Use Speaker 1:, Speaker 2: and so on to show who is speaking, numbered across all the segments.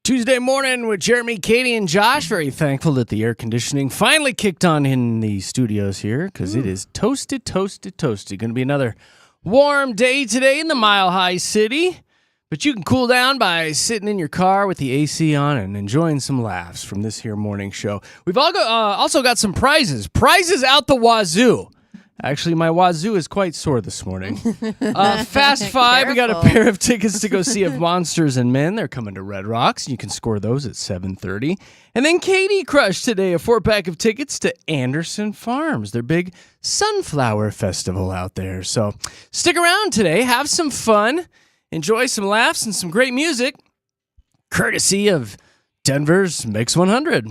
Speaker 1: Tuesday morning with Jeremy, Katy, and Josh. Very thankful that the air conditioning finally kicked on in the studios here because it is toasted. Going to be another warm day today in the Mile High City. But you can cool down by sitting in your car with the AC on and enjoying some laughs from this here morning show. We've also got some prizes. Prizes out the wazoo. Actually, my wazoo is quite sore this morning. Fast Five, we got a pair of tickets to go see Of Monsters and Men. They're coming to Red Rocks. You can score those at 7:30. And then Katy crushed today a 4-pack of tickets to Anderson Farms, their big sunflower festival out there. So stick around today. Have some fun. Enjoy some laughs and some great music, courtesy of Denver's Mix 100.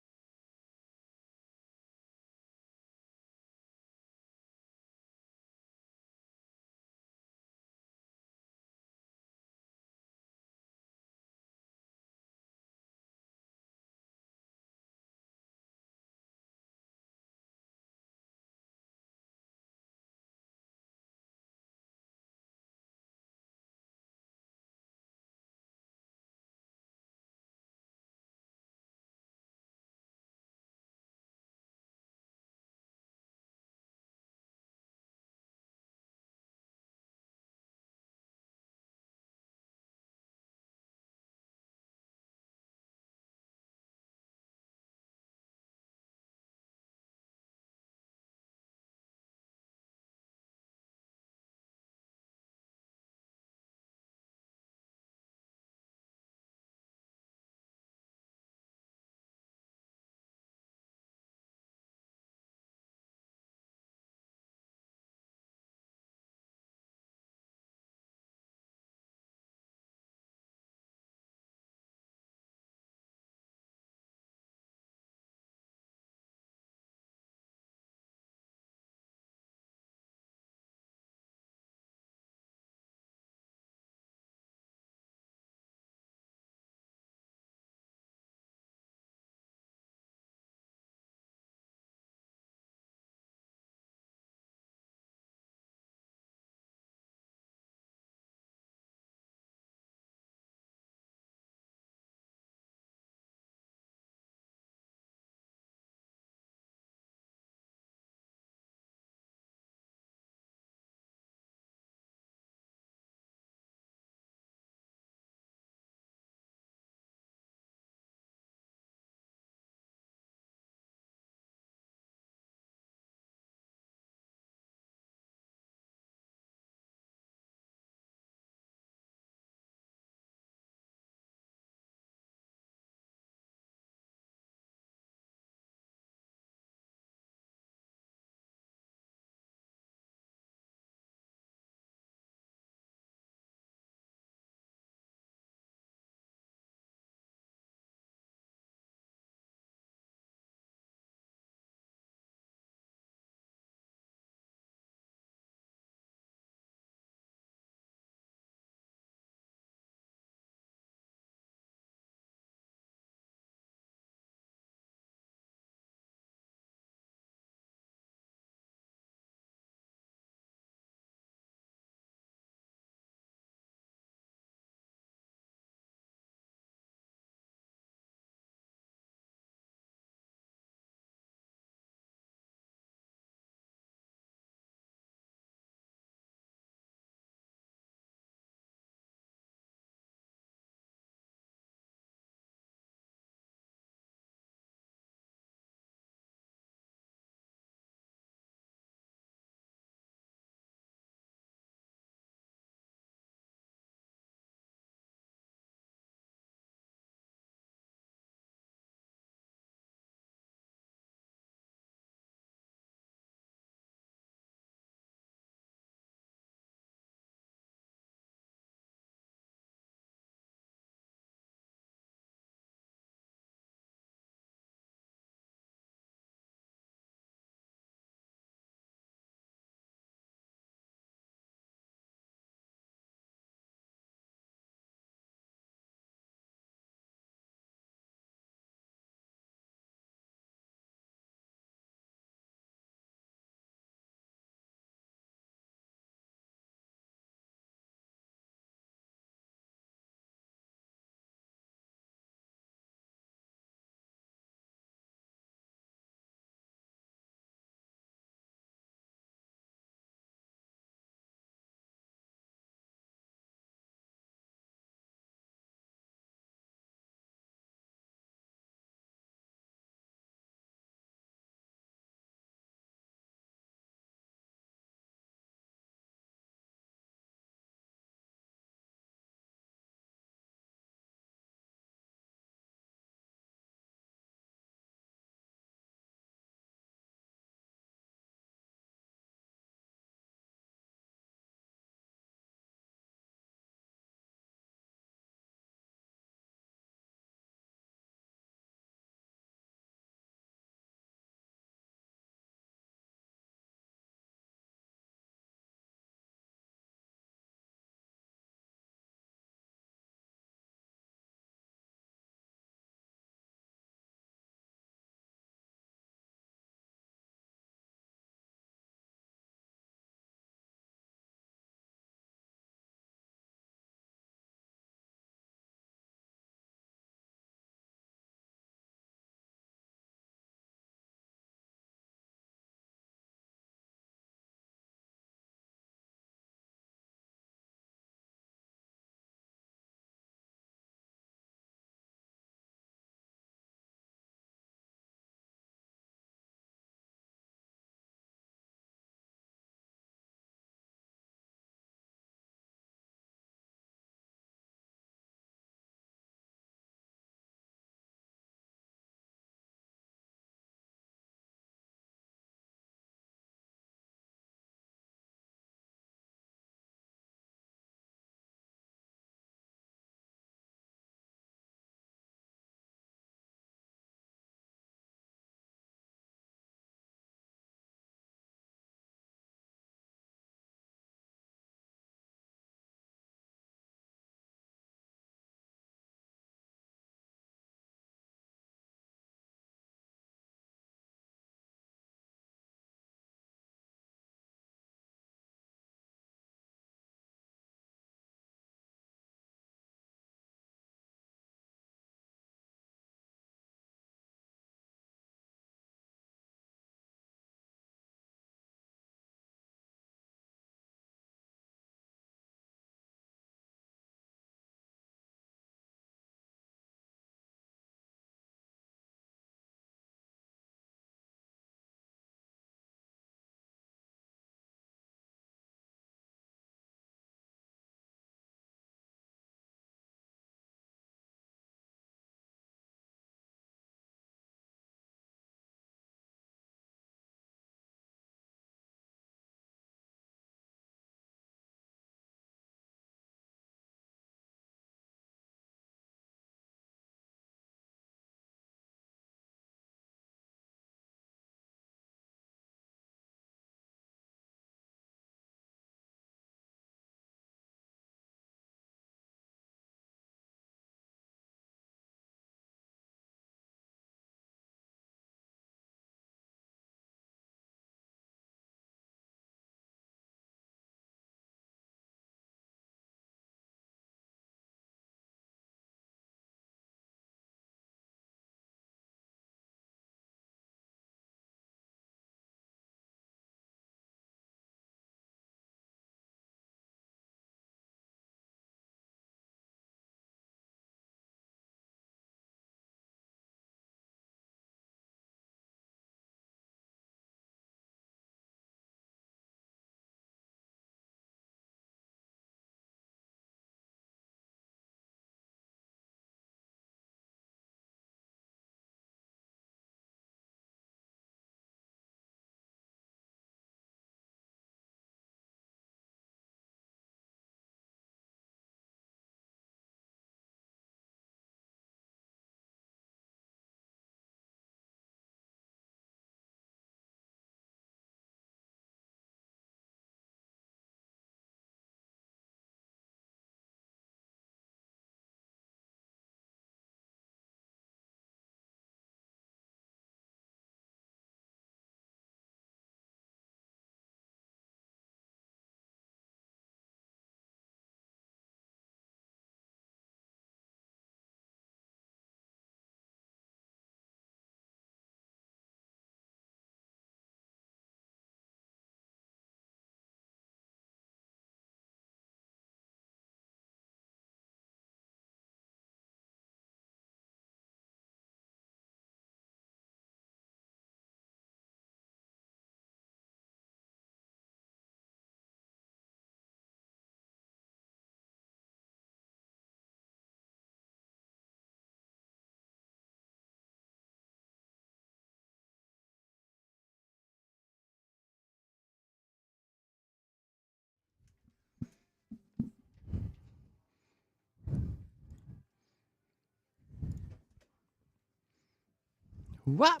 Speaker 1: What?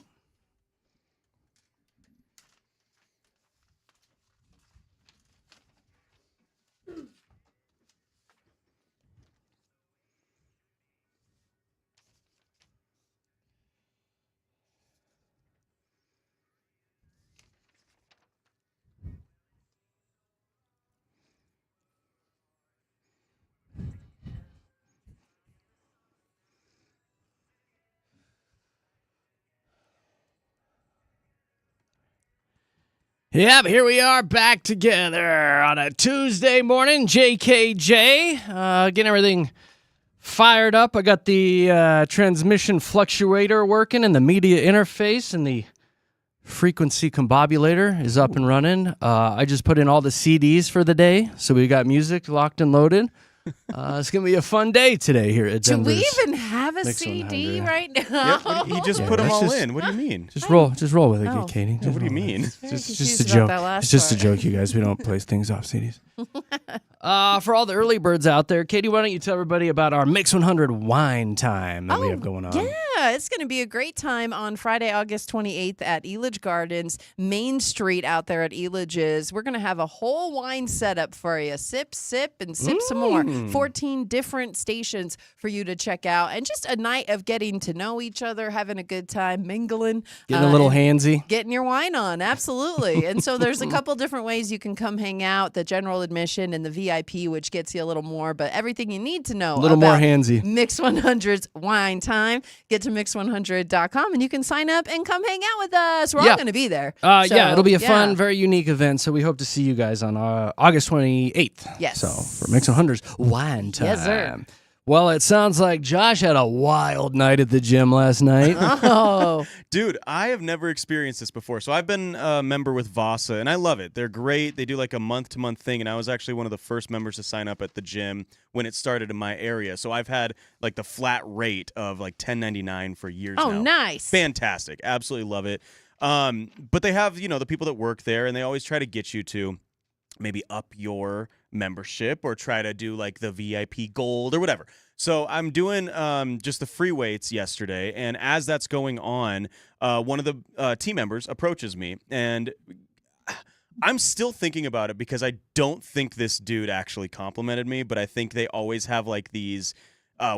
Speaker 1: Yep, here we are back together on a Tuesday morning. JKJ, getting everything fired up. I got the transmission fluctuator working and the media interface, and the frequency combobulator is up and running. I just put in all the CDs for the day, so we got music locked and loaded. It's going to be a fun day today here at Denver's.
Speaker 2: Do we even have a CD right now?
Speaker 3: Yeah, he just put them all in. What do you mean?
Speaker 1: Just roll with it, Katie.
Speaker 3: What do you mean?
Speaker 1: It's just a joke. It's just a joke, you guys. We don't place things off CDs. For all the early birds out there, Katie, why don't you tell everybody about our Mix 100 wine time that we have going on?
Speaker 2: Yeah, it's going to be a great time on Friday, August 28th at Elidge Gardens, Main Street out there at Elidge's. We're going to have a whole wine setup for you. Sip, and sip some more. 14 different stations for you to check out. And just a night of getting to know each other, having a good time, mingling.
Speaker 1: Getting a little handsy.
Speaker 2: Getting your wine on, absolutely. And so there's a couple different ways you can come hang out. The general admission and the VIP, which gets you a little more. But everything you need to know
Speaker 1: a little
Speaker 2: about
Speaker 1: more handsy.
Speaker 2: Mix 100's wine time, get to mix100.com and you can sign up and come hang out with us. We're all going to be there.
Speaker 1: Yeah, it'll be a fun, very unique event. So we hope to see you guys on August 28th.
Speaker 2: Yes.
Speaker 1: So for Mix 100's wine time.
Speaker 2: Yes, sir.
Speaker 1: Well, it sounds like Josh had a wild night at the gym last night.
Speaker 2: Oh.
Speaker 3: Dude, I have never experienced this before. So I've been a member with Vasa, and I love it. They're great. They do like a month-to-month thing, and I was actually one of the first members to sign up at the gym when it started in my area. So I've had like the flat rate of like $10.99 for years now.
Speaker 2: Oh, nice.
Speaker 3: Fantastic. Absolutely love it. But they have, the people that work there, and they always try to get you to maybe up your membership or try to do like the VIP gold or whatever. So I'm doing just the free weights yesterday, and as that's going on, one of the team members approaches me, and I'm still thinking about it because I don't think this dude actually complimented me, but I think they always have like these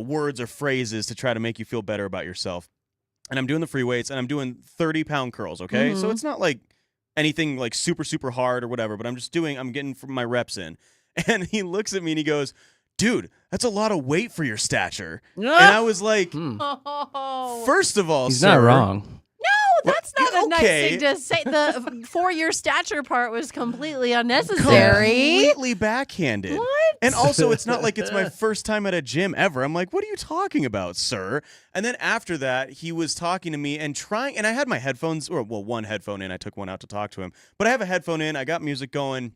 Speaker 3: words or phrases to try to make you feel better about yourself. And I'm doing the free weights, and I'm doing 30-pound curls, okay? So it's not like anything like super, super hard or whatever, but I'm getting my reps in. And he looks at me and he goes, dude, that's a lot of weight for your stature. And I was like, first of all,
Speaker 1: he's
Speaker 3: sir,
Speaker 1: not wrong.
Speaker 2: No, that's not a nice thing to say. The for your stature part was completely unnecessary.
Speaker 3: Completely backhanded.
Speaker 2: What?
Speaker 3: And also, it's not like it's my first time at a gym ever. I'm like, what are you talking about, sir? And then after that, he was talking to me and I had my headphones, one headphone in. I took one out to talk to him. But I have a headphone in. I got music going.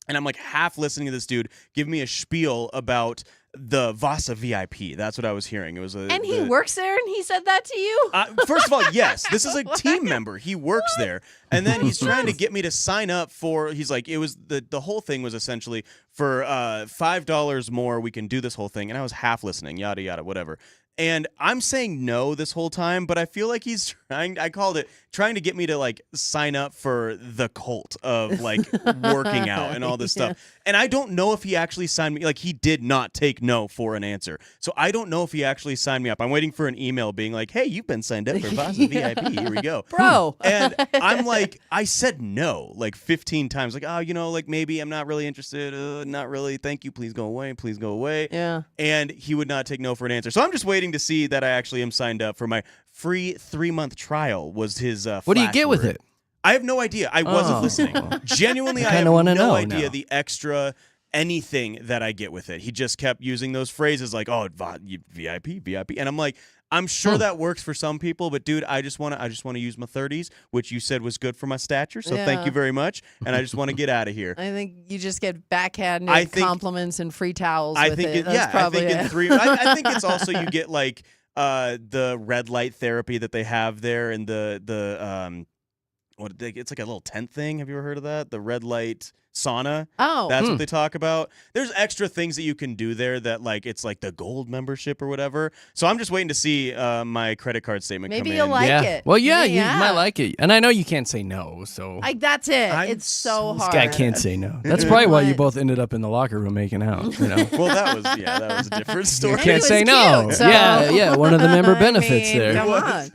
Speaker 3: And I'm like half listening to this dude give me a spiel about the Vasa VIP. That's what I was hearing. It was
Speaker 2: and he works there, and he said that to you?
Speaker 3: First of all, yes. This is a team member. He works there. And then he's trying to get me to sign up for, he's like, it was, the whole thing was essentially for $5 more, we can do this whole thing. And I was half listening, yada, yada, whatever. And I'm saying no this whole time, but I feel like he's trying to get me to like sign up for the cult of like working out and all this stuff. And I don't know if he actually signed me. Like he did not take no for an answer. So I don't know if he actually signed me up. I'm waiting for an email being like, hey, you've been signed up for Vasa VIP. Here we go.
Speaker 2: Bro.
Speaker 3: And I'm like, I said no like 15 times. Like, oh, like maybe I'm not really interested. Not really. Thank you. Please go away. Please go away.
Speaker 2: Yeah.
Speaker 3: And he would not take no for an answer. So I'm just waiting to see that I actually am signed up for my free 3-month trial was his
Speaker 1: what do you get with it?
Speaker 3: I have no idea. I wasn't listening. Genuinely, I have no idea the extra anything that I get with it. He just kept using those phrases like, oh, VIP. And I'm like, I'm sure that works for some people, but dude, I just want to use my 30s, which you said was good for my stature. So thank you very much. And I just want to get out of here.
Speaker 2: I think you just get backhanded compliments and free towels.
Speaker 3: I
Speaker 2: with
Speaker 3: think
Speaker 2: it.
Speaker 3: I think in 3. I think it's also you get like the red light therapy that they have there, and the it's like a little tent thing. Have you ever heard of that? The red light sauna.
Speaker 2: Oh,
Speaker 3: That's what they talk about. There's extra things that you can do there that like it's like the gold membership or whatever. So I'm just waiting to see my credit card statement
Speaker 2: maybe
Speaker 3: come
Speaker 2: you'll
Speaker 3: in.
Speaker 2: like
Speaker 1: yeah.
Speaker 2: it.
Speaker 1: Well, yeah,
Speaker 2: Yeah.
Speaker 1: you might like it, and I know you can't say no. So
Speaker 2: Like that's it.
Speaker 3: I'm
Speaker 2: It's so
Speaker 3: so
Speaker 2: hard.
Speaker 1: guy can't say no. That's
Speaker 2: You
Speaker 1: probably
Speaker 2: know
Speaker 1: why you
Speaker 2: what?
Speaker 1: both ended up in the locker room making out. You know.
Speaker 3: Well, that was a different story.
Speaker 1: You
Speaker 2: Maybe
Speaker 1: can't
Speaker 2: it
Speaker 1: say
Speaker 2: was
Speaker 1: no.
Speaker 2: cute, so-
Speaker 1: Yeah, one of the member
Speaker 2: I
Speaker 1: benefits
Speaker 2: mean,
Speaker 1: there.
Speaker 2: Come on.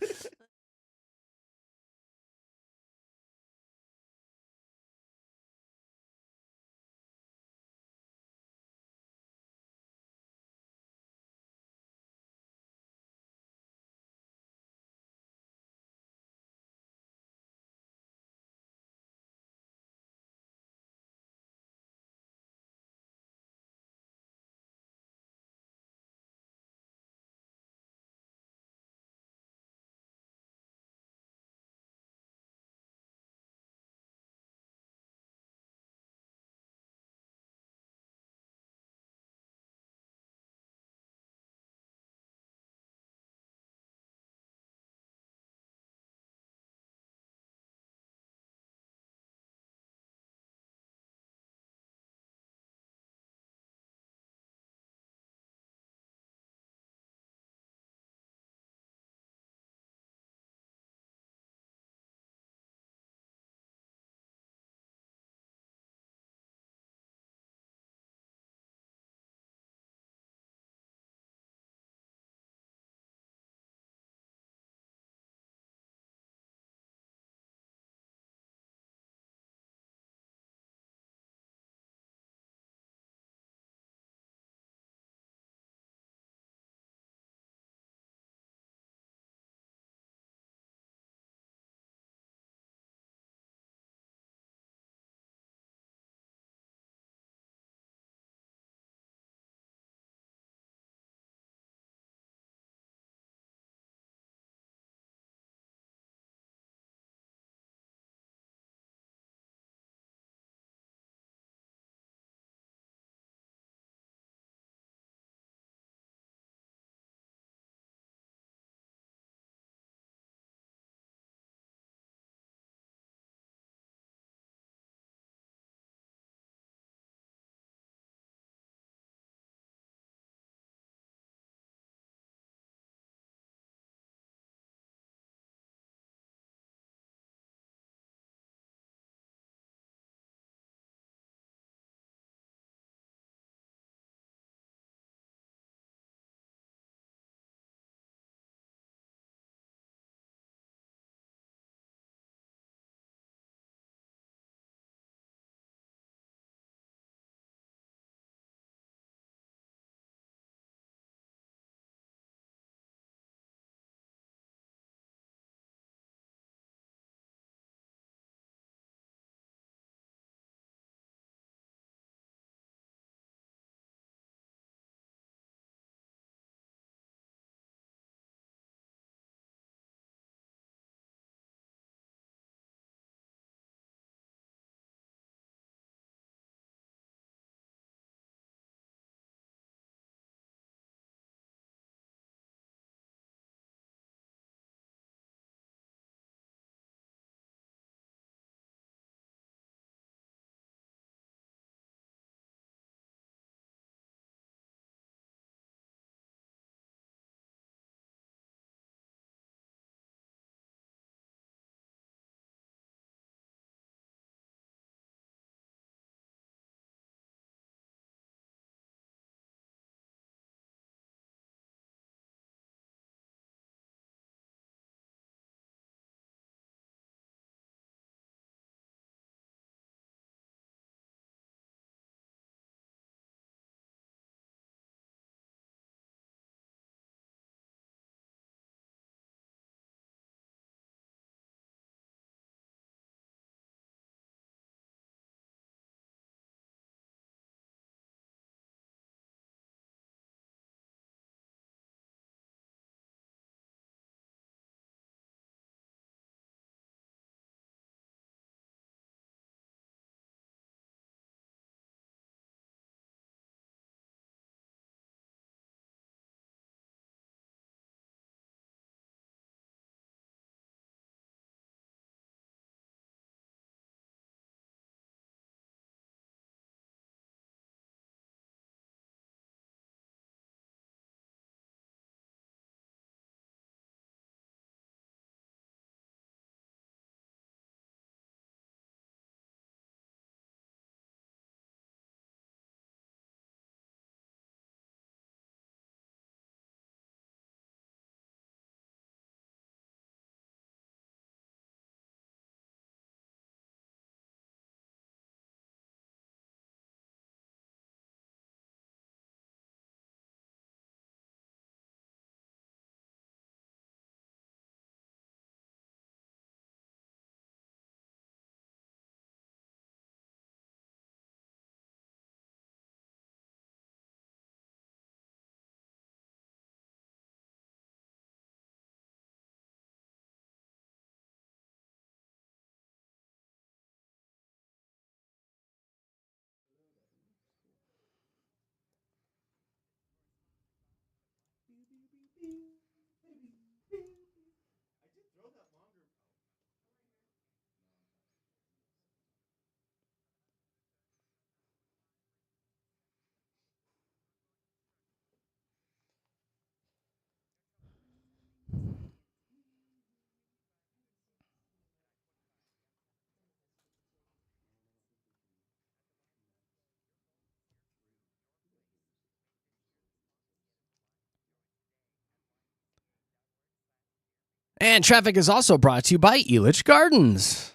Speaker 1: And traffic is also brought to you by Elitch Gardens.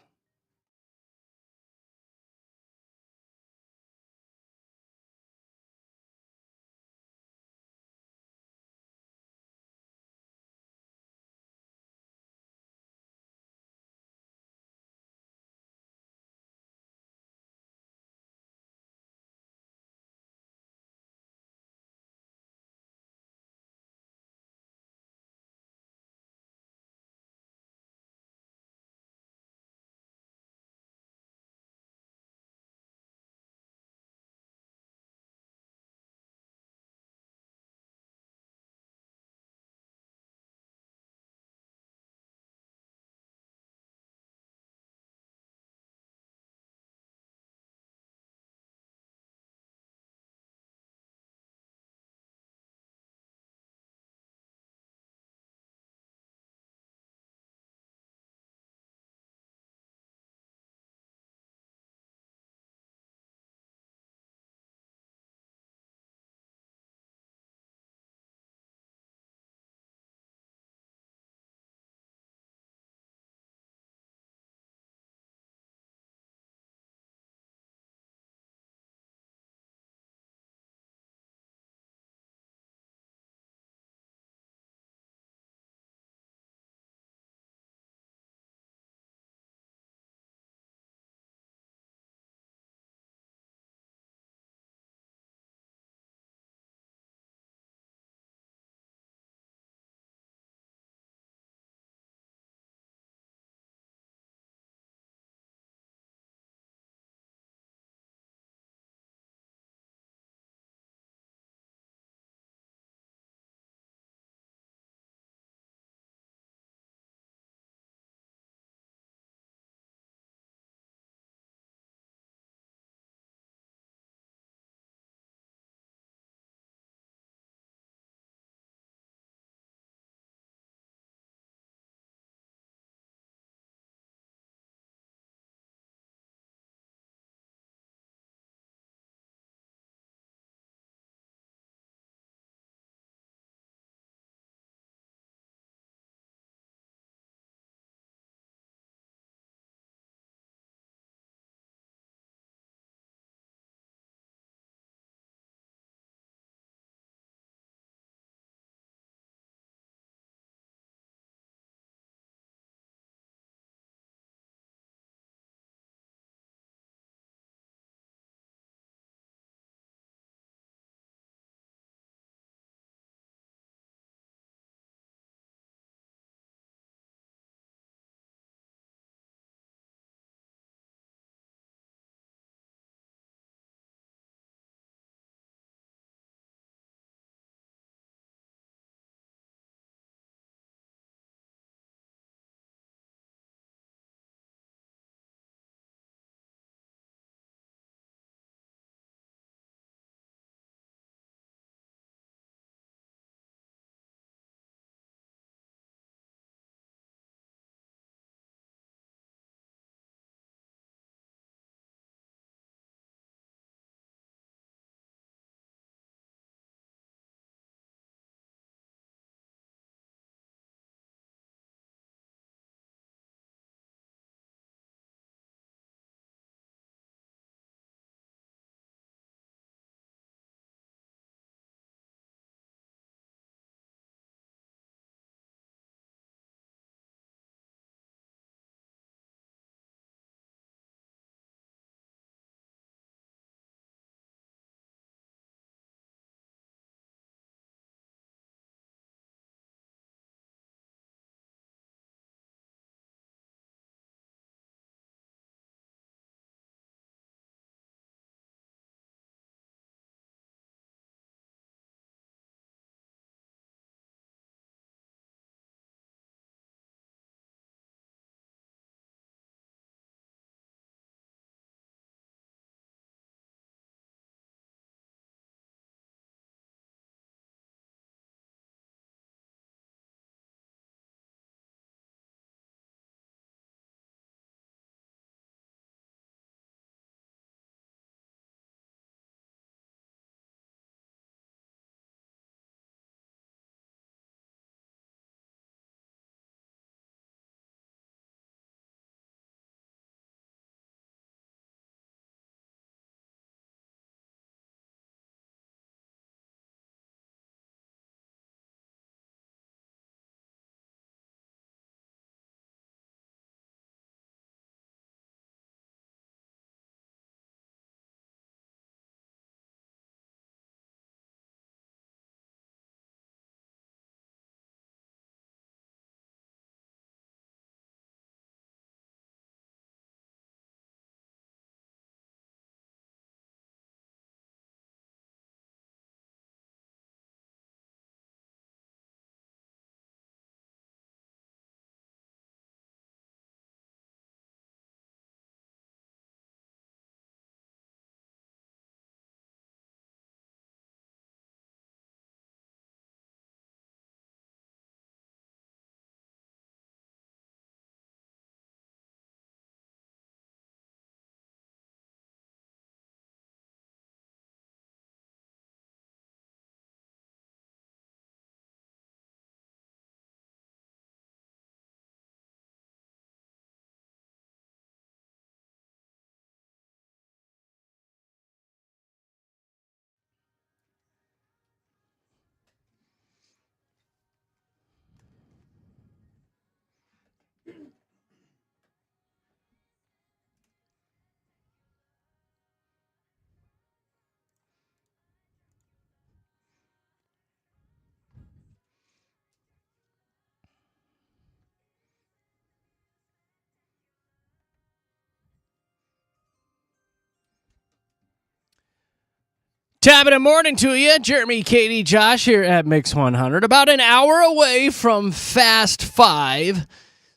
Speaker 1: Tapping morning to you. Jeremy, Katy, Josh here at Mix 100. About an hour away from Fast 5.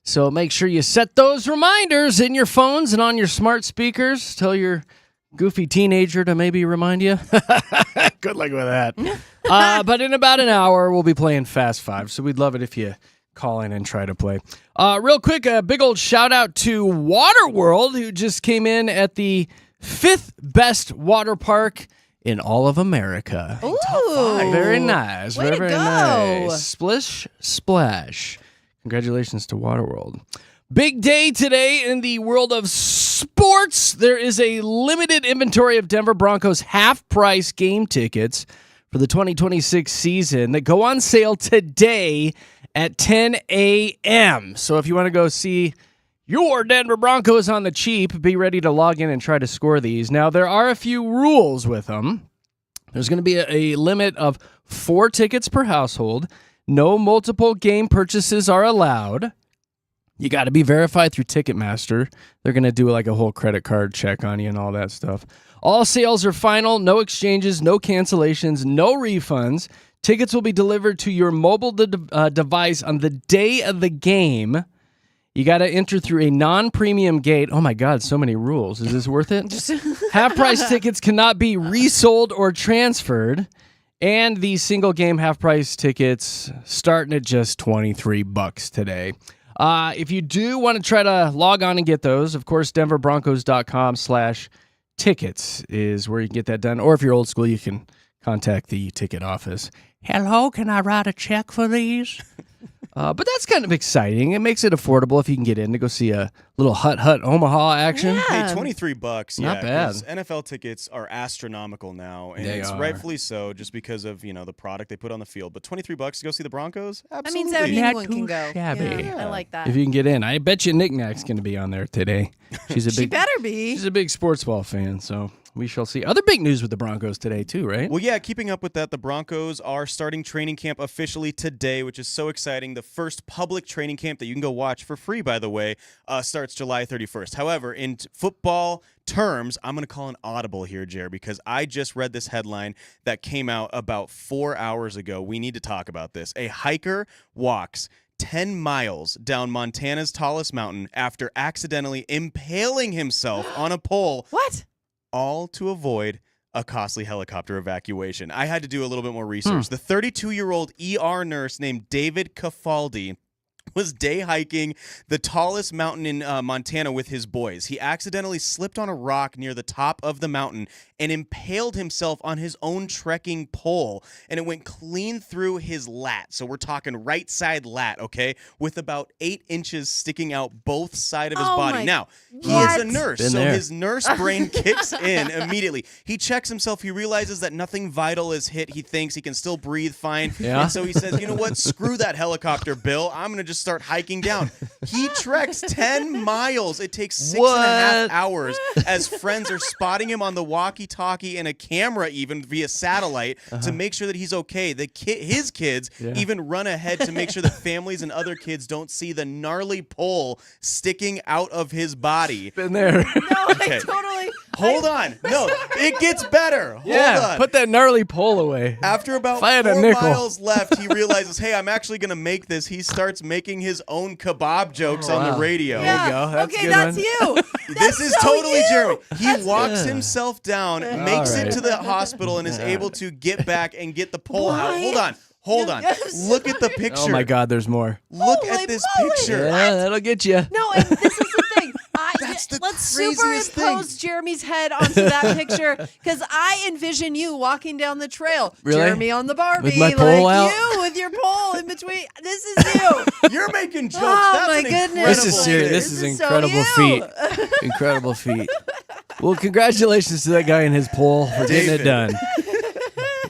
Speaker 1: So make sure you set those reminders in your phones and on your smart speakers. Tell your goofy teenager to maybe remind you. Good luck with that. But in about an hour, we'll be playing Fast 5. So we'd love it if you call in and try to play. Real quick, a big old shout out to Waterworld, who just came in at the 5th best water park in all of America.
Speaker 2: Ooh,
Speaker 1: very nice.
Speaker 2: Way
Speaker 1: Very,
Speaker 2: to
Speaker 1: very
Speaker 2: go.
Speaker 1: nice. Splish Splash. Congratulations to Waterworld. Big day today in the world of sports. There is a limited inventory of Denver Broncos half-price game tickets for the 2026 season that go on sale today at 10 a.m. So if you want to go see your Denver Broncos on the cheap, be ready to log in and try to score these. Now, there are a few rules with them. There's going to be a limit of 4 tickets per household. No multiple game purchases are allowed. You got to be verified through Ticketmaster. They're going to do like a whole credit card check on you and all that stuff. All sales are final. No exchanges, no cancellations, no refunds. Tickets will be delivered to your mobile device on the day of the game. You got to enter through a non-premium gate. Oh my God, so many rules. Is this worth it? Half-price tickets cannot be resold or transferred. And these single-game half-price tickets starting at just $23 today. If you do want to try to log on and get those, of course, denverbroncos.com/tickets is where you can get that done. Or if you're old school, you can contact the ticket office. Hello, can I write a check for these? But that's kind of exciting. It makes it affordable if you can get in to go see a little Hut Omaha action.
Speaker 2: Yeah.
Speaker 3: Hey, $23.
Speaker 1: Not
Speaker 3: yeah,
Speaker 1: bad.
Speaker 3: 'cause NFL tickets are astronomical now, and
Speaker 1: They
Speaker 3: it's
Speaker 1: are.
Speaker 3: rightfully so, just because of the product they put on the field. But $23 to go see the Broncos,
Speaker 2: That means
Speaker 3: absolutely.
Speaker 1: Not
Speaker 2: anyone
Speaker 1: too
Speaker 2: can go.
Speaker 1: shabby.
Speaker 2: Yeah, I like that.
Speaker 1: If you can get in, I bet you Nick Nack's going to be on there today. She's a
Speaker 2: She
Speaker 1: big,
Speaker 2: better be.
Speaker 1: she's a big sports ball fan, so we shall see. Other big news with the Broncos today too, right?
Speaker 3: Well, yeah, keeping up with that, the Broncos are starting training camp officially today, which is so exciting. The first public training camp that you can go watch for free, by the way, starts July 31st. However, in football terms, I'm going to call an audible here, Jer, because I just read this headline that came out about 4 hours ago. We need to talk about this. A hiker walks 10 miles down Montana's tallest mountain after accidentally impaling himself on a pole,
Speaker 2: What?
Speaker 3: all to avoid a costly helicopter evacuation. I had to do a little bit more research. The 32-year-old ER nurse named David Cafaldi was day hiking the tallest mountain in Montana with his boys. He accidentally slipped on a rock near the top of the mountain and impaled himself on his own trekking pole, and it went clean through his lat. So we're talking right side lat, okay, with about 8 inches sticking out both side of his body. Now, he is a nurse,
Speaker 1: Been
Speaker 3: so
Speaker 1: there.
Speaker 3: his nurse brain kicks in immediately. He checks himself. He realizes that nothing vital is hit. He thinks he can still breathe fine.
Speaker 1: Yeah.
Speaker 3: And so he says, you know what? Screw that helicopter, Bill. I'm going to just start hiking down. He treks 10 miles. It takes 6.5 hours as friends are spotting him on the walkie-talkie and a camera even via satellite to make sure that he's okay. His kids even run ahead to make sure that families and other kids don't see the gnarly pole sticking out of his body.
Speaker 1: Been there.
Speaker 2: No,
Speaker 3: Okay.
Speaker 2: I totally.
Speaker 3: Hold on. No, it gets better. Hold on.
Speaker 1: Put that gnarly pole away.
Speaker 3: After about
Speaker 1: If I had a
Speaker 3: 4
Speaker 1: nickel.
Speaker 3: miles left, he realizes, hey, I'm actually going to make this. He starts making his own kebab jokes on the
Speaker 1: wow.
Speaker 3: radio.
Speaker 2: Yeah.
Speaker 1: go. That's a
Speaker 2: okay,
Speaker 1: good
Speaker 2: that's
Speaker 1: one.
Speaker 2: you.
Speaker 3: This
Speaker 2: That's
Speaker 3: is
Speaker 2: so
Speaker 3: totally
Speaker 2: you.
Speaker 3: Jeremy. He
Speaker 2: That's
Speaker 3: walks
Speaker 1: good.
Speaker 3: himself down, makes
Speaker 1: right.
Speaker 3: it to the hospital, and is able to get back and get the pole out. Hold on. Hold on.
Speaker 2: Yes.
Speaker 3: Look at the picture.
Speaker 1: Oh my God, there's more.
Speaker 3: Look
Speaker 2: Holy
Speaker 3: at this
Speaker 2: moly.
Speaker 3: picture.
Speaker 1: Yeah, that'll get you.
Speaker 2: No, and this is the thing.
Speaker 3: That's the
Speaker 2: Let's
Speaker 3: craziest
Speaker 2: superimpose Jeremy's head onto that picture because I envision you walking down the trail.
Speaker 1: Really?
Speaker 2: Jeremy on the Barbie,
Speaker 1: With my
Speaker 2: like
Speaker 1: pole out?
Speaker 2: you with your pole in between. This is you.
Speaker 3: You're making jokes.
Speaker 2: Oh,
Speaker 3: That's
Speaker 2: my
Speaker 3: an
Speaker 2: goodness.
Speaker 3: incredible
Speaker 1: This is serious.
Speaker 3: thing.
Speaker 1: This is
Speaker 2: so
Speaker 1: incredible
Speaker 2: you.
Speaker 1: feat. Incredible feat. Well, congratulations to that guy in his pole for getting it
Speaker 3: David.
Speaker 1: done.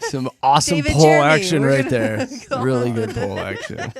Speaker 1: Some awesome
Speaker 2: David
Speaker 1: pole
Speaker 2: Jeremy.
Speaker 1: action
Speaker 2: We're
Speaker 1: right
Speaker 2: gonna
Speaker 1: there.
Speaker 2: go
Speaker 1: Really
Speaker 2: on.
Speaker 1: good pole action.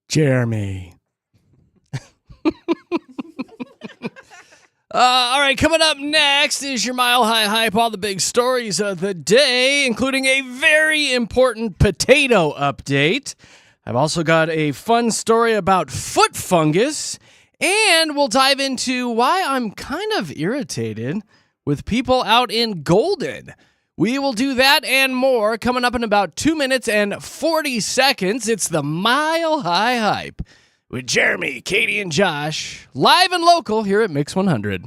Speaker 1: Jeremy. All right, coming up next is your Mile High Hype, all the big stories of the day, including a very important potato update. I've also got a fun story about foot fungus, and we'll dive into why I'm kind of irritated with people out in Golden. We will do that and more coming up in about 2 minutes and 40 seconds. It's the Mile High Hype with Jeremy, Katy, and Josh, live and local here at Mix 100.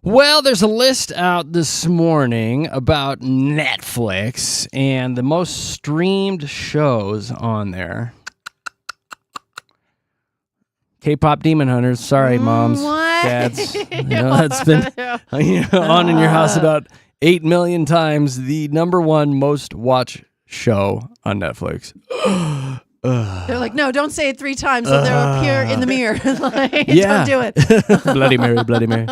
Speaker 1: Well, there's a list out this morning about Netflix and the most streamed shows on there. K-pop Demon Hunters. Sorry, moms,
Speaker 2: What?
Speaker 1: dads. That's been on in your house about 8 million times. The number one most watched show on Netflix.
Speaker 2: They're like, no, don't say it 3 times, so they'll appear in the mirror. Like,
Speaker 1: Yeah.
Speaker 2: don't do it.
Speaker 1: Bloody Mary, Bloody Mary.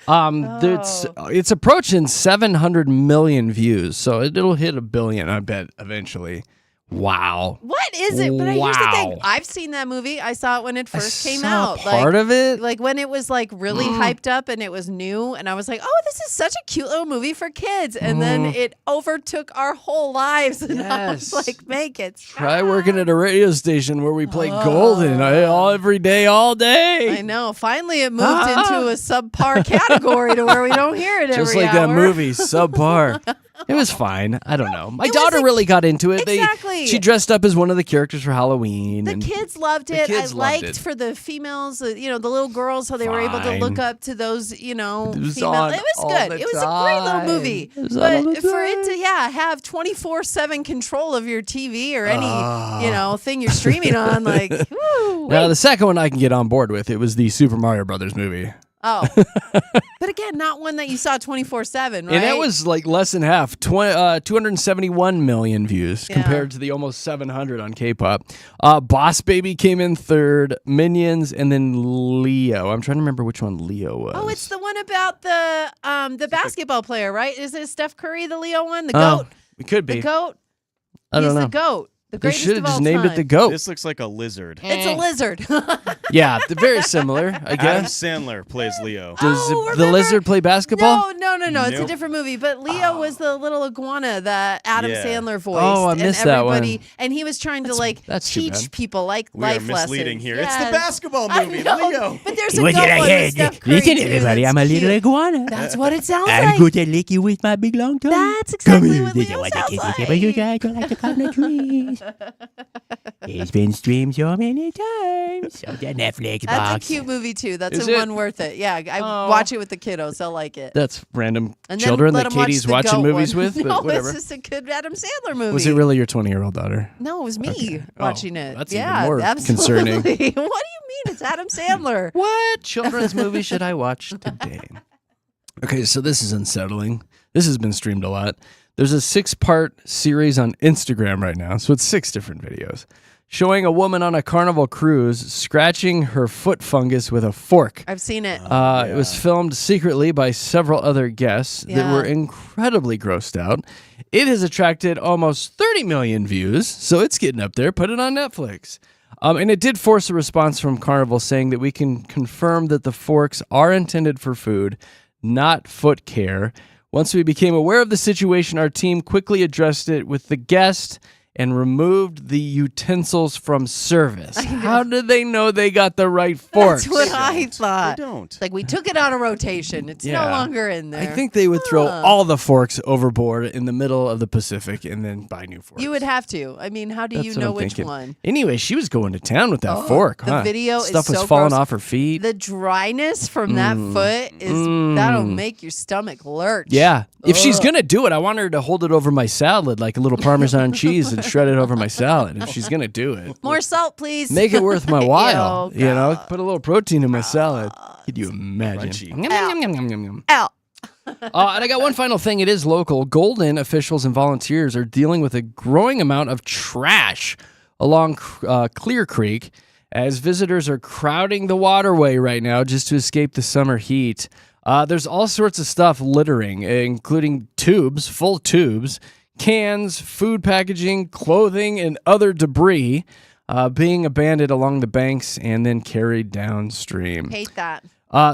Speaker 1: It's approaching 700 million views, so it'll hit 1 billion, I bet, eventually. Wow.
Speaker 2: What is it? But here's the thing.
Speaker 1: Wow.
Speaker 2: I've seen that movie. I saw it when it first came
Speaker 1: saw
Speaker 2: out.
Speaker 1: part of it.
Speaker 2: Like when it was like really hyped up and it was new. And I was like, oh, this is such a cute little movie for kids. And then it overtook our whole lives. And I was
Speaker 1: Yes.
Speaker 2: like, make it stop.
Speaker 1: Try working at a radio station where we play Golden every day, all day.
Speaker 2: I know. Finally, it moved into a subpar category to where we don't hear it
Speaker 1: Just
Speaker 2: every
Speaker 1: like
Speaker 2: hour.
Speaker 1: that movie, Subpar. It was fine. I don't know. My
Speaker 2: It was
Speaker 1: daughter
Speaker 2: like-
Speaker 1: really got into it.
Speaker 2: Exactly.
Speaker 1: She dressed up as one of the characters for Halloween.
Speaker 2: The
Speaker 1: and
Speaker 2: kids loved
Speaker 1: the
Speaker 2: it.
Speaker 1: kids
Speaker 2: I
Speaker 1: loved
Speaker 2: liked
Speaker 1: it.
Speaker 2: for the females, the little girls, how they were able to
Speaker 1: Fine.
Speaker 2: look up to those,
Speaker 1: It was
Speaker 2: female.
Speaker 1: on
Speaker 2: It was
Speaker 1: all
Speaker 2: good.
Speaker 1: the
Speaker 2: It was a great little
Speaker 1: time.
Speaker 2: movie.
Speaker 1: It was on all
Speaker 2: But
Speaker 1: the
Speaker 2: for it
Speaker 1: time.
Speaker 2: to, have 24/7 control of your TV or any, thing you're streaming on, like, woo,
Speaker 1: Now, the second one I can get on board with, it was the Super Mario Brothers movie.
Speaker 2: Oh. But again, not one that you saw 24/7, right?
Speaker 1: And that was like less than half, 271 million views
Speaker 2: Yeah.
Speaker 1: compared to the almost 700 on K-pop. Boss Baby came in third, Minions, and then Leo. I'm trying to remember which one Leo was.
Speaker 2: Oh, it's the one about the basketball player, right? Is it Steph Curry, the Leo one? The GOAT?
Speaker 1: It could be.
Speaker 2: The GOAT?
Speaker 1: I don't
Speaker 2: He's
Speaker 1: know.
Speaker 2: the GOAT. The
Speaker 1: They
Speaker 2: greatest
Speaker 1: should
Speaker 2: of
Speaker 1: have just
Speaker 2: all
Speaker 1: named it
Speaker 2: time.
Speaker 1: the GOAT.
Speaker 3: This looks like a lizard.
Speaker 2: It's a lizard.
Speaker 1: Yeah, they're very similar, I
Speaker 3: Adam
Speaker 1: guess.
Speaker 3: Sandler plays Leo.
Speaker 1: Does the
Speaker 2: remember?
Speaker 1: lizard play basketball?
Speaker 2: No. It's a
Speaker 3: Nope.
Speaker 2: different movie. But Leo was the little iguana that Adam
Speaker 3: Yeah.
Speaker 2: Sandler voiced.
Speaker 1: Oh, I missed that one.
Speaker 2: And he was trying to
Speaker 1: that's too
Speaker 2: teach
Speaker 1: bad.
Speaker 2: people
Speaker 3: We
Speaker 2: life
Speaker 3: are misleading
Speaker 2: lessons.
Speaker 3: here.
Speaker 2: Yes.
Speaker 3: It's the basketball
Speaker 2: I
Speaker 3: movie,
Speaker 2: know,
Speaker 3: Leo.
Speaker 2: But there's a goat one with Steph Curry
Speaker 1: Listen,
Speaker 2: too
Speaker 1: everybody,
Speaker 2: that's
Speaker 1: I'm a little
Speaker 2: cute.
Speaker 1: iguana.
Speaker 2: That's what it sounds
Speaker 1: I'm
Speaker 2: like.
Speaker 1: going to lick you with my big long tongue.
Speaker 2: That's exactly what
Speaker 1: This is
Speaker 2: Leo
Speaker 1: what the
Speaker 2: sounds
Speaker 1: kitty
Speaker 2: like.
Speaker 1: say, but you guys don't like to climb the trees. It's been streamed so many times on the Netflix
Speaker 2: That's
Speaker 1: box.
Speaker 2: a cute movie too. That's
Speaker 1: Is
Speaker 2: a
Speaker 1: it?
Speaker 2: one worth it. Yeah, I
Speaker 1: Oh.
Speaker 2: watch it with the kiddos. They'll like it.
Speaker 1: That's random
Speaker 2: And then
Speaker 1: children
Speaker 2: let
Speaker 1: that
Speaker 2: 'em watch
Speaker 1: Katie's
Speaker 2: the
Speaker 1: watching
Speaker 2: goat
Speaker 1: movies
Speaker 2: one.
Speaker 1: with,
Speaker 2: No,
Speaker 1: but whatever.
Speaker 2: it's just a good Adam Sandler movie.
Speaker 1: Was it really your 20-year-old daughter?
Speaker 2: No, it was me
Speaker 1: Okay. Oh,
Speaker 2: watching it.
Speaker 1: that's even
Speaker 2: yeah,
Speaker 1: more
Speaker 2: absolutely.
Speaker 1: concerning.
Speaker 2: What do you mean? It's Adam Sandler.
Speaker 1: What children's movie should I watch today? Okay, so this is unsettling. This has been streamed a lot. There's a 6-part series on Instagram right now, so it's 6 different videos showing a woman on a Carnival cruise scratching her foot fungus with a fork.
Speaker 2: I've seen it.
Speaker 1: It was filmed secretly by several other guests that
Speaker 2: Yeah.
Speaker 1: were incredibly grossed out. It has attracted almost 30 million views, so it's getting up there. Put it on Netflix. And it did force a response from Carnival saying that we can confirm that the forks are intended for food, not foot care. Once we became aware of the situation, our team quickly addressed it with the guest and removed the utensils from service. How did they know they got the right forks?
Speaker 2: That's what I thought.
Speaker 3: They don't.
Speaker 2: It's like we took it out of rotation. It's no
Speaker 1: Yeah.
Speaker 2: longer in there.
Speaker 1: I think they would throw all the forks overboard in the middle of the Pacific and then buy new forks.
Speaker 2: you would have to. I mean, how do
Speaker 1: That's
Speaker 2: you
Speaker 1: what
Speaker 2: know
Speaker 1: I'm
Speaker 2: which
Speaker 1: thinking.
Speaker 2: one?
Speaker 1: Anyway, she was going to town with that fork,
Speaker 2: the
Speaker 1: huh?
Speaker 2: video is
Speaker 1: Stuff was
Speaker 2: so
Speaker 1: falling
Speaker 2: gross.
Speaker 1: off her feet.
Speaker 2: The dryness from that foot is that'll make your stomach lurch.
Speaker 1: Yeah. If she's going to do it, I want her to hold it over my salad like a little Parmesan cheese and shred it over my salad. If she's going to do it,
Speaker 2: More salt, please.
Speaker 1: make it worth my while.
Speaker 2: Ew,
Speaker 1: You know, put a little protein in my salad. Could you imagine?
Speaker 3: Crunchy.
Speaker 1: Yum, yum, yum, yum, yum, yum.
Speaker 2: Ow.
Speaker 1: And I got one final thing. It is local. Golden officials and volunteers are dealing with a growing amount of trash along Clear Creek as visitors are crowding the waterway right now just to escape the summer heat. There's all sorts of stuff littering, including tubes, full tubes, cans, food packaging, clothing, and other debris being abandoned along the banks and then carried downstream.
Speaker 2: Hate that.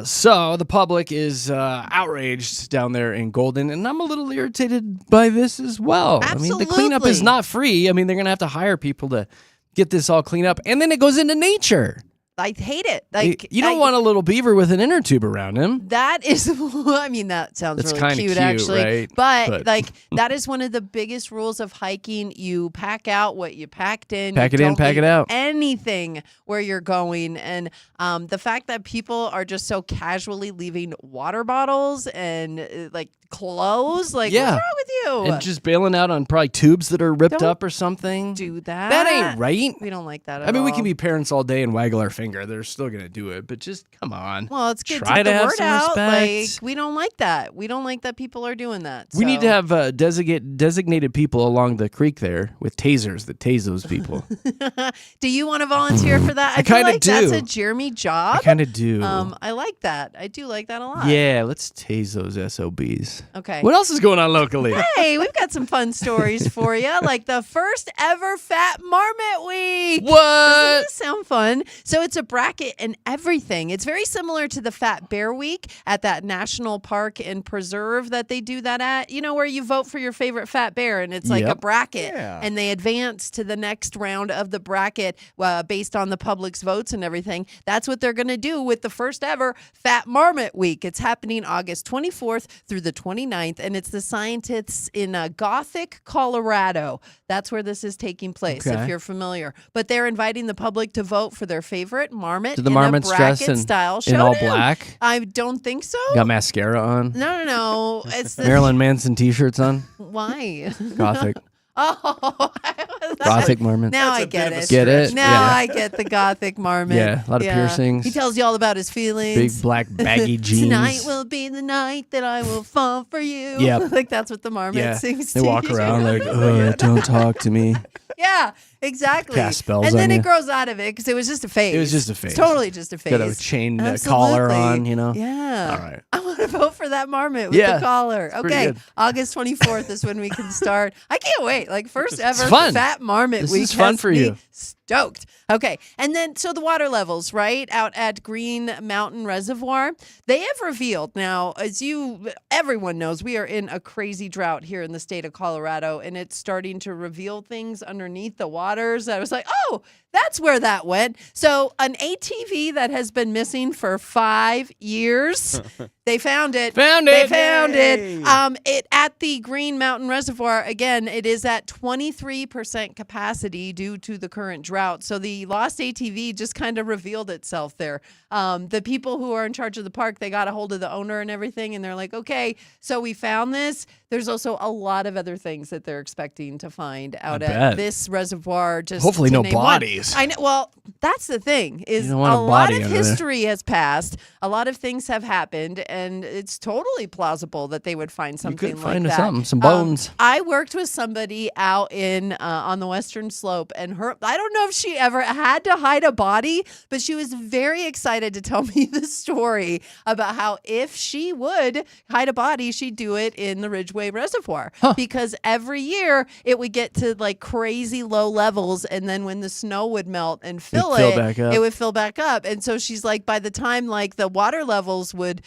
Speaker 1: So the public is outraged down there in Golden, and I'm a little irritated by this as well. I mean, the cleanup is
Speaker 2: Absolutely.
Speaker 1: not free. I mean, they're going to have to hire people to get this all cleaned up, and then it goes into nature.
Speaker 2: I hate it. Like
Speaker 1: You don't want a little beaver with an inner tube around him.
Speaker 2: that is. I mean, that sounds
Speaker 1: That's
Speaker 2: really
Speaker 1: kinda
Speaker 2: cute,
Speaker 1: cute,
Speaker 2: actually.
Speaker 1: right?
Speaker 2: But
Speaker 1: But-
Speaker 2: like, that is one of the biggest rules of hiking. You pack out what you packed in.
Speaker 1: Pack
Speaker 2: You
Speaker 1: it in,
Speaker 2: don't
Speaker 1: pack it
Speaker 2: leave
Speaker 1: out.
Speaker 2: Anything where you're going, and the fact that people are just so casually leaving water bottles and like clothes, like
Speaker 1: Yeah.
Speaker 2: what's wrong with you?
Speaker 1: And just bailing out on probably tubes that are ripped
Speaker 2: Don't
Speaker 1: up or something.
Speaker 2: do that.
Speaker 1: That ain't right.
Speaker 2: We don't like that. At
Speaker 1: I mean, we
Speaker 2: all.
Speaker 1: can be parents all day and waggle our finger. They're still going to do it, but just come on.
Speaker 2: Well, it's good
Speaker 1: Try
Speaker 2: to get
Speaker 1: to
Speaker 2: the
Speaker 1: have
Speaker 2: word
Speaker 1: some
Speaker 2: out. Like,
Speaker 1: respect.
Speaker 2: we don't like that. We don't like that people are doing that.
Speaker 1: We need to
Speaker 2: so.
Speaker 1: have designated people along the creek there with tasers that tase those people.
Speaker 2: Do you want to volunteer for that?
Speaker 1: I
Speaker 2: feel
Speaker 1: kinda
Speaker 2: like that's
Speaker 1: do.
Speaker 2: a Jeremy job.
Speaker 1: I kind of do.
Speaker 2: I like that. I do like that a lot.
Speaker 1: Yeah, let's tase those SOBs.
Speaker 2: Okay.
Speaker 1: What else is going on locally?
Speaker 2: Hey, we've got some fun stories for you, like the first ever Fat Marmot Week.
Speaker 1: What?
Speaker 2: Doesn't this sound fun? So it's a bracket and everything. It's very similar to the Fat Bear Week at that national park and preserve that they do that at. You know, where you vote for your favorite fat bear, and it's like a
Speaker 1: Yep.
Speaker 2: bracket,
Speaker 3: Yeah.
Speaker 2: and they advance to the next round of the bracket based on the public's votes and everything. That's what they're going to do with the first ever Fat Marmot Week. It's happening August 24th through the 29th, and it's the scientists in Gothic, Colorado. That's where this is taking place,
Speaker 1: Okay.
Speaker 2: if you're familiar. But they're inviting the public to vote for their favorite marmot
Speaker 1: Do the
Speaker 2: in
Speaker 1: marmots
Speaker 2: a
Speaker 1: dress
Speaker 2: bracket
Speaker 1: in,
Speaker 2: style
Speaker 1: in all
Speaker 2: showdown.
Speaker 1: black?
Speaker 2: I don't think so.
Speaker 1: Got mascara on?
Speaker 2: No. It's the
Speaker 1: Marilyn Manson t-shirts on?
Speaker 2: Why?
Speaker 1: Gothic.
Speaker 2: Oh,
Speaker 1: Gothic marmot.
Speaker 2: Now
Speaker 3: That's
Speaker 2: I
Speaker 3: a
Speaker 2: get
Speaker 3: bit of a
Speaker 2: it.
Speaker 1: Get it?
Speaker 3: stretch.
Speaker 2: Now
Speaker 1: Yeah.
Speaker 2: I get the gothic marmot.
Speaker 1: Yeah, a lot of piercings.
Speaker 2: He tells you all about his feelings.
Speaker 1: Big black baggy jeans.
Speaker 2: Tonight will be the night that I will fall for you.
Speaker 1: Yep.
Speaker 2: Like that's what the marmot
Speaker 1: Yeah.
Speaker 2: sings
Speaker 1: They
Speaker 2: to
Speaker 1: walk
Speaker 2: you.
Speaker 1: around like, don't talk to me.
Speaker 2: Yeah, exactly.
Speaker 1: Cast spells
Speaker 2: and then
Speaker 1: on
Speaker 2: it
Speaker 1: you.
Speaker 2: grows out of it because it was just a phase.
Speaker 1: It was just a phase.
Speaker 2: It's totally just a phase.
Speaker 1: Got a chain collar on, you know?
Speaker 2: Yeah.
Speaker 1: All right.
Speaker 2: I want to vote for that marmot with
Speaker 1: Yeah,
Speaker 2: the collar.
Speaker 1: pretty
Speaker 2: Okay,
Speaker 1: good.
Speaker 2: August 24th is when we can start. I can't wait. Like first ever
Speaker 1: fun.
Speaker 2: Fat Marmot
Speaker 1: This
Speaker 2: week.
Speaker 1: is fun
Speaker 2: has
Speaker 1: for
Speaker 2: me
Speaker 1: you.
Speaker 2: Stoked. Okay, and then so the water levels, right, out at Green Mountain Reservoir, they have revealed now, as everyone knows, we are in a crazy drought here in the state of Colorado, and it's starting to reveal things underneath the waters. I was like, oh, that's where that went. So an ATV that has been missing for 5 years, they found it.
Speaker 1: Found
Speaker 2: They
Speaker 1: it.
Speaker 2: found
Speaker 3: Yay.
Speaker 2: it. It at the Green Mountain Reservoir. Again, it is at 23% capacity due to the current drought. So the lost ATV just kind of revealed itself there. The people who are in charge of the park, they got a hold of the owner and everything, and they're like, okay, so we found this. There's also a lot of other things that they're expecting to find out
Speaker 1: bet.
Speaker 2: at this reservoir. Just
Speaker 1: Hopefully
Speaker 2: to
Speaker 1: no
Speaker 2: name one.
Speaker 1: bodies.
Speaker 2: I know. Well, that's the thing is
Speaker 1: You
Speaker 2: a
Speaker 1: don't want a
Speaker 2: lot
Speaker 1: body
Speaker 2: of
Speaker 1: under there.
Speaker 2: history has passed. A lot of things have happened, and it's totally plausible that they would find
Speaker 1: You
Speaker 2: something
Speaker 1: could
Speaker 2: like
Speaker 1: find
Speaker 2: that.
Speaker 1: something, some bones.
Speaker 2: I worked with somebody out in on the Western Slope, and I don't know if she ever had to hide a body, but she was very excited to tell me the story about how if she would hide a body, she'd do it in the Ridgeway Reservoir because every year it would get to like crazy low levels, and then when the snow would melt and fill
Speaker 1: fill
Speaker 2: it,
Speaker 1: back up.
Speaker 2: it would fill back up. And so she's like, by the time like the water levels would,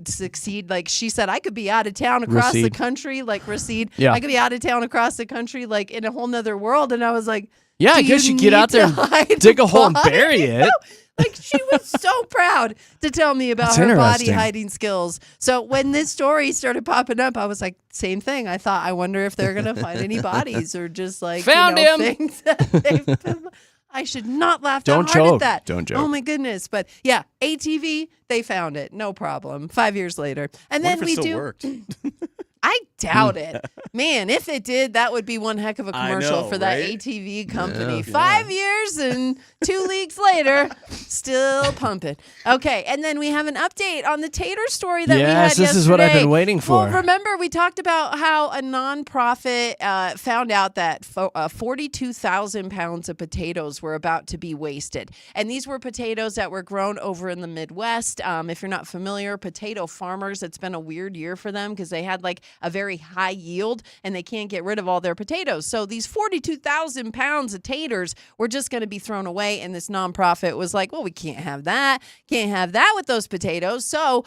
Speaker 2: succeed, like she said, I could be out of town across the
Speaker 1: Recede.
Speaker 2: country, like recede.
Speaker 1: Yeah.
Speaker 2: I could be out of town across the country, like in a whole nother world. And I was like,
Speaker 1: Yeah, I
Speaker 2: do
Speaker 1: guess you get
Speaker 2: need
Speaker 1: out there
Speaker 2: to
Speaker 1: and
Speaker 2: hide
Speaker 1: dig
Speaker 2: a
Speaker 1: a hole and
Speaker 2: body?
Speaker 1: bury it.
Speaker 2: Like she was so proud to tell me about
Speaker 1: That's
Speaker 2: her body
Speaker 1: interesting.
Speaker 2: hiding skills. So when this story started popping up, I was like, same thing. I thought, I wonder if they're gonna find any bodies or just like
Speaker 1: Found him.
Speaker 2: things that they've been. I should not laugh
Speaker 1: Don't
Speaker 2: that hard
Speaker 1: joke.
Speaker 2: at that.
Speaker 1: Don't joke.
Speaker 2: Oh my goodness! But yeah, ATV, they found it, no problem. 5 years later, and
Speaker 3: What
Speaker 2: then
Speaker 3: if it
Speaker 2: we
Speaker 3: still
Speaker 2: do.
Speaker 3: worked?
Speaker 2: I doubt it. Man, if it did, that would be one heck of a
Speaker 3: I
Speaker 2: commercial
Speaker 3: know,
Speaker 2: for that
Speaker 3: right?
Speaker 2: ATV company.
Speaker 1: Yeah.
Speaker 2: 5 years and 2 leagues later, still pumping. Okay, and then we have an update on the tater story that we had
Speaker 1: Yes,
Speaker 2: yesterday.
Speaker 1: this is what I've been waiting for.
Speaker 2: Well, remember, we talked about how a nonprofit found out that 42,000 pounds of potatoes were about to be wasted. And these were potatoes that were grown over in the Midwest. If you're not familiar, potato farmers, it's been a weird year for them because they had like a very high yield and they can't get rid of all their potatoes. So these 42,000 pounds of taters were just going to be thrown away. And this nonprofit was like, well, we can't have that. Can't have that with those potatoes. So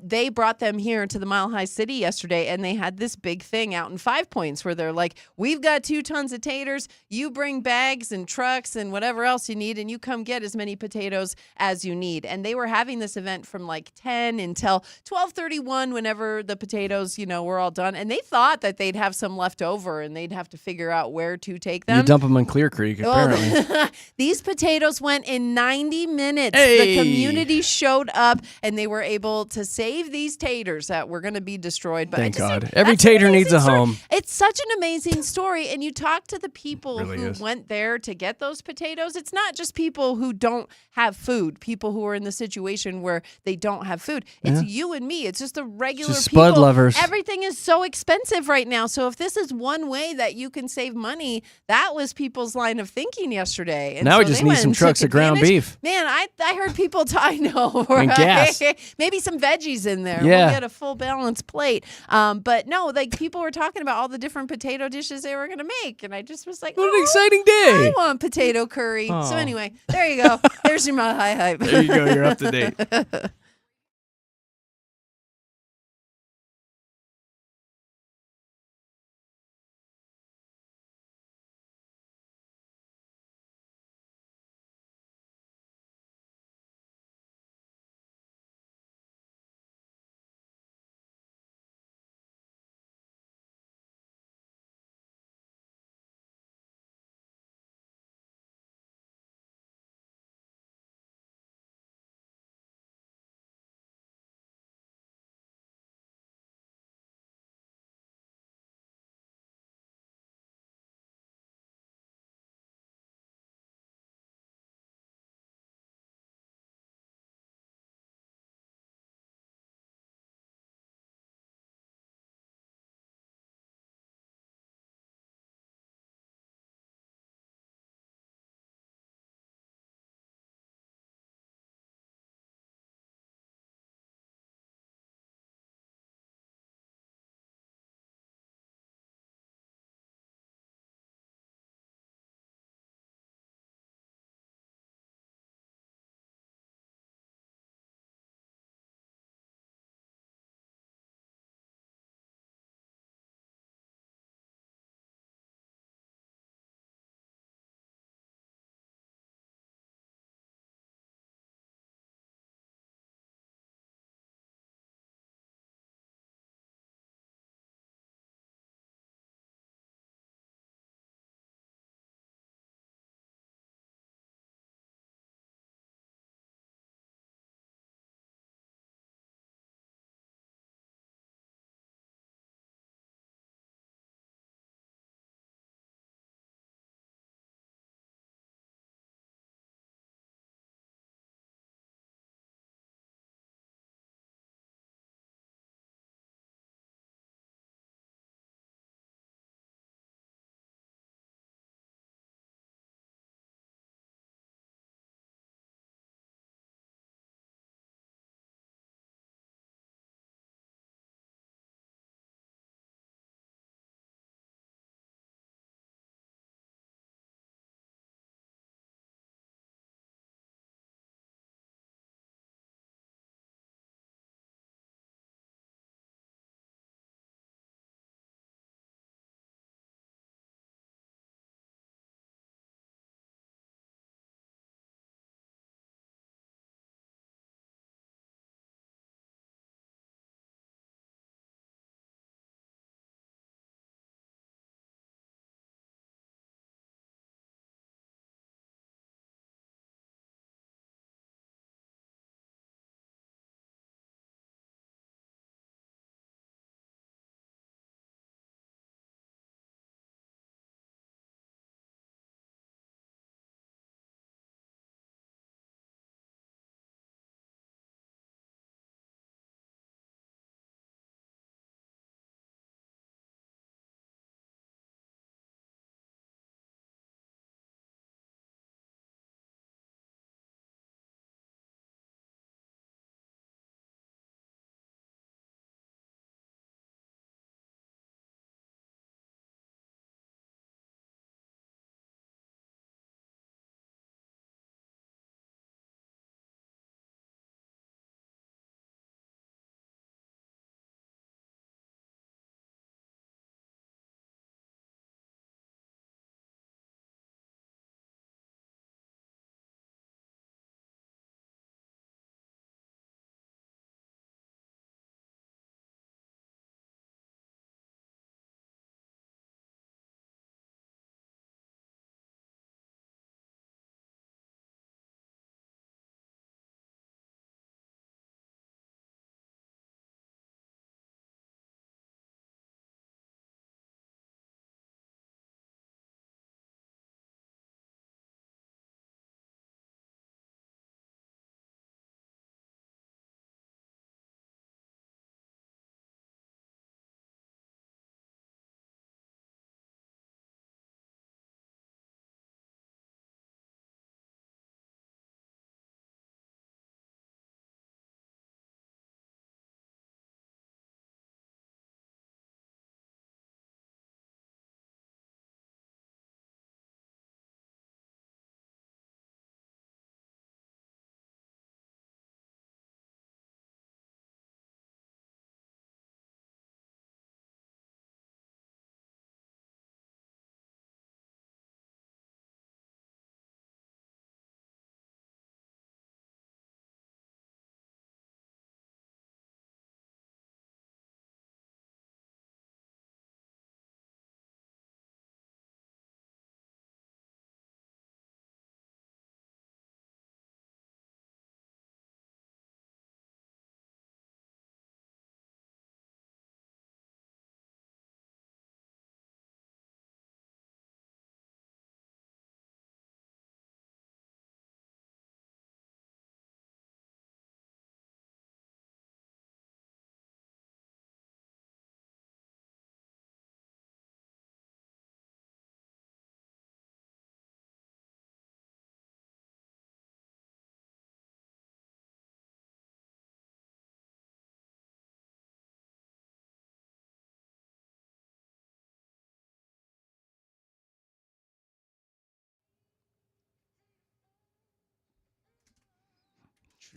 Speaker 2: they brought them here to the Mile High City yesterday, and they had this big thing out in 5 Points where they're like, we've got 2 tons of taters. You bring bags and trucks and whatever else you need, and you come get as many potatoes as you need. And they were having this event from like 10 until 12:31 whenever the potatoes, were all done. And they thought that they'd have some left over and they'd have to figure out where to take them.
Speaker 1: You dump them in Clear Creek, apparently.
Speaker 2: Well, these potatoes went in 90 minutes.
Speaker 1: Hey.
Speaker 2: The community showed up and they were able to save these taters that were going to be destroyed. But
Speaker 1: Thank
Speaker 2: I just
Speaker 1: God.
Speaker 2: think
Speaker 1: Every
Speaker 2: that's an
Speaker 1: tater needs
Speaker 2: amazing
Speaker 1: a
Speaker 2: story.
Speaker 1: home.
Speaker 2: It's such an amazing story. And you talk to the people
Speaker 1: Really
Speaker 2: who
Speaker 1: is.
Speaker 2: went there to get those potatoes. It's not just people who don't have food, people who are in the situation where they don't have food. It's you and me. It's just the regular
Speaker 1: Just
Speaker 2: people.
Speaker 1: spud lovers.
Speaker 2: Everything is so expensive right now. So if this is one way that you can save money, that was people's line of thinking yesterday. And
Speaker 1: Now we
Speaker 2: so
Speaker 1: just
Speaker 2: they
Speaker 1: need
Speaker 2: went
Speaker 1: some
Speaker 2: and
Speaker 1: trucks
Speaker 2: took
Speaker 1: of ground
Speaker 2: advantage.
Speaker 1: beef.
Speaker 2: Man, I heard people I know,
Speaker 1: And
Speaker 2: right?
Speaker 1: gas.
Speaker 2: Maybe some veggies in there.
Speaker 1: Yeah.
Speaker 2: We'll get a full balanced plate. But no, like people were talking about all the different potato dishes they were going to make. And I just was like,
Speaker 1: What an
Speaker 2: oh,
Speaker 1: exciting
Speaker 2: I
Speaker 1: day.
Speaker 2: want potato curry. So
Speaker 1: Oh.
Speaker 2: anyway, there you go. There's your Mile High hype.
Speaker 1: There you go. You're up to date.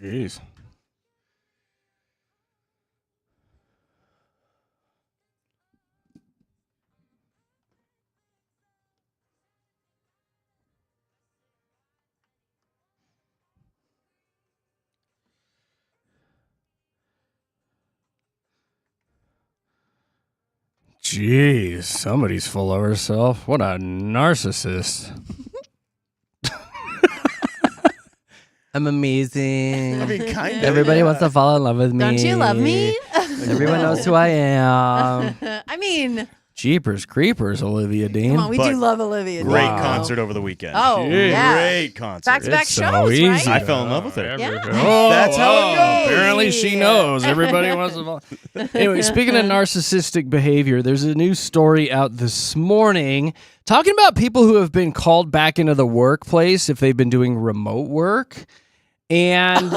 Speaker 1: Jeez. Jeez, somebody's full of herself. What a narcissist. I'm amazing.
Speaker 3: I mean, kind of.
Speaker 1: Everybody wants to fall in love with me.
Speaker 2: Don't you love me?
Speaker 1: Everyone knows who I am.
Speaker 2: I mean,
Speaker 1: Jeepers creepers, Olivia Dean.
Speaker 2: come on, we
Speaker 3: But
Speaker 2: do love Olivia.
Speaker 3: Great
Speaker 2: Dean.
Speaker 3: concert over the weekend.
Speaker 2: Oh,
Speaker 1: Jeez.
Speaker 2: yeah.
Speaker 3: Great concert.
Speaker 2: Back-to-back
Speaker 1: It's so
Speaker 2: shows,
Speaker 1: easy.
Speaker 2: right?
Speaker 3: I fell in love with it.
Speaker 2: Yeah.
Speaker 1: Oh,
Speaker 3: That's how it goes.
Speaker 1: Apparently she knows. Everybody wants to fall. Anyway, speaking of narcissistic behavior, there's a new story out this morning talking about people who have been called back into the workplace if they've been doing remote work. And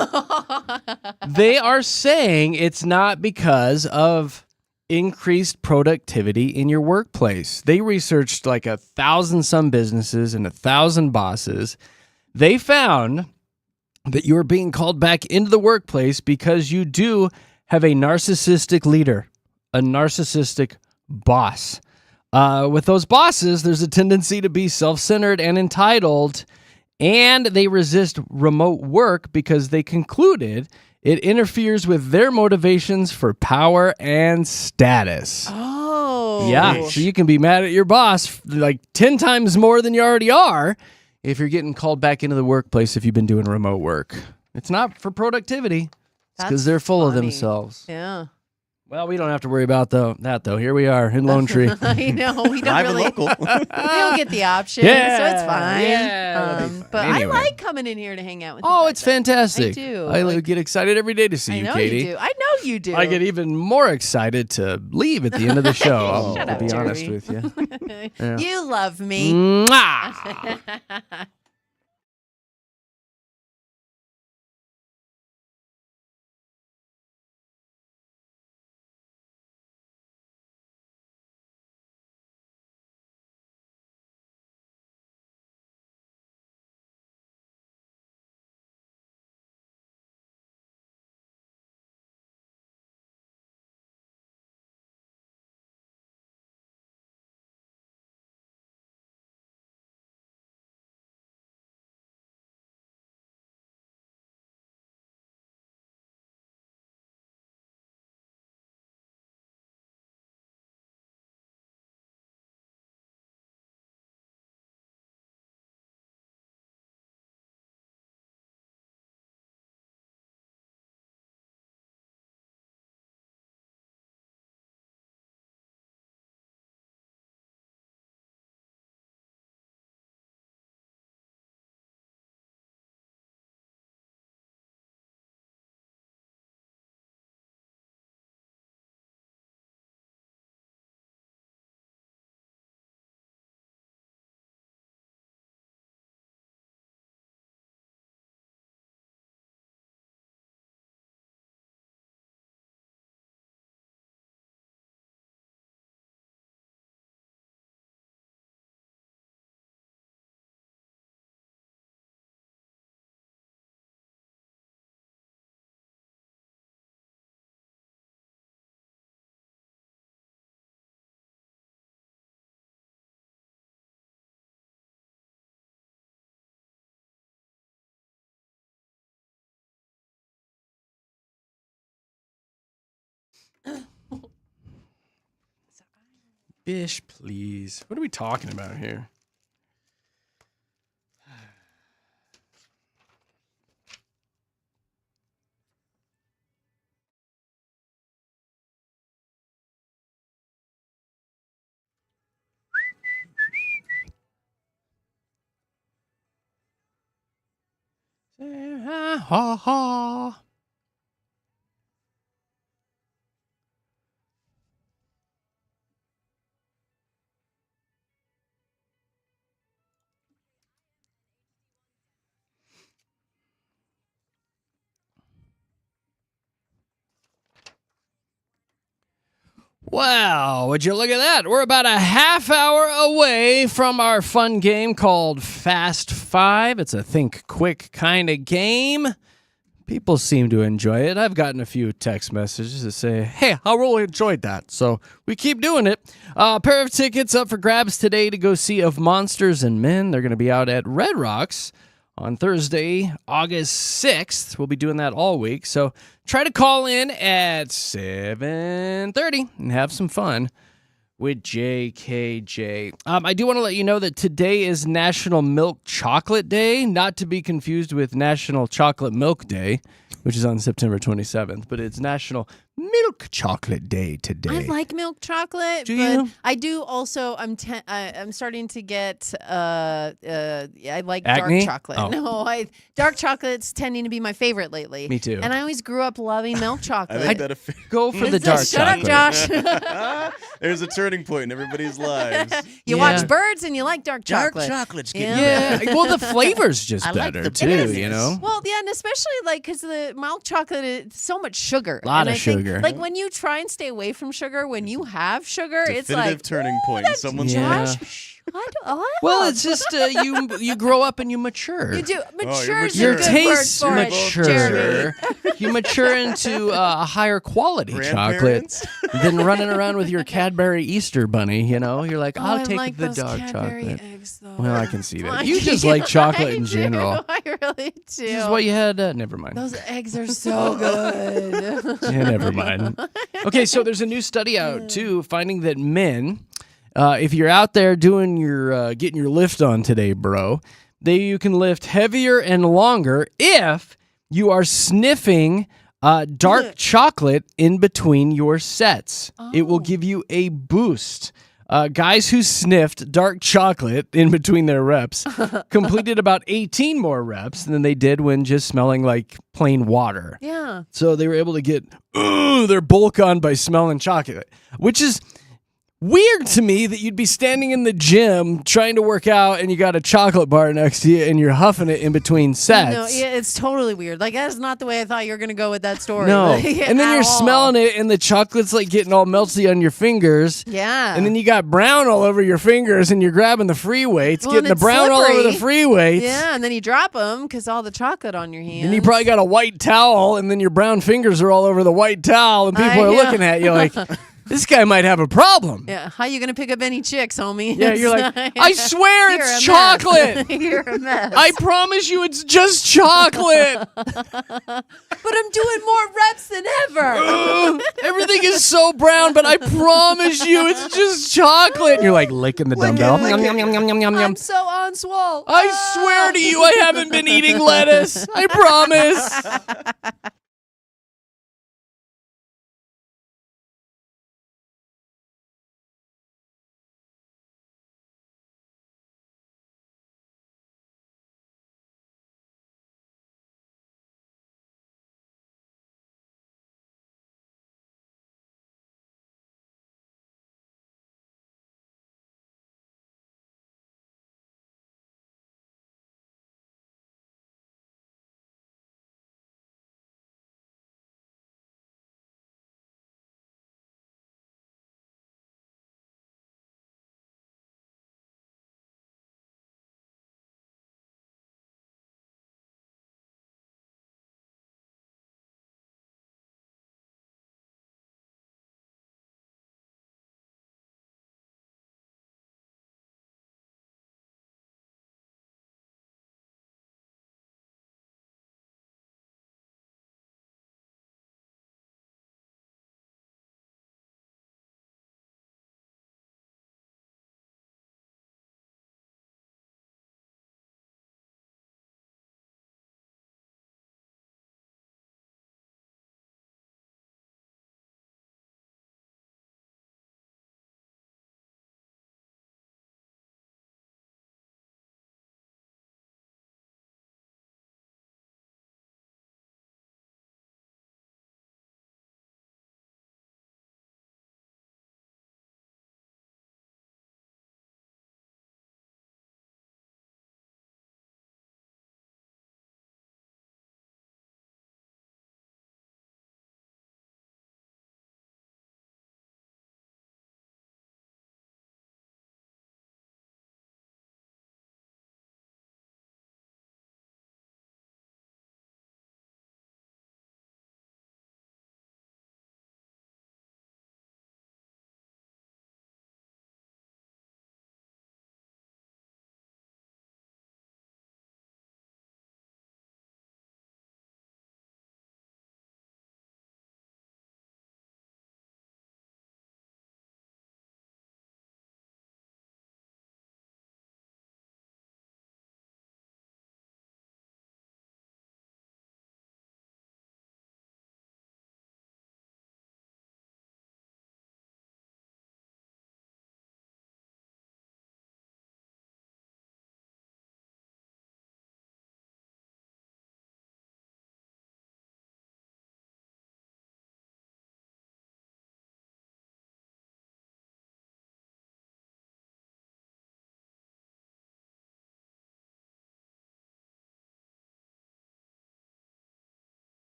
Speaker 1: they are saying it's not because of increased productivity in your workplace. They researched like 1,000 some businesses and 1,000 bosses. They found that you're being called back into the workplace because you do have a narcissistic leader, a narcissistic boss. With those bosses, there's a tendency to be self-centered and entitled, and they resist remote work because they concluded it interferes with their motivations for power and status.
Speaker 2: Oh.
Speaker 1: Yeah, so you can be mad at your boss like 10 times more than you already are if you're getting called back into the workplace if you've been doing remote work. It's not for productivity. It's because
Speaker 2: That's
Speaker 1: they're full of
Speaker 2: funny.
Speaker 1: themselves.
Speaker 2: Yeah.
Speaker 1: Well, we don't have to worry about that, though. Here we are in Lone Tree.
Speaker 2: I know. We don't
Speaker 3: Live and
Speaker 2: really.
Speaker 3: local.
Speaker 2: We don't get the option,
Speaker 1: Yeah,
Speaker 2: so it's fine.
Speaker 1: yeah, that'll be fine.
Speaker 2: But
Speaker 1: Anyway.
Speaker 2: I like coming in here to hang out with you.
Speaker 1: Oh,
Speaker 2: guys.
Speaker 1: it's fantastic.
Speaker 2: I do.
Speaker 1: I
Speaker 2: Like-
Speaker 1: get excited every day to see
Speaker 2: I
Speaker 1: you,
Speaker 2: know
Speaker 1: Katie.
Speaker 2: you do. I know you do.
Speaker 1: I get even more excited to leave at the end of the show. I'll
Speaker 2: Shut up,
Speaker 1: be honest
Speaker 2: Jerry.
Speaker 1: with you. Yeah.
Speaker 2: You love me.
Speaker 1: Mwah! Bish, please. What are we talking about here? Ha ha. Wow, would you look at that? We're about a half hour away from our fun game called Fast Five. It's a think quick kind of game. People seem to enjoy it. I've gotten a few text messages that say, hey, I really enjoyed that. So we keep doing it. A pair of tickets up for grabs today to go see Of Monsters and Men. They're going to be out at Red Rocks on Thursday, August 6th. We'll be doing that all week. So try to call in at 7:30 and have some fun with JKJ. I do want to let you know that today is National Milk Chocolate Day, not to be confused with National Chocolate Milk Day, which is on September 27th, but it's National Milk Chocolate Day today.
Speaker 2: I like milk chocolate,
Speaker 1: Do
Speaker 2: but
Speaker 1: you?
Speaker 2: I do also. I'm starting to get. I like
Speaker 1: Acne?
Speaker 2: dark chocolate.
Speaker 1: Oh.
Speaker 2: No, dark chocolate's tending to be my favorite lately.
Speaker 1: Me too.
Speaker 2: And I always grew up loving milk
Speaker 3: I
Speaker 2: chocolate.
Speaker 3: think that
Speaker 1: Go for the dark
Speaker 2: Shut
Speaker 1: chocolate.
Speaker 2: up, Josh.
Speaker 3: there's a turning point in everybody's lives.
Speaker 2: You
Speaker 1: Yeah.
Speaker 2: watch Birds and you like dark chocolate.
Speaker 3: chocolate's
Speaker 2: Yeah.
Speaker 1: Yeah, well, the flavor's just
Speaker 3: I like
Speaker 1: better,
Speaker 3: the
Speaker 1: too,
Speaker 3: bitterness.
Speaker 1: you know?
Speaker 2: Well, yeah, and especially like because the milk chocolate is so much sugar.
Speaker 1: Lot
Speaker 2: and
Speaker 1: of
Speaker 2: I think,
Speaker 1: sugar.
Speaker 2: Like when you try and stay away from sugar, when you have sugar, it's
Speaker 3: Definitive
Speaker 2: like
Speaker 3: turning point in someone's
Speaker 1: Yeah.
Speaker 3: life.
Speaker 1: Well, it's just you grow up and you mature.
Speaker 2: You do.
Speaker 3: you're
Speaker 2: Mature's
Speaker 1: Your
Speaker 2: a good
Speaker 1: tastes
Speaker 2: word for it,
Speaker 1: mature.
Speaker 2: Jeremy.
Speaker 1: You mature into a higher quality chocolate
Speaker 3: Grandparents?
Speaker 1: than running around with your Cadbury Easter bunny. You know, you're like,
Speaker 2: Oh,
Speaker 1: I'll
Speaker 2: I
Speaker 1: take
Speaker 2: like
Speaker 1: the
Speaker 2: those
Speaker 1: dark
Speaker 2: Cadbury
Speaker 1: chocolate.
Speaker 2: eggs, though.
Speaker 1: Well, I can see that.
Speaker 2: I
Speaker 1: You just
Speaker 2: do.
Speaker 1: like chocolate
Speaker 2: I
Speaker 1: in
Speaker 2: do.
Speaker 1: general.
Speaker 2: I really do.
Speaker 1: This is why you had. Never mind.
Speaker 2: Those eggs are so good.
Speaker 1: Yeah, never mind. Okay, so there's a new study out too, finding that men, if you're out there doing your getting your lift on today, bro, you can lift heavier and longer if you are sniffing dark chocolate in between your sets. It will give you a boost. Guys who sniffed dark chocolate in between their reps completed about 18 more reps than they did when just smelling like plain water.
Speaker 2: Yeah.
Speaker 1: So they were able to get their bulk on by smelling chocolate, which is weird to me that you'd be standing in the gym trying to work out and you got a chocolate bar next to you and you're huffing it in between sets.
Speaker 2: No, yeah, it's totally weird. Like that's not the way I thought you were gonna go with that story.
Speaker 1: No.
Speaker 2: Like,
Speaker 1: And then
Speaker 2: at
Speaker 1: you're
Speaker 2: all.
Speaker 1: smelling it and the chocolate's like getting all melty on your fingers.
Speaker 2: Yeah.
Speaker 1: And then you got brown all over your fingers and you're grabbing the free weights,
Speaker 2: Well,
Speaker 1: getting
Speaker 2: and
Speaker 1: the
Speaker 2: it's
Speaker 1: brown all over the
Speaker 2: slippery.
Speaker 1: free weights.
Speaker 2: Yeah, and then you drop them because all the chocolate on your hands.
Speaker 1: And you probably got a white towel, and then your brown fingers are all over the white towel, and people
Speaker 2: I
Speaker 1: are
Speaker 2: know.
Speaker 1: looking at you like, this guy might have a problem.
Speaker 2: Yeah, how you gonna pick up any chicks, homie?
Speaker 1: Yeah, you're like, I swear
Speaker 2: You're
Speaker 1: it's
Speaker 2: a mess.
Speaker 1: chocolate.
Speaker 2: You're a mess.
Speaker 1: I promise you it's just chocolate.
Speaker 2: But I'm doing more reps than ever.
Speaker 1: Everything is so brown, but I promise you it's just chocolate. And you're like licking the dumbbell. Yum, yum, yum, yum, yum, yum, yum.
Speaker 2: I'm so on swole.
Speaker 1: I swear to you, I haven't been eating lettuce. I promise.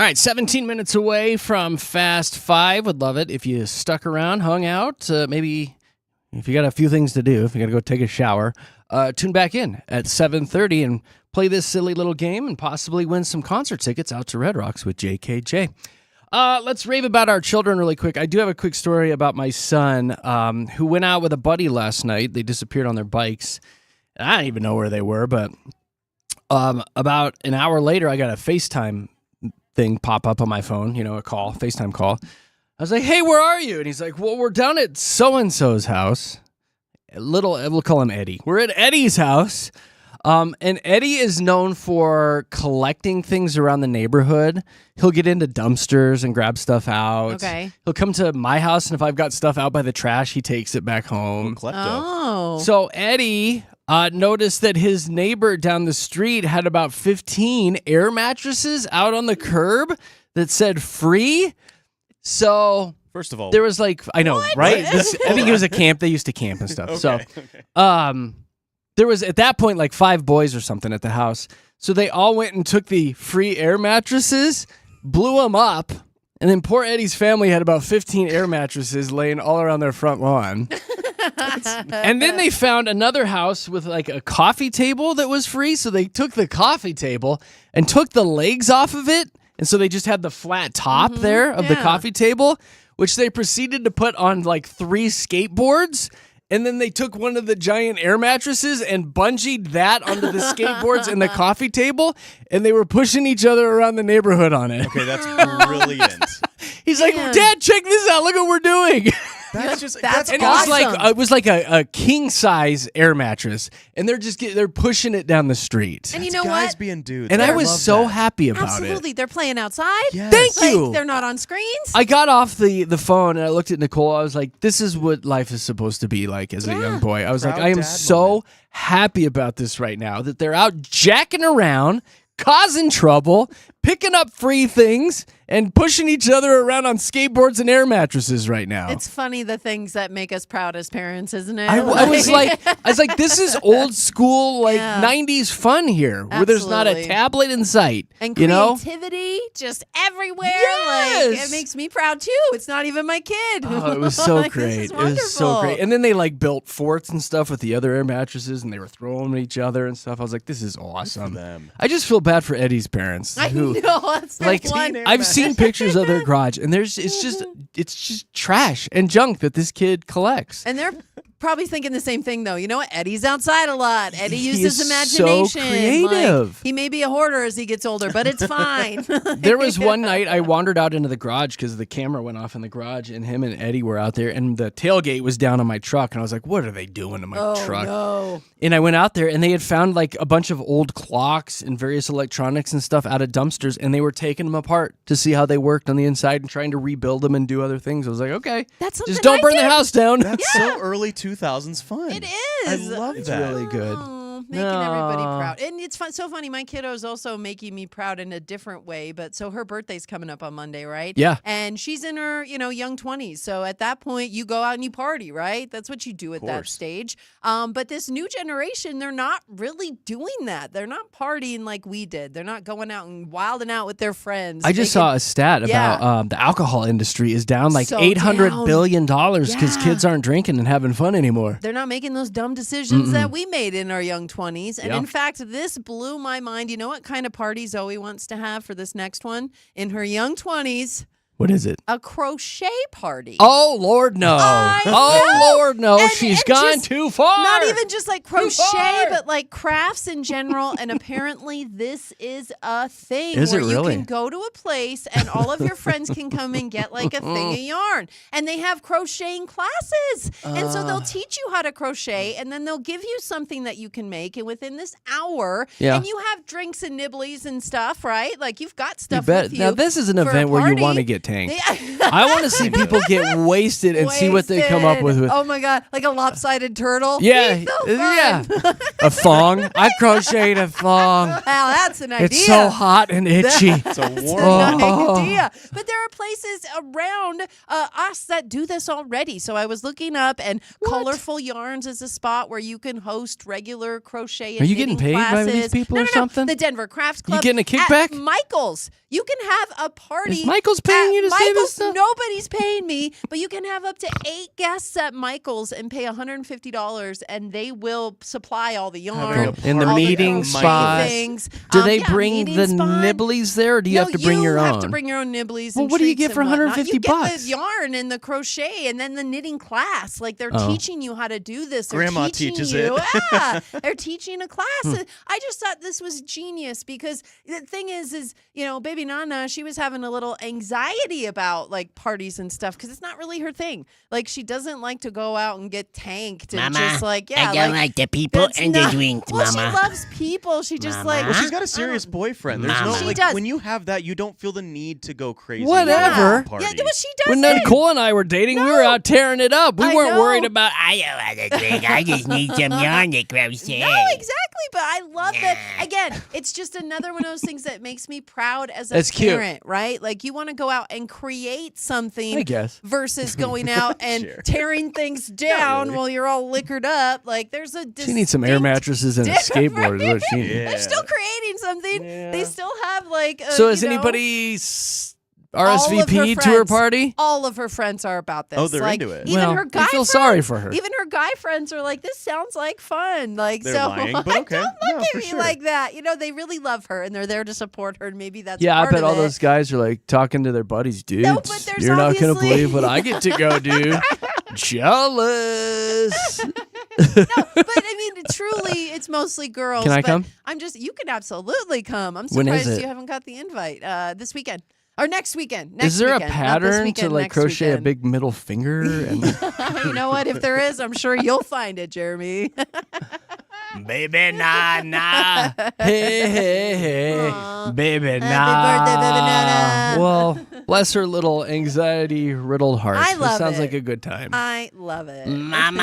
Speaker 1: All right, 17 minutes away from Fast Five. Would love it if you stuck around, hung out. Maybe if you got a few things to do, if you got to go take a shower, tune back in at 7:30 and play this silly little game and possibly win some concert tickets out to Red Rocks with JKJ. Let's rave about our children really quick. I do have a quick story about my son who went out with a buddy last night. They disappeared on their bikes. I don't even know where they were, but about an hour later, I got a FaceTime thing pop up on my phone, a call, FaceTime call. I was like, hey, where are you? And he's like, well, we're down at so-and-so's house. We'll call him Eddie. We're at Eddie's house. And Eddie is known for collecting things around the neighborhood. He'll get into dumpsters and grab stuff out.
Speaker 2: Okay.
Speaker 1: He'll come to my house, and if I've got stuff out by the trash, he takes it back home.
Speaker 3: Klepto.
Speaker 2: Oh.
Speaker 1: So Eddie noticed that his neighbor down the street had about 15 air mattresses out on the curb that said free. So
Speaker 3: First of all,
Speaker 1: there was I know,
Speaker 2: What?
Speaker 1: right? I think it was a camp. They used to camp and stuff. So there was at that point 5 boys or something at the house. So they all went and took the free air mattresses, blew them up, and then poor Eddie's family had about 15 air mattresses laying all around their front lawn. And then they found another house with a coffee table that was free. So they took the coffee table and took the legs off of it. And so they just had the flat top there of the coffee table, which they proceeded to put on 3 skateboards. And then they took one of the giant air mattresses and bungeed that onto the skateboards and the coffee table. And they were pushing each other around the neighborhood on it.
Speaker 3: Okay, that's brilliant.
Speaker 1: He's like, Dad, check this out. Look what we're doing.
Speaker 3: That's just
Speaker 2: That's
Speaker 1: And
Speaker 2: awesome.
Speaker 1: it was like a king size air mattress, and they're pushing it down the street.
Speaker 2: And you know
Speaker 3: guys
Speaker 2: what?
Speaker 3: being dudes.
Speaker 1: And I
Speaker 3: love
Speaker 1: was so
Speaker 3: that.
Speaker 1: happy about
Speaker 2: Absolutely.
Speaker 1: it.
Speaker 2: They're playing outside.
Speaker 3: Yes.
Speaker 1: Thank you.
Speaker 2: They're not on screens.
Speaker 1: I got off the phone and I looked at Nicole. I was like, "This is what life is supposed to be like as a young boy." I was
Speaker 3: Proud
Speaker 1: like, "I am
Speaker 3: dad
Speaker 1: so
Speaker 3: moment.
Speaker 1: happy about this right now that they're out jacking around, causing trouble, picking up free things, and pushing each other around on skateboards and air mattresses right now."
Speaker 2: It's funny the things that make us proud as parents, isn't it?
Speaker 1: I was like, this is old school,
Speaker 2: Yeah.
Speaker 1: 90s fun here, where there's not a
Speaker 2: Absolutely.
Speaker 1: tablet in sight.
Speaker 2: and
Speaker 1: you know?
Speaker 2: creativity just everywhere.
Speaker 1: Yes!
Speaker 2: It makes me proud too. It's not even my kid.
Speaker 1: Oh, it was so
Speaker 2: Like,
Speaker 1: great.
Speaker 2: This is
Speaker 1: It was so
Speaker 2: wonderful.
Speaker 1: great. And then they built forts and stuff with the other air mattresses, and they were throwing them at each other and stuff. I was like, this is awesome.
Speaker 3: them.
Speaker 1: I just feel bad for Eddie's parents.
Speaker 2: I
Speaker 1: who,
Speaker 2: know. That's their one.
Speaker 1: I've seen pictures of their garage, and it's just trash and junk that this kid collects.
Speaker 2: And they're probably thinking the same thing, though. You know what? Eddie's outside a lot. Eddie
Speaker 1: He
Speaker 2: uses
Speaker 1: is
Speaker 2: imagination.
Speaker 1: so creative.
Speaker 2: He may be a hoarder as he gets older, but it's fine.
Speaker 1: There was one night I wandered out into the garage because the camera went off in the garage, and him and Eddie were out there, and the tailgate was down on my truck, and I was like, what are they doing to my truck?
Speaker 2: No.
Speaker 1: And I went out there, and they had found a bunch of old clocks and various electronics and stuff out of dumpsters, and they were taking them apart to see how they worked on the inside and trying to rebuild them and do other things. I was like, okay,
Speaker 2: That's something
Speaker 1: just don't
Speaker 2: I
Speaker 1: burn the
Speaker 2: did.
Speaker 1: house down.
Speaker 3: That's so early 2000s fun.
Speaker 2: It
Speaker 3: I
Speaker 2: is.
Speaker 3: love
Speaker 1: It's
Speaker 3: that.
Speaker 1: really good.
Speaker 2: Oh, making everybody proud. And it's so funny. My kiddo's also making me proud in a different way. But so her birthday's coming up on Monday, right?
Speaker 1: Yeah.
Speaker 2: And she's in her, young 20s. So at that point, you go out and you party, right? That's what you do at that
Speaker 3: course.
Speaker 2: stage. But this new generation, they're not really doing that. They're not partying like we did. They're not going out and wilding out with their friends.
Speaker 1: I just saw a stat about the alcohol industry is down
Speaker 2: So
Speaker 1: $800
Speaker 2: down.
Speaker 1: billion because
Speaker 2: Yeah.
Speaker 1: kids aren't drinking and having fun anymore.
Speaker 2: They're not making those dumb decisions that we made in our young 20s. And
Speaker 1: Yeah.
Speaker 2: in fact, this blew my mind. You know what kind of party Zoe wants to have for this next one? In her young 20s,
Speaker 1: What is it?
Speaker 2: a crochet party.
Speaker 1: Oh, Lord, no.
Speaker 2: I know.
Speaker 1: Oh, Lord, no.
Speaker 2: And-
Speaker 1: She's
Speaker 2: and
Speaker 1: gone
Speaker 2: just
Speaker 1: too far.
Speaker 2: Not even just crochet,
Speaker 1: far.
Speaker 2: but crafts in general. And apparently, this is a thing
Speaker 1: Is it
Speaker 2: where
Speaker 1: really?
Speaker 2: you can go to a place and all of your friends can come and get a thing of yarn. And they have crocheting classes. And so they'll teach you how to crochet, and then they'll give you something that you can make. And within this hour,
Speaker 1: Yeah.
Speaker 2: and you have drinks and nibblies and stuff, right? You've got stuff
Speaker 1: You bet.
Speaker 2: with you.
Speaker 1: Now, this is an
Speaker 2: for a
Speaker 1: event where you
Speaker 2: party.
Speaker 1: want to get tank. I want to see people get wasted and see what they come up with.
Speaker 2: Oh my god, like a lopsided turtle.
Speaker 1: Yeah,
Speaker 2: He's so
Speaker 1: yeah.
Speaker 2: fun.
Speaker 1: A thong. I crocheted a thong.
Speaker 2: Wow, that's an idea.
Speaker 1: It's so hot and itchy.
Speaker 3: It's a
Speaker 2: That's
Speaker 3: warm
Speaker 2: an
Speaker 1: Oh.
Speaker 2: idea. But there are places around us that do this already. So I was looking up, and Colorful Yarns is a spot where you can host regular crochet and
Speaker 1: Are you getting
Speaker 2: knitting
Speaker 1: paid by
Speaker 2: classes.
Speaker 1: these people
Speaker 2: no,
Speaker 1: or
Speaker 2: no,
Speaker 1: something?
Speaker 2: The Denver Crafts Club.
Speaker 1: getting a kickback?
Speaker 2: At Michael's. You can have a party.
Speaker 1: Is Michael's paying
Speaker 2: at
Speaker 1: you to say this
Speaker 2: Michael's,
Speaker 1: stuff?
Speaker 2: Nobody's paying me, but you can have up to 8 guests at Michael's and pay $150, and they will supply all the yarn.
Speaker 1: In the
Speaker 2: all
Speaker 1: meeting
Speaker 2: crochet
Speaker 1: spot.
Speaker 2: things.
Speaker 1: Do they
Speaker 2: Yeah,
Speaker 1: bring
Speaker 2: meeting
Speaker 1: the
Speaker 2: spot.
Speaker 1: nibblies there, or do you
Speaker 2: No,
Speaker 1: have to bring your
Speaker 2: You
Speaker 1: own?
Speaker 2: have to bring your own nibblies.
Speaker 1: Well,
Speaker 2: and
Speaker 1: what do you
Speaker 2: treats
Speaker 1: get for
Speaker 2: and whatnot.
Speaker 1: $150?
Speaker 2: You get the yarn and the crochet, and then the knitting class. Like they're
Speaker 1: Oh.
Speaker 2: teaching you how to do this. They're
Speaker 3: Grandma
Speaker 2: teaching
Speaker 3: teaches
Speaker 2: you.
Speaker 3: it.
Speaker 2: Yeah, they're teaching a class. And I just thought this was genius because the thing is baby Nana, she was having a little anxiety about like parties and stuff because it's not really her thing. Like she doesn't like to go out and get tanked and
Speaker 4: Mama,
Speaker 2: just like
Speaker 4: I don't like the people
Speaker 2: that's
Speaker 4: and
Speaker 2: not-
Speaker 4: the drinks,
Speaker 2: Well,
Speaker 4: Mama.
Speaker 2: she loves people. She just
Speaker 4: Mama.
Speaker 2: like
Speaker 3: Well, she's got a serious boyfriend. There's
Speaker 4: Mama.
Speaker 3: no
Speaker 4: She
Speaker 3: like
Speaker 2: does.
Speaker 3: when you have that, you don't feel the need to go crazy.
Speaker 1: Whatever.
Speaker 3: at a party.
Speaker 2: Yeah, well, she does.
Speaker 1: When Nicole and I were dating, we were out tearing it up. We
Speaker 2: I
Speaker 1: weren't
Speaker 2: know.
Speaker 1: worried about.
Speaker 4: I don't want to drink. I just need some yarn to crochet.
Speaker 2: No, exactly. But I love that. Again, it's just another one of those things that makes me proud as a
Speaker 1: That's cute.
Speaker 2: parent, right? Like you want to go out and create something
Speaker 1: I guess.
Speaker 2: versus going out and
Speaker 3: Sure.
Speaker 2: tearing things down
Speaker 3: really.
Speaker 2: while you're all liquored up. Like there's a
Speaker 1: She needs some air
Speaker 2: distinct
Speaker 1: mattresses and a skateboard. Is what she needs.
Speaker 3: Yeah.
Speaker 2: They're still creating something.
Speaker 1: Yeah.
Speaker 2: They still have like.
Speaker 1: So has
Speaker 2: you know,
Speaker 1: anybody
Speaker 2: all of her
Speaker 1: RSVP'd to her
Speaker 2: friends-
Speaker 1: party?
Speaker 2: All of her friends are about this.
Speaker 3: Oh, they're
Speaker 2: like,
Speaker 3: into it.
Speaker 2: Even
Speaker 1: Well,
Speaker 2: her
Speaker 1: I
Speaker 2: guy
Speaker 1: feel
Speaker 2: friends,
Speaker 1: sorry for her.
Speaker 2: Even her guy friends are like, "This sounds like fun." Like,
Speaker 3: They're
Speaker 2: so
Speaker 3: lying, but okay.
Speaker 2: don't look
Speaker 3: No,
Speaker 2: at
Speaker 3: for
Speaker 2: me
Speaker 3: sure.
Speaker 2: like that. They really love her and they're there to support her. And maybe that's
Speaker 1: Yeah, I
Speaker 2: part
Speaker 1: bet
Speaker 2: of
Speaker 1: all
Speaker 2: it.
Speaker 1: those guys are like talking to their buddies, dude.
Speaker 2: No, but there's
Speaker 1: You're not gonna
Speaker 2: obviously-
Speaker 1: believe what I get to go do. Jealous.
Speaker 2: No, but I mean, truly, it's mostly girls.
Speaker 1: Can I
Speaker 2: but
Speaker 1: come?
Speaker 2: You can absolutely come. I'm
Speaker 1: When is
Speaker 2: surprised
Speaker 1: it?
Speaker 2: you haven't got the invite. This weekend or next weekend.
Speaker 1: Is there
Speaker 2: weekend.
Speaker 1: a
Speaker 2: Not this
Speaker 1: pattern to
Speaker 2: weekend,
Speaker 1: like
Speaker 2: next
Speaker 1: crochet
Speaker 2: weekend.
Speaker 1: a big middle finger? And
Speaker 2: You know what? If there is, I'm sure you'll find it, Jeremy.
Speaker 4: Baby, nah.
Speaker 1: hey, hey, hey,
Speaker 2: Aw.
Speaker 1: baby, nah.
Speaker 2: Happy birthday, baby Nana.
Speaker 1: Well, bless her little anxiety-riddled heart.
Speaker 2: I
Speaker 1: It
Speaker 2: love
Speaker 1: sounds
Speaker 2: it.
Speaker 1: like a good time.
Speaker 2: I love it.
Speaker 4: Mama.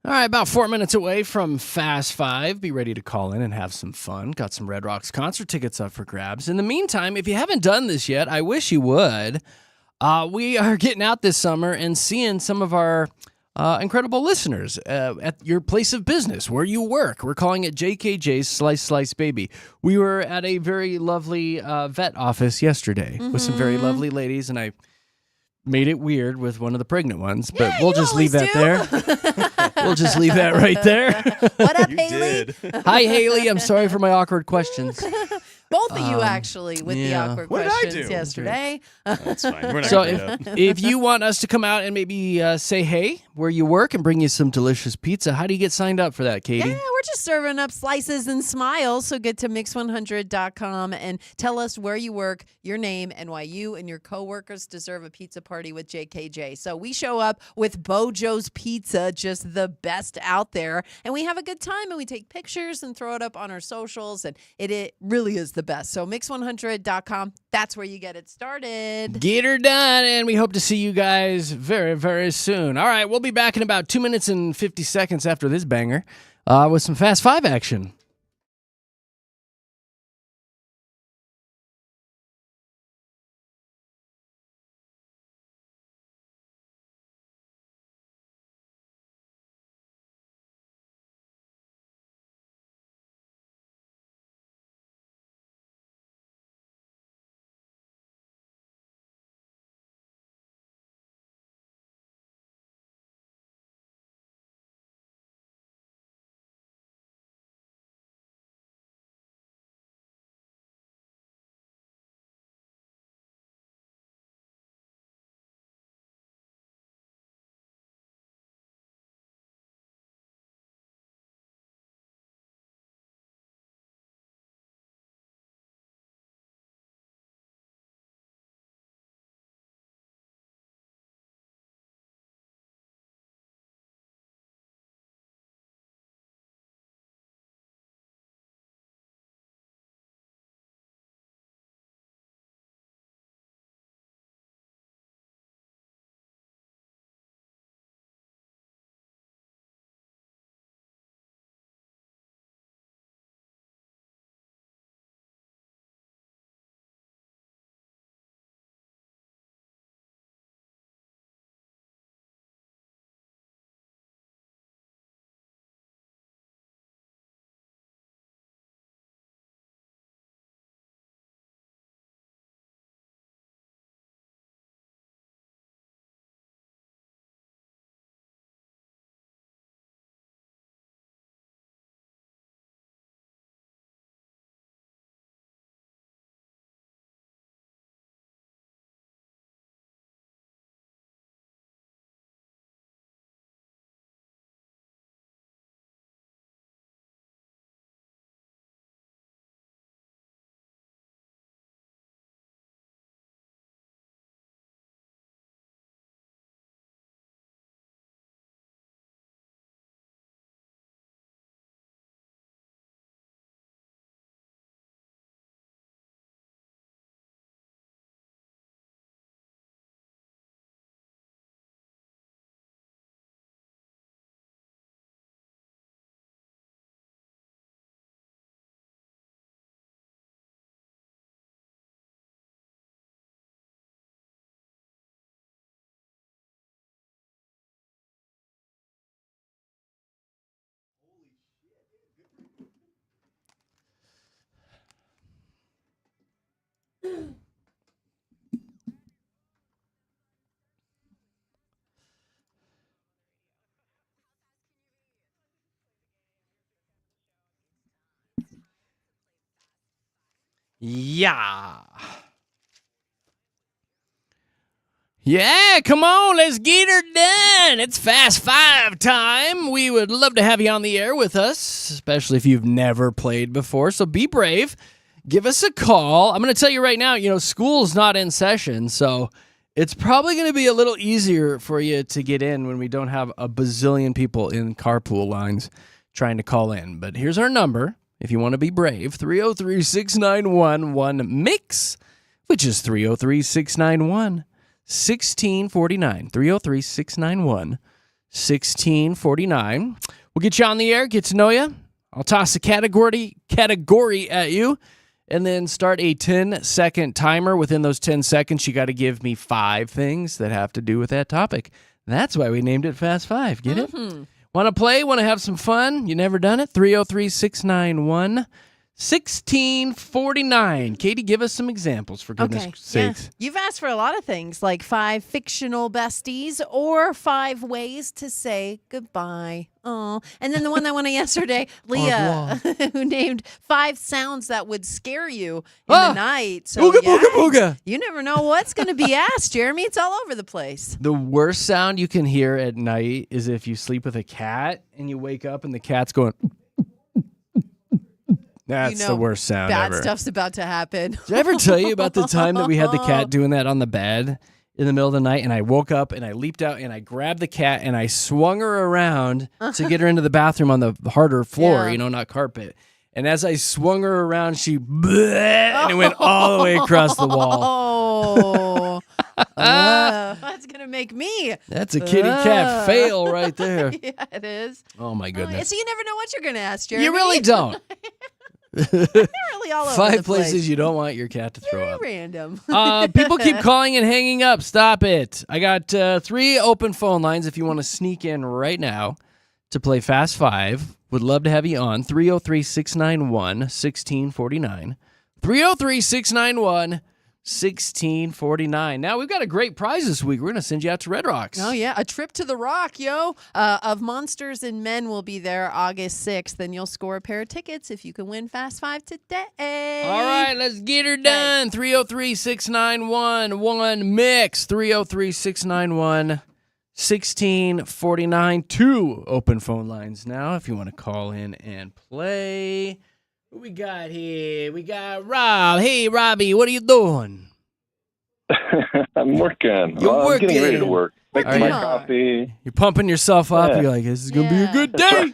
Speaker 1: All right, about 4 minutes away from Fast Five. Be ready to call in and have some fun. Got some Red Rocks concert tickets up for grabs. In the meantime, if you haven't done this yet, I wish you would. We are getting out this summer and seeing some of our incredible listeners at your place of business, where you work. We're calling it JKJ's Slice Baby. We were at a very lovely vet office yesterday with some very lovely ladies, and I made it weird with one of the pregnant ones, but we'll just leave that there. We'll just leave that right there.
Speaker 2: What up,
Speaker 3: You
Speaker 2: Haley?
Speaker 3: did.
Speaker 1: Hi, Haley. I'm sorry for my awkward questions.
Speaker 2: Both of you, actually, with the awkward
Speaker 3: What did I
Speaker 2: questions
Speaker 3: do?
Speaker 2: yesterday.
Speaker 3: That's fine. We're not
Speaker 1: So
Speaker 3: going to do that.
Speaker 1: if you want us to come out and maybe say hey where you work and bring you some delicious pizza, how do you get signed up for that, Katie?
Speaker 2: Yeah, we're just serving up slices and smiles. So get to mix100.com and tell us where you work, your name, and why you and your coworkers deserve a pizza party with JKJ. So we show up with Bojo's Pizza, just the best out there, and we have a good time, and we take pictures and throw it up on our socials, and it really is the best. So mix100.com, that's where you get it started.
Speaker 1: Get her done, and we hope to see you guys very, very soon. All right, we'll be back in about 2 minutes and 50 seconds after this banger with some Fast Five action. Yeah. Yeah, come on, let's get her done. It's Fast Five time. We would love to have you on the air with us, especially if you've never played before. So be brave. Give us a call. I'm going to tell you right now, school's not in session, so it's probably going to be a little easier for you to get in when we don't have a bazillion people in carpool lines trying to call in. But here's our number. If you want to be brave, 303-691-1-MIX, which is 303-691-1649. 303-691-1649. 1649. We'll get you on the air, get to know you. I'll toss a category at you, and then start a 10-second timer. Within those 10 seconds, you got to give me 5 things that have to do with that topic. That's why we named it Fast 5. Get it? Want to play? Want to have some fun? You never done it? 303-691-1649. Katie, give us some examples, for goodness sakes.
Speaker 2: Yeah. You've asked for a lot of things, like 5 fictional besties or 5 ways to say goodbye. Oh, and then the one that won yesterday, Leah, who named 5 sounds that would scare you in the night. So
Speaker 1: Booga, booga, booga.
Speaker 2: You never know what's going to be asked, Jeremy. It's all over the place.
Speaker 1: The worst sound you can hear at night is if you sleep with a cat and you wake up and the cat's going. That's the worst sound
Speaker 2: bad
Speaker 1: ever.
Speaker 2: stuff's about to happen.
Speaker 1: Did I ever tell you about the time that we had the cat doing that on the bed in the middle of the night, and I woke up and I leaped out and I grabbed the cat and I swung her around to get her into the bathroom on the harder floor, not carpet. And as I swung her around, she and it went all the way across the wall.
Speaker 2: That's going to make me.
Speaker 1: That's a kitty cat fail right there.
Speaker 2: Yeah, it is.
Speaker 1: Oh, my goodness.
Speaker 2: So you never know what you're going to ask, Jeremy.
Speaker 1: You really don't.
Speaker 2: You're really all over
Speaker 1: 5
Speaker 2: the
Speaker 1: places
Speaker 2: place.
Speaker 1: you don't want your cat to throw
Speaker 2: Very
Speaker 1: up.
Speaker 2: random.
Speaker 1: People keep calling and hanging up. Stop it. I got 3 open phone lines if you want to sneak in right now to play Fast 5. Would love to have you on. 303-691-1649. 303-691-1649. Now, we've got a great prize this week. We're going to send you out to Red Rocks.
Speaker 2: Oh, yeah. A trip to the Rock, yo. Of Monsters and Men will be there August 6th. And you'll score a pair of tickets if you can win Fast 5 today.
Speaker 1: All right, let's get her done. 303-691-1-MIX. 303-691-1649. 2 open phone lines now if you want to call in and play. Who we got here? We got Rob. Hey, Robbie, what are you doing?
Speaker 5: I'm working.
Speaker 1: You're
Speaker 5: I'm getting ready to
Speaker 1: working.
Speaker 5: work. Making
Speaker 1: Are
Speaker 5: my
Speaker 1: you?
Speaker 5: coffee.
Speaker 1: You're pumping yourself up.
Speaker 5: Yeah.
Speaker 1: You're like, this is going to be a good day.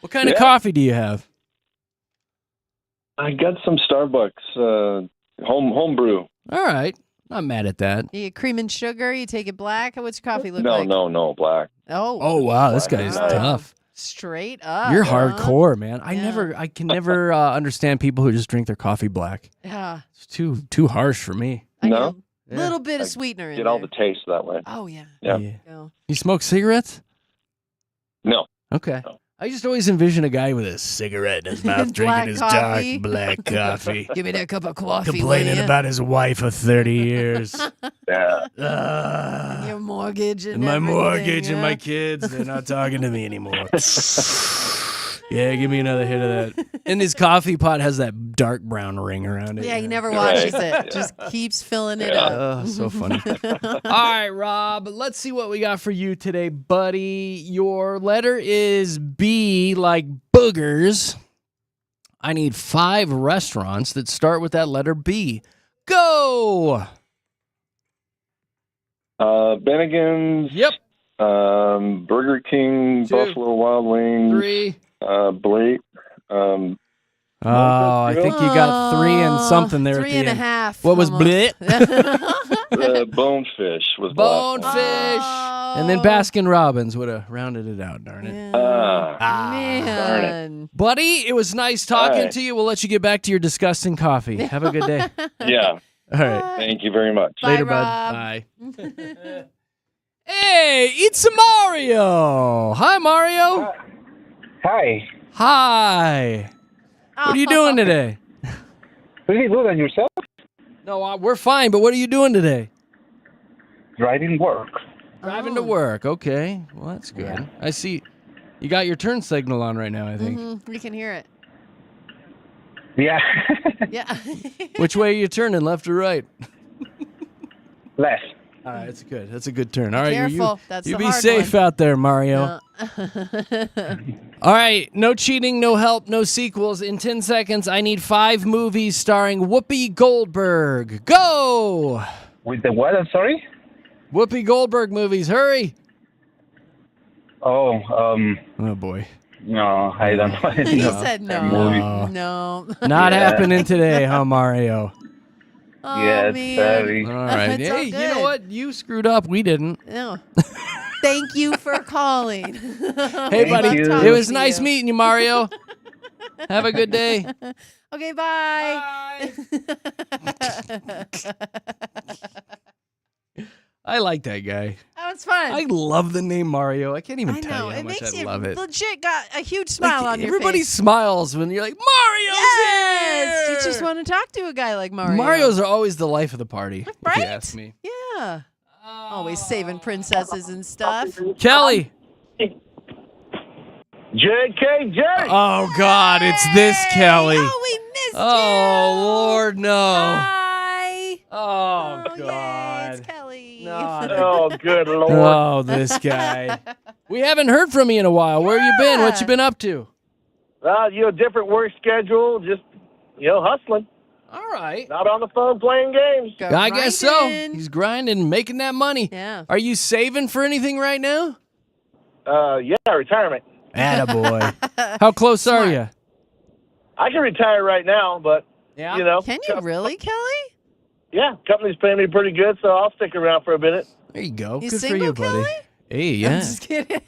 Speaker 1: What kind of
Speaker 5: Yeah.
Speaker 1: coffee do you have?
Speaker 5: I got some Starbucks home brew.
Speaker 1: All right. Not mad at that.
Speaker 2: You get cream and sugar. You take it black. What's your coffee look
Speaker 5: No,
Speaker 2: like?
Speaker 5: no, black.
Speaker 1: Oh, wow. This guy's
Speaker 5: Black.
Speaker 1: tough.
Speaker 2: Straight up.
Speaker 1: You're
Speaker 2: huh?
Speaker 1: hardcore, man. I
Speaker 2: Yeah.
Speaker 1: can never understand people who just drink their coffee black.
Speaker 2: Yeah.
Speaker 1: It's too harsh for me.
Speaker 2: I
Speaker 5: No?
Speaker 2: get a little bit of
Speaker 5: I
Speaker 2: sweetener in
Speaker 5: Get
Speaker 2: there.
Speaker 5: all the taste that way.
Speaker 2: Oh, yeah.
Speaker 5: Yeah.
Speaker 2: Go.
Speaker 1: You smoke cigarettes?
Speaker 5: No.
Speaker 1: Okay.
Speaker 5: No.
Speaker 1: I just always envision a guy with a cigarette in his mouth drinking
Speaker 2: Black
Speaker 1: his
Speaker 2: coffee.
Speaker 1: dark black coffee.
Speaker 2: Give me that cup of coffee.
Speaker 1: Complaining
Speaker 2: will ya?
Speaker 1: about his wife of 30 years.
Speaker 5: Yeah.
Speaker 2: Your mortgage and
Speaker 1: And my
Speaker 2: everything,
Speaker 1: mortgage and
Speaker 2: yeah.
Speaker 1: my kids, they're not talking to me anymore. Yeah, give me another hit of that. And his coffee pot has that dark brown ring around it.
Speaker 2: Yeah, he never
Speaker 5: Right.
Speaker 2: washes it.
Speaker 5: Yeah.
Speaker 2: Just keeps filling it
Speaker 5: Yeah.
Speaker 2: up.
Speaker 1: Oh, so funny. All right, Rob, let's see what we got for you today, buddy. Your letter is B, like boogers. I need 5 restaurants that start with that letter B. Go!
Speaker 5: Bennigan's.
Speaker 1: Yep.
Speaker 5: Burger King,
Speaker 1: 2,
Speaker 5: Buffalo Wild Wings.
Speaker 1: 3.
Speaker 5: Blake.
Speaker 1: Oh, I think you got 3 and something there at
Speaker 2: Three
Speaker 1: the
Speaker 2: and a
Speaker 1: end.
Speaker 2: half.
Speaker 1: What was
Speaker 2: almost.
Speaker 1: blit?
Speaker 5: Bonefish was the last one.
Speaker 1: Bonefish. And then Baskin Robbins would have rounded it out, darn it.
Speaker 2: Yeah.
Speaker 5: Ah.
Speaker 2: Man.
Speaker 1: Buddy, it was nice talking
Speaker 5: All right.
Speaker 1: to you. We'll let you get back to your disgusting coffee. Have a good day.
Speaker 5: Yeah.
Speaker 1: All right.
Speaker 5: Thank you very much.
Speaker 2: Bye,
Speaker 1: Later,
Speaker 2: Rob.
Speaker 1: bud. Bye. Hey, it's Mario. Hi, Mario.
Speaker 6: Hi.
Speaker 1: Hi. What are you doing today?
Speaker 6: Pretty good. And yourself?
Speaker 1: No, we're fine, but what are you doing today?
Speaker 6: Driving work.
Speaker 1: Driving to work. Okay. Well, that's good.
Speaker 6: Yeah.
Speaker 1: I see you got your turn signal on right now, I think.
Speaker 2: We can hear it.
Speaker 6: Yeah.
Speaker 2: Yeah.
Speaker 1: Which way are you turning, left or right?
Speaker 6: Left.
Speaker 1: All right, that's good. That's a good turn. All right,
Speaker 2: Careful.
Speaker 1: you
Speaker 2: That's
Speaker 1: you
Speaker 2: the
Speaker 1: be
Speaker 2: hard
Speaker 1: safe
Speaker 2: one.
Speaker 1: out there, Mario. All right, no cheating, no help, no sequels. In 10 seconds, I need 5 movies starring Whoopi Goldberg. Go!
Speaker 6: With the what? I'm sorry?
Speaker 1: Whoopi Goldberg movies, hurry!
Speaker 6: Oh,
Speaker 1: Oh, boy.
Speaker 6: no, I don't know.
Speaker 2: He
Speaker 6: No.
Speaker 2: said no.
Speaker 6: movie.
Speaker 2: No.
Speaker 1: Not
Speaker 6: Yeah.
Speaker 1: happening today, huh, Mario?
Speaker 2: Oh,
Speaker 6: Yes,
Speaker 2: man.
Speaker 6: sorry.
Speaker 1: All right.
Speaker 2: It's all
Speaker 1: Hey, you know
Speaker 2: good.
Speaker 1: what? You screwed up. We didn't.
Speaker 2: No. Thank you for calling.
Speaker 1: Hey,
Speaker 2: We
Speaker 1: buddy.
Speaker 2: love
Speaker 6: you.
Speaker 2: talking
Speaker 1: It was
Speaker 2: to
Speaker 1: nice
Speaker 2: you.
Speaker 1: meeting you, Mario. Have a good day.
Speaker 2: Okay, bye.
Speaker 1: I like that guy.
Speaker 2: That was fun.
Speaker 1: I love the name Mario. I can't even
Speaker 2: I
Speaker 1: tell
Speaker 2: know.
Speaker 1: you how
Speaker 2: It
Speaker 1: much
Speaker 2: makes
Speaker 1: I
Speaker 2: you
Speaker 1: love it.
Speaker 2: legit got a huge smile
Speaker 1: Like,
Speaker 2: on your
Speaker 1: everybody
Speaker 2: face.
Speaker 1: smiles when you're like, Mario's
Speaker 2: Yes,
Speaker 1: here!
Speaker 2: you just want to talk to a guy like Mario.
Speaker 1: Marios are always the life of the party, if
Speaker 2: Right?
Speaker 1: you ask me.
Speaker 2: Yeah. Always saving princesses and stuff.
Speaker 1: Kelly.
Speaker 6: JK Jerry.
Speaker 1: Oh, God, it's this Kelly.
Speaker 2: Oh, we missed you.
Speaker 1: Oh, Lord, no.
Speaker 2: Hi.
Speaker 1: Oh,
Speaker 2: Yay,
Speaker 1: God.
Speaker 2: it's Kelly.
Speaker 1: No.
Speaker 6: Oh, good Lord.
Speaker 1: Oh, this guy. We haven't heard from you in a while. Where you been? What you been up to?
Speaker 6: Different work schedule, just, hustling.
Speaker 1: All right.
Speaker 6: Not on the phone playing games.
Speaker 2: Go
Speaker 1: I guess so.
Speaker 2: grinding.
Speaker 1: He's grinding, making that money.
Speaker 2: Yeah.
Speaker 1: Are you saving for anything right now?
Speaker 6: Retirement.
Speaker 1: Attaboy. How close are you?
Speaker 6: I can retire right now, but,
Speaker 1: Yeah.
Speaker 2: Can you really, Kelly?
Speaker 6: yeah, company's paying me pretty good, so I'll stick around for a minute.
Speaker 1: There you go.
Speaker 2: You
Speaker 1: Good for
Speaker 2: single,
Speaker 1: you, buddy.
Speaker 2: Kelly?
Speaker 1: Hey,
Speaker 2: I'm
Speaker 1: yeah.
Speaker 2: just kidding.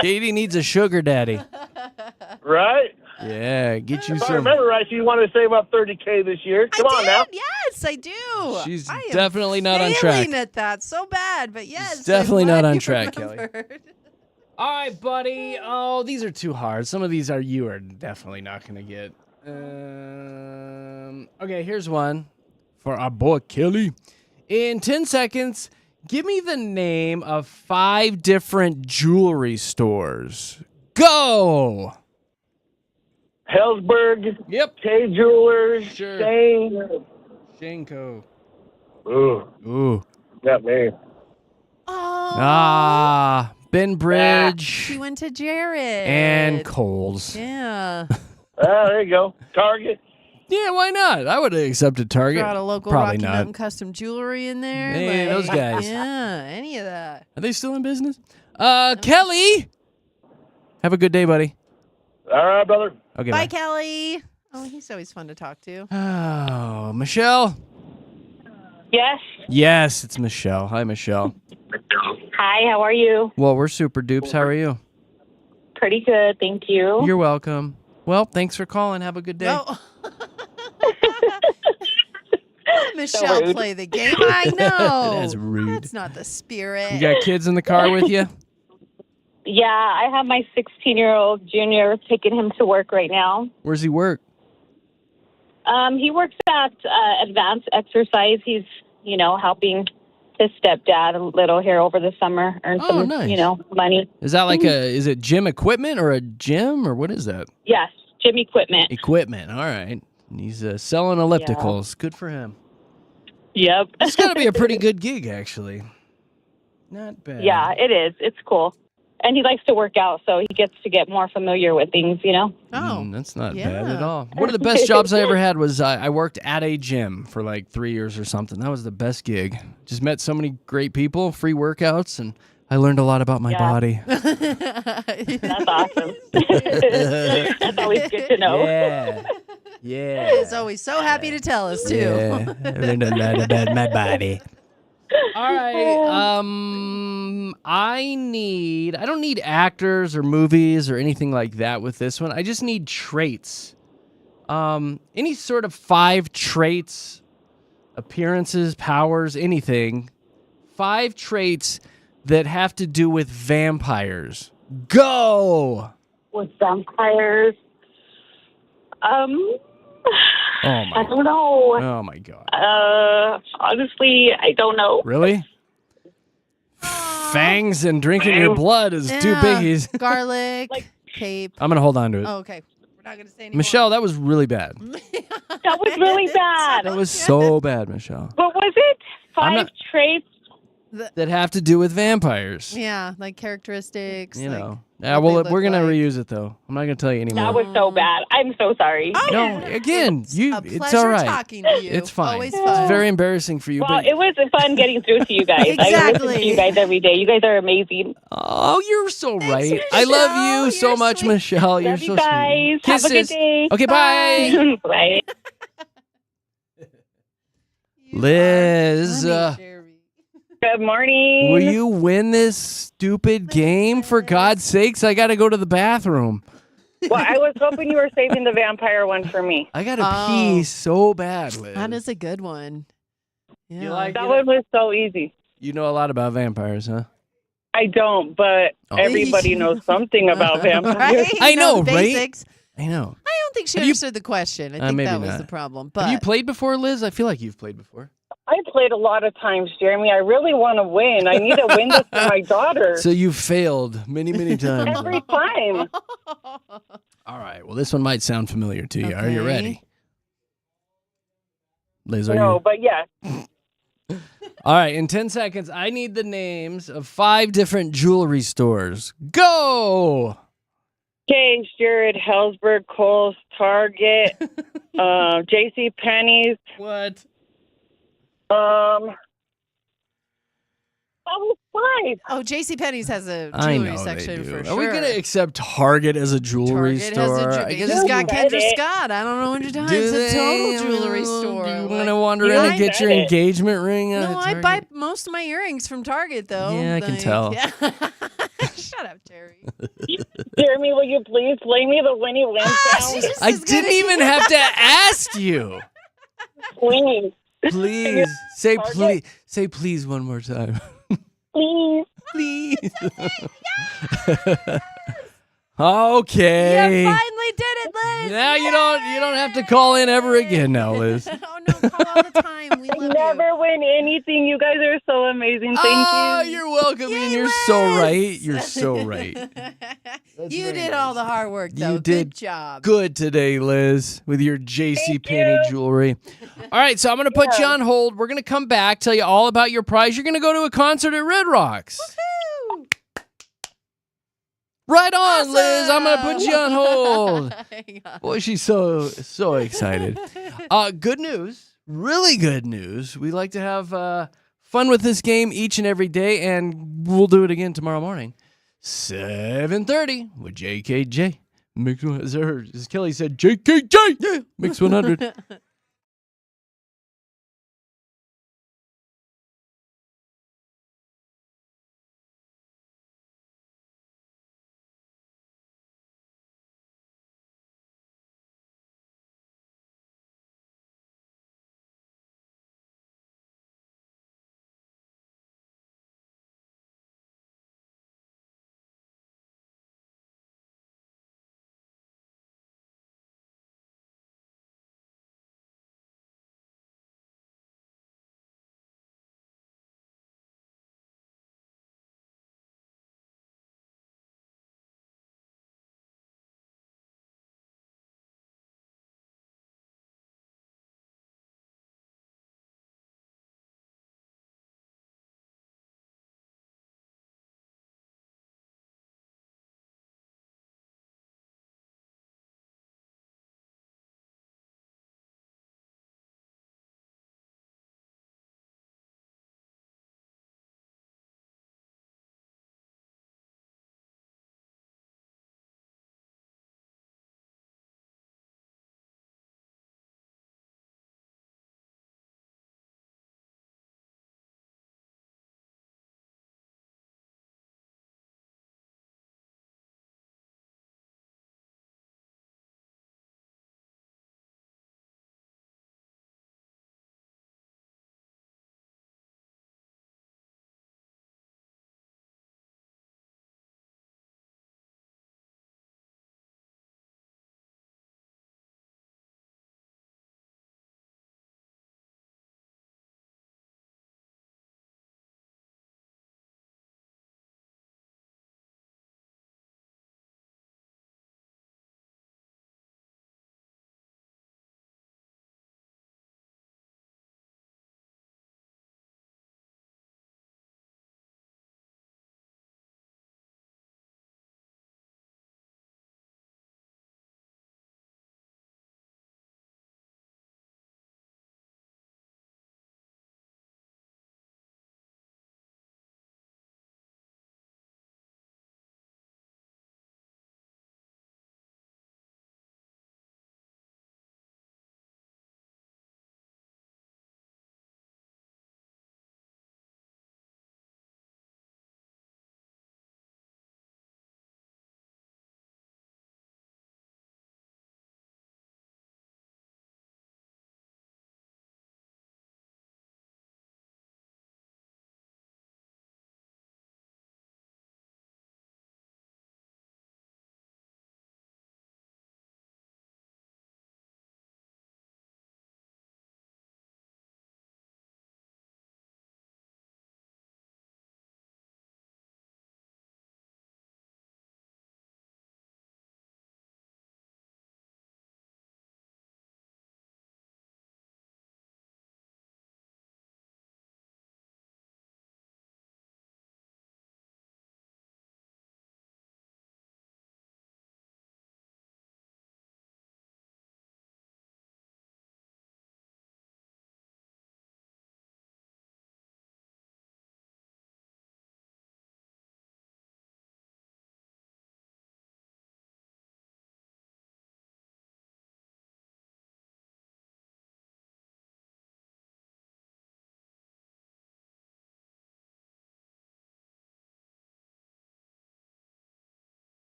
Speaker 1: Katie needs a sugar daddy.
Speaker 6: Right?
Speaker 1: Yeah, get you
Speaker 6: If I
Speaker 1: some.
Speaker 6: remember right, you want to save up $30K this year. Come on now.
Speaker 2: Yes, I do.
Speaker 1: She's
Speaker 2: I am
Speaker 1: definitely not on track.
Speaker 2: failing at that so bad, but yes.
Speaker 1: definitely
Speaker 2: I'm
Speaker 1: not
Speaker 2: glad
Speaker 1: on
Speaker 2: you
Speaker 1: track, Kelly.
Speaker 2: remembered.
Speaker 1: All right, buddy. Oh, these are too hard. Some of these you are definitely not going to get. Okay, here's one for our boy Kelly. In 10 seconds, give me the name of 5 different jewelry stores. Go!
Speaker 6: Hellsberg,
Speaker 1: Yep.
Speaker 6: K Jewelers,
Speaker 1: Sure.
Speaker 6: Shane.
Speaker 1: Shinko.
Speaker 6: Ooh,
Speaker 1: Ooh.
Speaker 6: not me.
Speaker 2: Oh.
Speaker 1: Ah, Ben
Speaker 2: She
Speaker 1: Bridge
Speaker 2: went to Jared.
Speaker 1: and Coles.
Speaker 2: Yeah.
Speaker 6: There you go. Target.
Speaker 1: Yeah, why not? I would have accepted Target.
Speaker 2: Got a local
Speaker 1: Probably
Speaker 2: Rocky
Speaker 1: not.
Speaker 2: Mountain custom jewelry in there.
Speaker 1: Hey, those guys.
Speaker 2: Yeah, any of that.
Speaker 1: Are they still in business? Kelly. Have a good day, buddy.
Speaker 6: All right, brother.
Speaker 1: Okay,
Speaker 2: Bye,
Speaker 1: bye.
Speaker 2: Kelly. Oh, he's always fun to talk to.
Speaker 1: Oh, Michelle.
Speaker 7: Yes.
Speaker 1: Yes, it's Michelle. Hi, Michelle.
Speaker 7: Hi, how are you?
Speaker 1: Well, we're super dupes. How are you?
Speaker 7: Pretty good, thank you.
Speaker 1: You're welcome. Well, thanks for calling. Have a good day.
Speaker 2: Oh. Michelle,
Speaker 7: rude.
Speaker 2: play the game. I know.
Speaker 1: That's rude.
Speaker 2: That's not the spirit.
Speaker 1: You got kids in the car with you?
Speaker 7: Yeah, I have my 16-year-old junior taking him to work right now.
Speaker 1: Where's he work?
Speaker 7: He works at Advanced Exercise. He's, helping his stepdad a little here over the summer, earn
Speaker 1: Oh,
Speaker 7: some,
Speaker 1: nice.
Speaker 7: money.
Speaker 1: Is that like is it gym equipment or a gym or what is that?
Speaker 7: Yes, gym equipment.
Speaker 1: Equipment. All right. And he's selling ellipticals. Good for him.
Speaker 7: Yep.
Speaker 1: It's got to be a pretty good gig, actually. Not bad.
Speaker 7: Yeah, it is. It's cool. And he likes to work out, so he gets to get more familiar with things,
Speaker 2: Oh.
Speaker 1: That's not bad
Speaker 2: yeah.
Speaker 1: at all. One of the best jobs I ever had was I worked at a gym for like 3 years or something. That was the best gig. Just met so many great people, free workouts, and I learned a lot about my
Speaker 7: Yeah.
Speaker 1: body.
Speaker 7: That's awesome. That's always good to know.
Speaker 1: Yeah. Yeah.
Speaker 2: He's always so happy to tell us, too.
Speaker 1: Yeah. I learned a lot about my body. All right. I don't need actors or movies or anything like that with this one. I just need traits. Any sort of 5 traits, appearances, powers, anything. 5 traits that have to do with vampires. Go!
Speaker 7: With vampires.
Speaker 1: Oh
Speaker 7: I
Speaker 1: my.
Speaker 7: don't know.
Speaker 1: Oh my God.
Speaker 7: Honestly, I don't know.
Speaker 1: Really? Fangs and drinking your blood is two
Speaker 2: Yeah.
Speaker 1: biggies.
Speaker 2: Garlic, cape.
Speaker 1: I'm gonna hold on to it.
Speaker 2: Oh, okay. We're not going to say anymore.
Speaker 1: Michelle, that was really bad.
Speaker 7: That was really bad.
Speaker 1: That was so bad, Michelle.
Speaker 7: What was it?
Speaker 1: I'm
Speaker 7: 5
Speaker 1: not-
Speaker 7: traits?
Speaker 1: That have to do with vampires.
Speaker 2: Yeah, like characteristics.
Speaker 1: You
Speaker 2: like
Speaker 1: know.
Speaker 2: what
Speaker 1: Yeah,
Speaker 2: they
Speaker 1: well,
Speaker 2: look
Speaker 1: we're gonna
Speaker 2: like.
Speaker 1: reuse it though. I'm not gonna tell you
Speaker 7: That
Speaker 1: anymore.
Speaker 7: was so bad. I'm so sorry.
Speaker 1: No, again,
Speaker 2: It's
Speaker 1: you.
Speaker 2: a
Speaker 1: It's
Speaker 2: pleasure
Speaker 1: all right.
Speaker 2: talking to you.
Speaker 1: It's fine.
Speaker 2: Always
Speaker 1: It's
Speaker 2: fun.
Speaker 1: very embarrassing for you,
Speaker 7: Well,
Speaker 1: but
Speaker 7: it was fun getting through to you guys. I listen
Speaker 2: Exactly.
Speaker 7: to you guys every day. You guys are amazing.
Speaker 1: oh, you're so
Speaker 2: Thanks,
Speaker 1: right. I love
Speaker 2: Michelle.
Speaker 1: you so
Speaker 2: You're
Speaker 1: much,
Speaker 2: sweet.
Speaker 1: Michelle. You're
Speaker 7: Love
Speaker 1: so
Speaker 7: you guys.
Speaker 1: sweet.
Speaker 7: Have a good
Speaker 1: Kisses.
Speaker 7: day.
Speaker 1: Okay, bye.
Speaker 7: Bye.
Speaker 2: You are
Speaker 1: Liz,
Speaker 2: funny, Jeremy.
Speaker 8: Good morning.
Speaker 1: Will you win this stupid game? For God's sakes, I got to go to the bathroom.
Speaker 8: Well, I was hoping you were saving the vampire one for me.
Speaker 1: I got to pee so bad, Liz.
Speaker 2: That is a good one. Yeah.
Speaker 1: You like
Speaker 8: That
Speaker 1: it?
Speaker 8: one was so easy.
Speaker 1: You know a lot about vampires, huh?
Speaker 8: I don't, but everybody knows something about vampires.
Speaker 2: Right?
Speaker 1: I know,
Speaker 2: the
Speaker 1: right?
Speaker 2: basics.
Speaker 1: I know.
Speaker 2: I don't think she
Speaker 1: Have you-
Speaker 2: understood the question. I think
Speaker 1: maybe
Speaker 2: that was
Speaker 1: not.
Speaker 2: the problem. But
Speaker 1: Have you played before, Liz? I feel like you've played before.
Speaker 8: I played a lot of times, Jeremy. I really want to win. I need to win this for my daughter.
Speaker 1: So you've failed many, many times.
Speaker 8: Every time.
Speaker 1: All right. Well, this one might sound familiar to you. Are you
Speaker 2: Okay.
Speaker 1: ready? Liz, are
Speaker 8: No,
Speaker 1: you?
Speaker 8: but yes.
Speaker 1: All right. In 10 seconds, I need the names of 5 different jewelry stores. Go!
Speaker 8: Okay, Stuart, Hellsberg, Kohl's, Target, J.C. Penney's.
Speaker 1: What?
Speaker 8: That was 5.
Speaker 2: oh, JCPenney's has a
Speaker 1: I
Speaker 2: jewelry
Speaker 1: know
Speaker 2: section
Speaker 1: they do.
Speaker 2: for
Speaker 1: Are
Speaker 2: sure.
Speaker 1: we going to accept Target as a jewelry
Speaker 2: Target
Speaker 1: store?
Speaker 2: has a
Speaker 1: I
Speaker 2: they
Speaker 1: guess
Speaker 2: just got
Speaker 8: Get
Speaker 2: Kendra
Speaker 8: it.
Speaker 2: Scott. I don't know what you're talking.
Speaker 1: Do
Speaker 2: It's a
Speaker 1: they?
Speaker 2: total jewelry store.
Speaker 1: Do you
Speaker 2: Like,
Speaker 1: want to wander
Speaker 2: you
Speaker 1: in
Speaker 2: know,
Speaker 1: and get your
Speaker 8: get it.
Speaker 1: engagement ring?
Speaker 2: No,
Speaker 1: at
Speaker 2: I
Speaker 1: Target?
Speaker 2: buy most of my earrings from Target, though.
Speaker 1: Yeah, I can tell.
Speaker 2: Yeah. Shut up, Terry.
Speaker 8: Jeremy, will you please play me the Winnie Lynn sound?
Speaker 2: She's
Speaker 1: I
Speaker 2: just
Speaker 1: didn't
Speaker 2: gonna-
Speaker 1: even have to ask you.
Speaker 8: Please.
Speaker 1: Please say
Speaker 8: Target?
Speaker 1: please. Say please one more time.
Speaker 8: Please.
Speaker 1: Please.
Speaker 2: You
Speaker 1: Okay.
Speaker 2: finally did it, Liz.
Speaker 1: Now you don't have to call in ever again now, Liz.
Speaker 2: Oh no, call all the time. We love
Speaker 8: Never win anything. You guys are so amazing. Thank
Speaker 1: Oh,
Speaker 8: you.
Speaker 1: you're welcome,
Speaker 2: Yay,
Speaker 1: and you're so
Speaker 2: Liz.
Speaker 1: right. You're so right.
Speaker 2: you. You
Speaker 1: very
Speaker 2: did all the hard work, though.
Speaker 1: You did
Speaker 2: Good job.
Speaker 1: Good today, Liz, with your J.C. Penney jewelry. All right, so I'm going to put you on hold. We're going to come back, tell you all about your prize. You're going to go to a concert at Red Rocks.
Speaker 2: Woo.
Speaker 1: Right on, Liz. I'm going to put you on hold.
Speaker 2: Hang on.
Speaker 1: Boy, she's so excited. Good news, really good news. We like to have fun with this game each and every day, and we'll do it again tomorrow morning, 7:30 with JKJ. Mix 100. As Kelly said, JKJ. Yeah, Mix 100.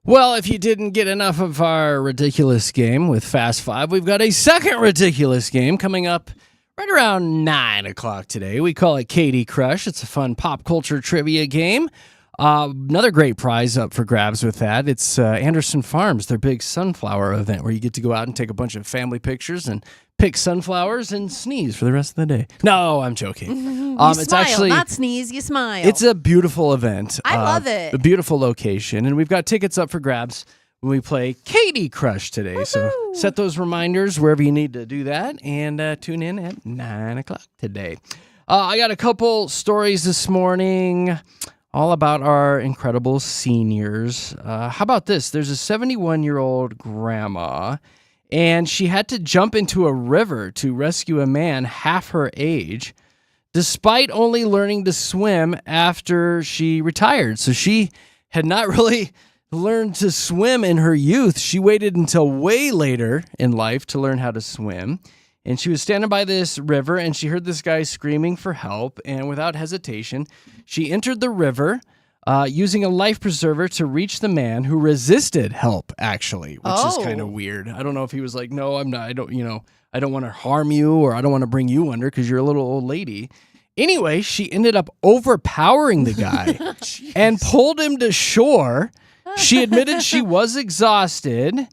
Speaker 1: Well, if you didn't get enough of our ridiculous game with Fast Five, we've got a second ridiculous game coming up right around 9 o'clock today. We call it Katy Crush. It's a fun pop culture trivia game. Another great prize up for grabs with that. It's Anderson Farms, their big sunflower event where you get to go out and take a bunch of family pictures and pick sunflowers and sneeze for the rest of the day. No, I'm joking.
Speaker 2: You
Speaker 1: It's
Speaker 2: smile,
Speaker 1: actually
Speaker 2: not sneeze. You smile.
Speaker 1: it's a beautiful event.
Speaker 2: I love it.
Speaker 1: A beautiful location, and we've got tickets up for grabs when we play Katy Crush today. So set those reminders wherever you need to do that, and tune in at 9 o'clock today. I got a couple stories this morning all about our incredible seniors. How about this? There's a 71-year-old grandma, and she had to jump into a river to rescue a man half her age, despite only learning to swim after she retired. So she had not really learned to swim in her youth. She waited until way later in life to learn how to swim. And she was standing by this river, and she heard this guy screaming for help. And without hesitation, she entered the river using a life preserver to reach the man who resisted help, actually, which is kind of weird. I don't know if he was like, no, I'm not. I don't want to harm you, or I don't want to bring you under because you're a little old lady. Anyway, she ended up overpowering the guy and pulled him to shore. She admitted she was exhausted.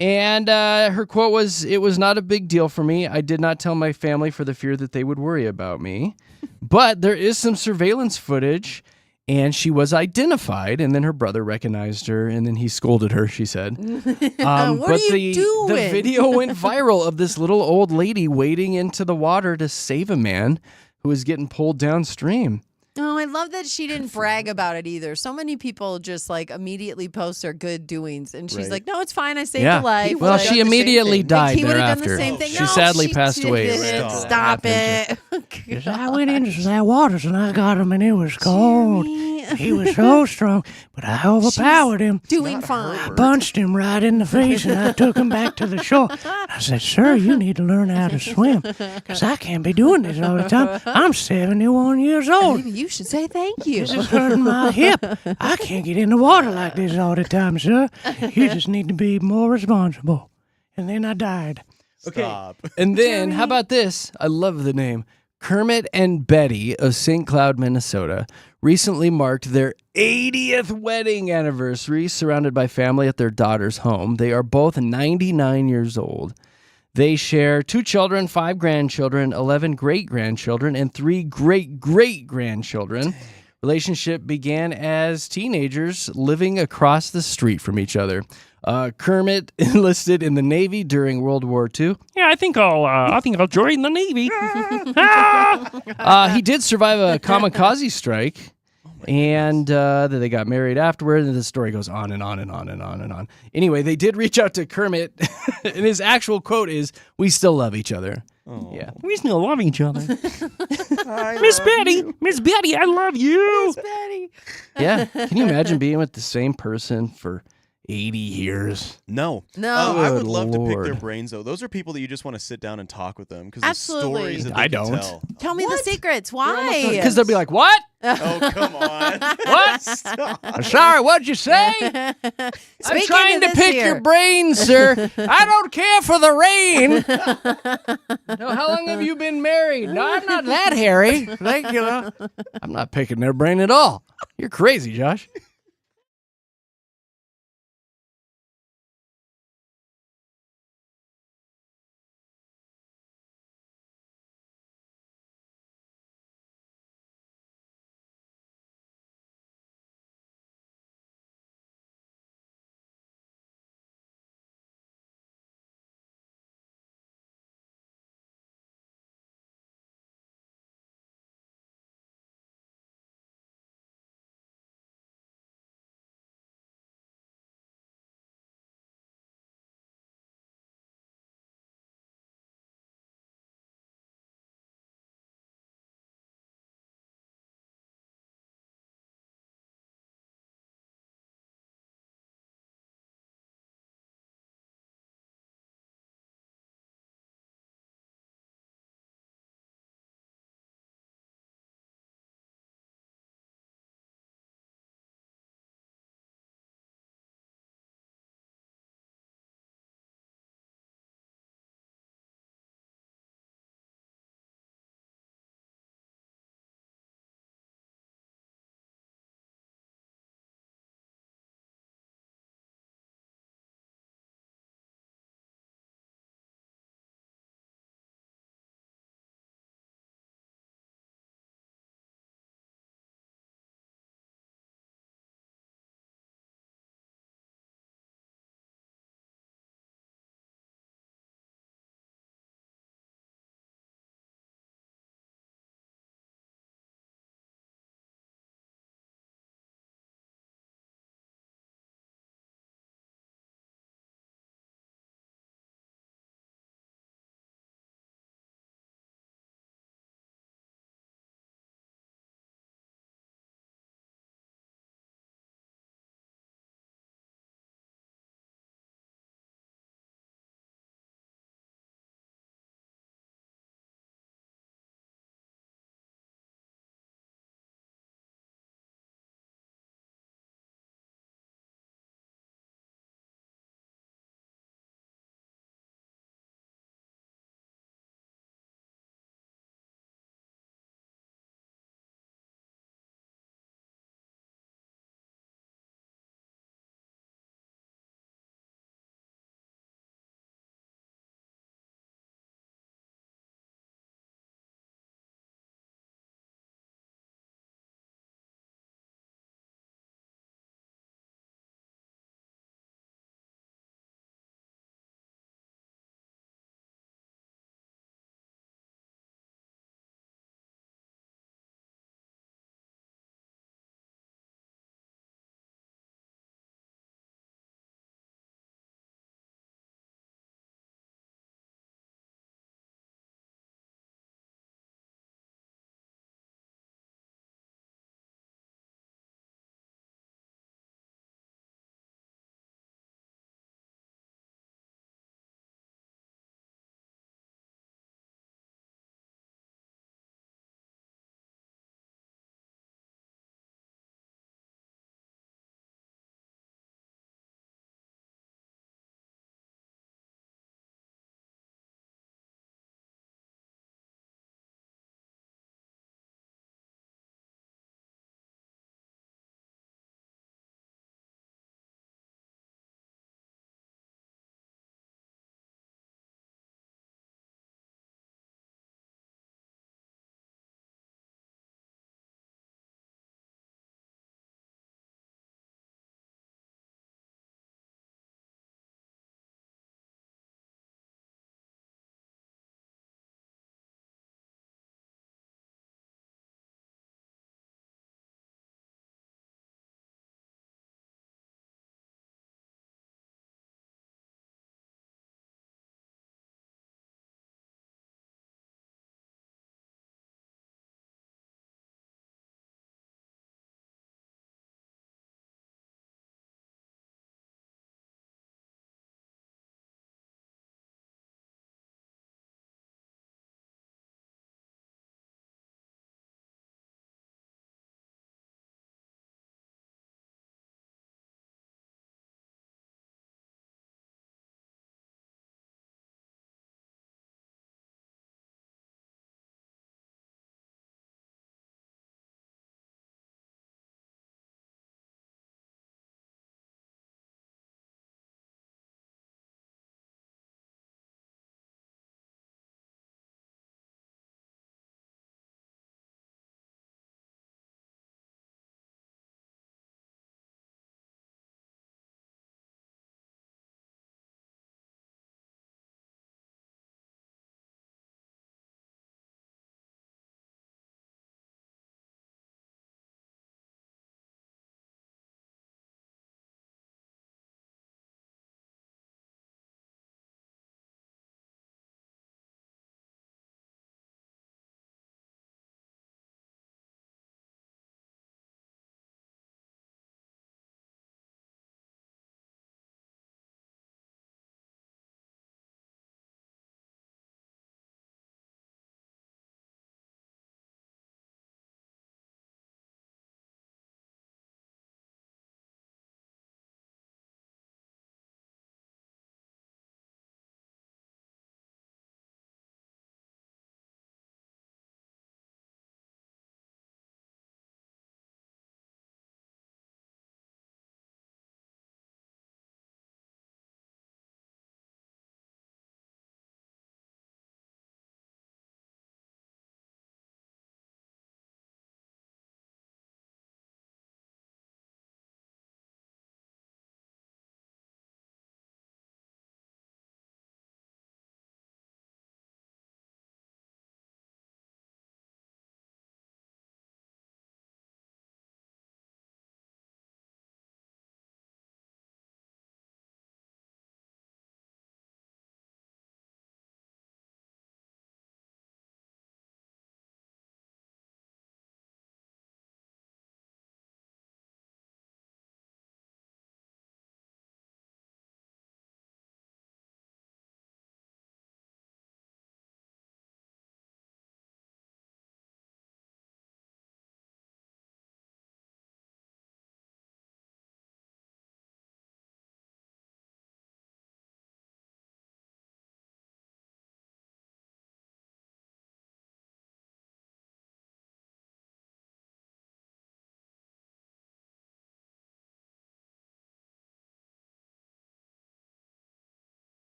Speaker 1: And her quote was, "It was not a big deal for me. I did not tell my family for the fear that they would worry about me. But there is some surveillance footage, and she was identified, and then her brother recognized her, and then he scolded her," she said.
Speaker 2: What are you doing?
Speaker 1: The video went viral of this little old lady wading into the water to save a man who was getting pulled downstream.
Speaker 2: Oh, I love that she didn't brag about it either. So many people just like immediately post their good doings, and she's like, "No, it's fine. I saved a life."
Speaker 1: Well,
Speaker 2: Like,
Speaker 1: she immediately died
Speaker 2: he would have done
Speaker 1: thereafter.
Speaker 2: the same thing.
Speaker 1: She
Speaker 2: No,
Speaker 1: sadly
Speaker 2: she
Speaker 1: passed away.
Speaker 2: didn't.
Speaker 1: Right.
Speaker 2: Stop it.
Speaker 4: I went into that waters and I got him and it was cold. He was so strong, but I overpowered him.
Speaker 2: Doing fine.
Speaker 4: I punched him right in the face and I took him back to the shore. I said, "Sir, you need to learn how to swim because I can't be doing this all the time. I'm 71 years old.
Speaker 2: Maybe you should say thank you.
Speaker 4: This is hurting my hip. I can't get in the water like this all the time, sir. You just need to be more responsible." And then I died.
Speaker 3: Stop.
Speaker 1: And then, how about this? I love the name. Kermit and Betty of St. Cloud, Minnesota, recently marked their 80th wedding anniversary surrounded by family at their daughter's home. They are both 99 years old. They share 2 children, 5 grandchildren, 11 great-grandchildren, and 3 great-great-grandchildren. Relationship began as teenagers living across the street from each other. Kermit enlisted in the Navy during World War II. Yeah, I think I'll join the Navy. He did survive a kamikaze strike, and then they got married afterward, and the story goes on and on and on and on and on. Anyway, they did reach out to Kermit, and his actual quote is, "We still love each other."
Speaker 3: Oh.
Speaker 1: Yeah.
Speaker 4: We still love each other. Miss Betty, I love you.
Speaker 2: Betty.
Speaker 1: Yeah. Can you imagine being with the same person for 80 years?
Speaker 3: No.
Speaker 2: No.
Speaker 3: I would
Speaker 1: Good
Speaker 3: love to pick their
Speaker 1: Lord.
Speaker 3: brains, though. Those are people that you just want to sit down and talk with them because the
Speaker 2: Absolutely.
Speaker 3: stories that they
Speaker 1: I
Speaker 3: can
Speaker 1: don't.
Speaker 3: tell.
Speaker 2: Tell me the secrets. Why?
Speaker 1: Because they'll be like, "What?
Speaker 3: Oh, come on.
Speaker 1: What? Sorry, what'd you say? I'm
Speaker 2: Speak
Speaker 1: trying
Speaker 2: into
Speaker 1: to
Speaker 2: this
Speaker 1: pick
Speaker 2: here.
Speaker 1: your brain, sir. I don't care for the rain." No, how long have you been married? No, I'm not that hairy. Thank you. I'm not picking their brain at all. You're crazy, Josh.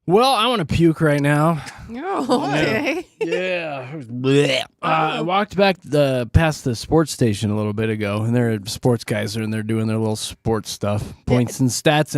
Speaker 1: Well, I want to puke right now.
Speaker 2: Oh, okay.
Speaker 1: Yeah. Blech. I walked back past the sports station a little bit ago, and there are sports guys are in there doing their little sports stuff. Points and stats,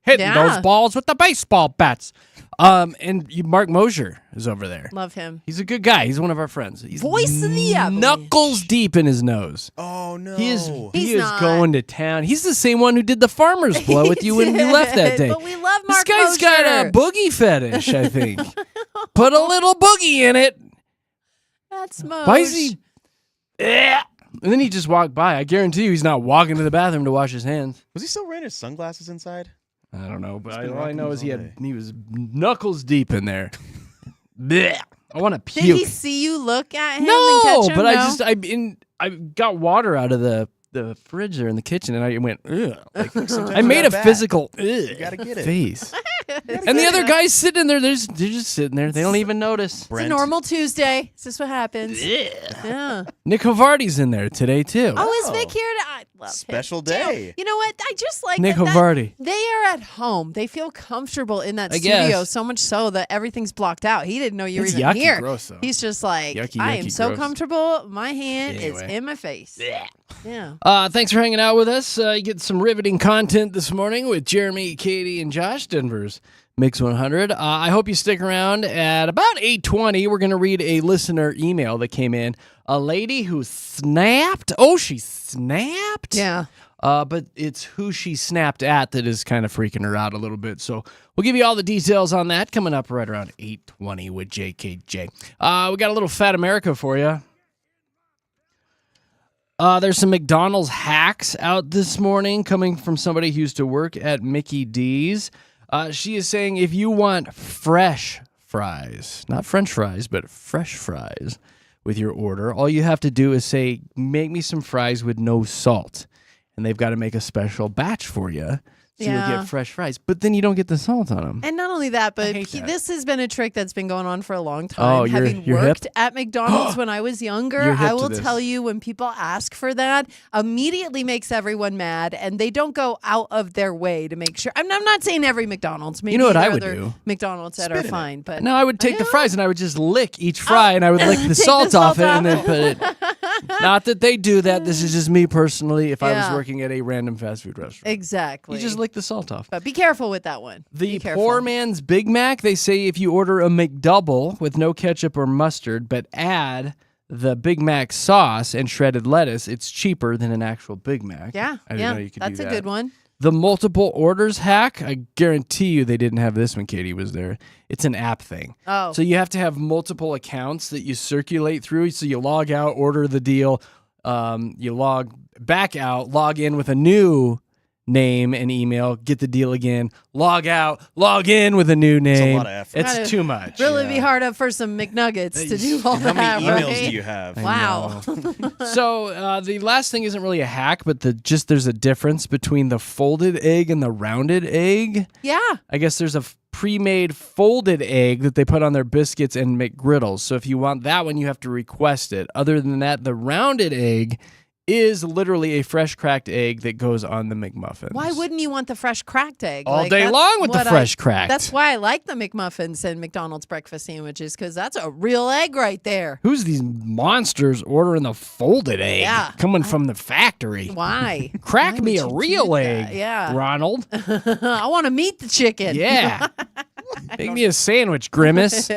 Speaker 1: hitting
Speaker 2: Yeah.
Speaker 1: those balls with the baseball bats. Mark Mosier is over there.
Speaker 2: Love him.
Speaker 1: He's a good guy. He's one of our friends. He's
Speaker 2: Voice of the Avalanche.
Speaker 1: knuckles deep in his nose.
Speaker 3: Oh no.
Speaker 1: He is
Speaker 2: He's not.
Speaker 1: going to town. He's the same one who did the farmer's blow with you when you left that day.
Speaker 2: But we love Mark
Speaker 1: This guy's
Speaker 2: Mosier.
Speaker 1: got a boogie fetish, I think. Put a little boogie in it.
Speaker 2: That's Moj.
Speaker 1: Why is he? And then he just walked by. I guarantee you he's not walking to the bathroom to wash his hands.
Speaker 3: Was he still wearing his sunglasses inside?
Speaker 1: I don't know, but
Speaker 3: He's been
Speaker 1: all I
Speaker 3: rocking
Speaker 1: know
Speaker 3: those
Speaker 1: is he
Speaker 3: all day.
Speaker 1: was knuckles deep in there. Blech. I want to
Speaker 2: Did he
Speaker 1: puke.
Speaker 2: see you look at him and
Speaker 1: No,
Speaker 2: catch him?
Speaker 1: but
Speaker 2: No?
Speaker 1: I got water out of the fridge there in the kitchen, and I went, ugh. Like,
Speaker 3: Sometimes
Speaker 1: I made
Speaker 3: you're
Speaker 1: a
Speaker 3: that bad.
Speaker 1: physical
Speaker 3: gotta get it.
Speaker 1: face. And the other guy's sitting there. They're just sitting there. They don't even notice.
Speaker 2: It's a normal Tuesday. Is this what happens?
Speaker 1: Yeah.
Speaker 2: Yeah.
Speaker 1: Nick Havarty's in there today, too.
Speaker 2: Oh, is Vic here? I love
Speaker 3: Special
Speaker 2: him, too.
Speaker 3: day.
Speaker 2: You know what? I just like
Speaker 1: Nick
Speaker 2: that
Speaker 1: Havarty.
Speaker 2: they are at home. They feel comfortable in that
Speaker 1: I
Speaker 2: studio
Speaker 1: guess.
Speaker 2: so much so that everything's blocked out. He didn't know you were
Speaker 1: It's
Speaker 2: even
Speaker 1: yucky
Speaker 2: here.
Speaker 1: gross, though.
Speaker 2: He's just like,
Speaker 1: Yucky,
Speaker 2: I am
Speaker 1: yucky
Speaker 2: so
Speaker 1: gross.
Speaker 2: comfortable. My hand is
Speaker 1: Anyway.
Speaker 2: in my face. Yeah.
Speaker 1: Thanks for hanging out with us. You get some riveting content this morning with Jeremy, Katy, and Josh, Denver's Mix 100. I hope you stick around. At about 8:20, we're going to read a listener email that came in. A lady who snapped. Oh, she snapped?
Speaker 2: Yeah.
Speaker 1: But it's who she snapped at that is kind of freaking her out a little bit. So we'll give you all the details on that coming up right around 8:20 with JKJ. We got a little Fat America for you. There's some McDonald's hacks out this morning coming from somebody who used to work at Mickey D's. She is saying if you want fresh fries, not French fries, but fresh fries with your order, all you have to do is say, make me some fries with no salt. And they've got to make a special batch for you. So you'll
Speaker 2: Yeah.
Speaker 1: get fresh fries. But then you don't get the salt on them.
Speaker 2: And not only that, but
Speaker 1: hate that.
Speaker 2: this has been a trick that's been going on for a long time.
Speaker 1: Oh, you're
Speaker 2: Having
Speaker 1: hip?
Speaker 2: worked at McDonald's when I was younger,
Speaker 1: You're hip
Speaker 2: I
Speaker 1: to
Speaker 2: will
Speaker 1: this.
Speaker 2: tell you when people ask for that, immediately makes everyone mad, and they don't go out of their way to make sure. I'm not saying every McDonald's. Maybe
Speaker 1: know what
Speaker 2: there
Speaker 1: I
Speaker 2: are
Speaker 1: would
Speaker 2: other
Speaker 1: do?
Speaker 2: McDonald's that are fine, but
Speaker 1: No, I would take the
Speaker 2: Yeah.
Speaker 1: fries and I would just lick each fry and I would lick the
Speaker 2: Take the
Speaker 1: salt off
Speaker 2: salt
Speaker 1: it and then
Speaker 2: off.
Speaker 1: put it. Not that they do that. This is just me personally. If I was
Speaker 2: Yeah.
Speaker 1: working at a random fast food restaurant,
Speaker 2: exactly.
Speaker 1: you just lick the salt off.
Speaker 2: But be careful with that one.
Speaker 1: The
Speaker 2: Be careful.
Speaker 1: poor man's Big Mac, they say if you order a McDouble with no ketchup or mustard, but add the Big Mac sauce and shredded lettuce, it's cheaper than an actual Big Mac.
Speaker 2: Yeah,
Speaker 1: I didn't
Speaker 2: yeah,
Speaker 1: know you could
Speaker 2: that's
Speaker 1: do
Speaker 2: a
Speaker 1: that.
Speaker 2: good one.
Speaker 1: The multiple orders hack, I guarantee you they didn't have this when Katie was there. It's an app thing.
Speaker 2: Oh,
Speaker 1: So you have to have multiple accounts that you circulate through. So you log out, order the deal, you log back out, log in with a new name and email, get the deal again, log out, log in with a new name.
Speaker 3: a lot of effort.
Speaker 1: It's
Speaker 2: Gotta
Speaker 1: too much.
Speaker 2: really be hard up for some McNuggets to do all
Speaker 3: How
Speaker 2: that.
Speaker 3: many emails
Speaker 2: right?
Speaker 3: do you have?
Speaker 1: I
Speaker 2: Wow.
Speaker 1: So the last thing isn't really a hack, but there's a difference between the folded egg and the rounded egg.
Speaker 2: Yeah.
Speaker 1: I guess there's a pre-made folded egg that they put on their biscuits and McGriddles. So if you want that one, you have to request it. Other than that, the rounded egg is literally a fresh cracked egg that goes on the McMuffins.
Speaker 2: Why wouldn't you want the fresh cracked egg?
Speaker 1: All day
Speaker 2: that's
Speaker 1: long with the
Speaker 2: what
Speaker 1: fresh cracked.
Speaker 2: That's why I like the McMuffins and McDonald's breakfast sandwiches, because that's a real egg right there.
Speaker 1: Who's these monsters ordering the folded egg?
Speaker 2: Yeah.
Speaker 1: Coming from the factory.
Speaker 2: Why?
Speaker 1: Crack
Speaker 2: Why
Speaker 1: me
Speaker 2: would
Speaker 1: a
Speaker 2: you
Speaker 1: real
Speaker 2: do
Speaker 1: egg,
Speaker 2: that? Yeah.
Speaker 1: Ronald.
Speaker 2: I want to meet the chicken.
Speaker 1: Yeah. Make me a sandwich, Grimace. You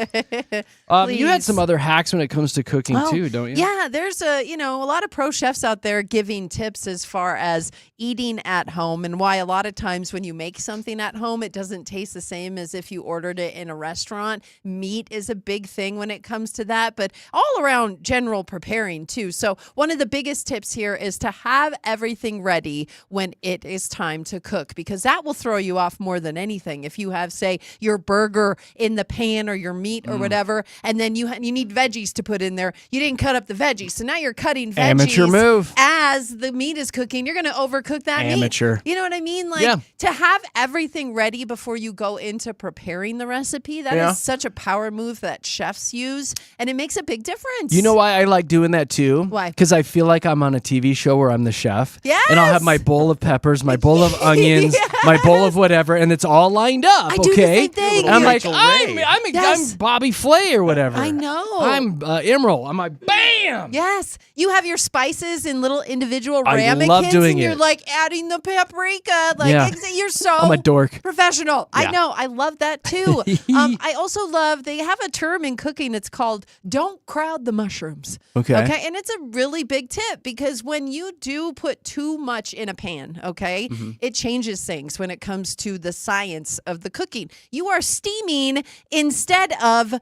Speaker 1: had
Speaker 2: Please.
Speaker 1: some other hacks when it comes to cooking
Speaker 2: Oh,
Speaker 1: too, don't you?
Speaker 2: Yeah, there's a lot of pro chefs out there giving tips as far as eating at home, and why a lot of times when you make something at home, it doesn't taste the same as if you ordered it in a restaurant. Meat is a big thing when it comes to that, but all around general preparing too. So one of the biggest tips here is to have everything ready when it is time to cook, because that will throw you off more than anything. If you have, say, your burger burger in the pan or your meat or whatever, and then you need veggies to put in there. You didn't cut up the veggies, so now you're cutting veggies
Speaker 1: Amateur move.
Speaker 2: as the meat is cooking. You're going to overcook that
Speaker 1: Amateur.
Speaker 2: meat. You know what I mean? Like
Speaker 1: Yeah.
Speaker 2: to have everything ready before you go into preparing the recipe. That is such a power move that chefs use, and it makes a big difference.
Speaker 1: You know why I like doing that too?
Speaker 2: Why?
Speaker 1: Because I feel like I'm on a TV show where I'm the chef.
Speaker 2: Yes!
Speaker 1: And I'll have my bowl of peppers, my bowl of onions, my bowl of whatever, and it's all lined up.
Speaker 2: I
Speaker 1: okay.
Speaker 2: do the same thing.
Speaker 1: And I'm like,
Speaker 3: Rachel
Speaker 1: I'm
Speaker 2: Yes.
Speaker 1: Bobby Flay or whatever.
Speaker 2: I know.
Speaker 1: I'm Emerald. I'm like, bam.
Speaker 2: Yes, you have your spices in little indivial
Speaker 1: I
Speaker 2: ramekins,
Speaker 1: love doing
Speaker 2: and you're
Speaker 1: it.
Speaker 2: like adding the paprika. Like
Speaker 1: Yeah.
Speaker 2: you're so
Speaker 1: I'm a dork.
Speaker 2: professional. I
Speaker 1: Yeah.
Speaker 2: know. I love that too. I also love they have a term in cooking. It's called "don't crowd the mushrooms."
Speaker 1: Okay.
Speaker 2: Okay, and it's a really big tip because when you do put too much in a pan, okay, it changes things when it comes to the science of the cooking. You are steaming instead of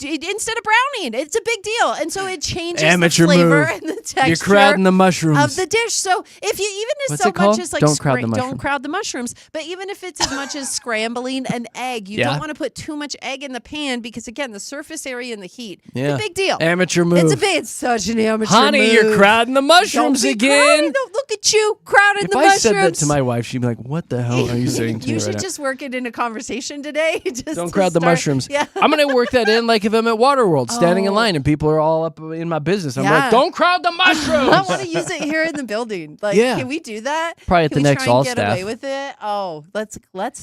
Speaker 2: instead of browning. It's a big deal, and so it changes
Speaker 1: Amateur
Speaker 2: the flavor
Speaker 1: move.
Speaker 2: and the texture.
Speaker 1: You're crowding the mushrooms.
Speaker 2: Of the dish. So if you even as
Speaker 1: What's
Speaker 2: so
Speaker 1: it called?
Speaker 2: much as like
Speaker 1: Don't crowd the
Speaker 2: don't
Speaker 1: mushrooms.
Speaker 2: crowd the mushrooms, but even if it's as much as scrambling an egg, you
Speaker 1: Yeah.
Speaker 2: don't want to put too much egg in the pan because again, the surface area and the heat.
Speaker 1: Yeah.
Speaker 2: It's a big deal.
Speaker 1: Amateur move.
Speaker 2: It's such an amateur
Speaker 1: Honey,
Speaker 2: move.
Speaker 1: you're crowding the mushrooms
Speaker 2: Don't be
Speaker 1: again.
Speaker 2: crowding the- look at you crowding
Speaker 1: If
Speaker 2: the
Speaker 1: I
Speaker 2: mushrooms.
Speaker 1: said that to my wife, she'd be like, "What the hell are you saying to me
Speaker 2: You
Speaker 1: right
Speaker 2: should
Speaker 1: now?"
Speaker 2: just work it in a conversation today. Just
Speaker 1: Don't
Speaker 2: to
Speaker 1: crowd the
Speaker 2: start-
Speaker 1: mushrooms.
Speaker 2: Yeah.
Speaker 1: I'm gonna work that in, like if I'm at Waterworld, standing in
Speaker 2: Oh.
Speaker 1: line, and people are all up in my business. I'm
Speaker 2: Yeah.
Speaker 1: like, "Don't crowd the
Speaker 2: I
Speaker 1: mushrooms."
Speaker 2: want to use it here in the building. Like,
Speaker 1: Yeah.
Speaker 2: can we do that?
Speaker 1: Probably at
Speaker 2: Can
Speaker 1: the
Speaker 2: we
Speaker 1: next
Speaker 2: try and
Speaker 1: All
Speaker 2: get
Speaker 1: Staff.
Speaker 2: away with it? Oh, let's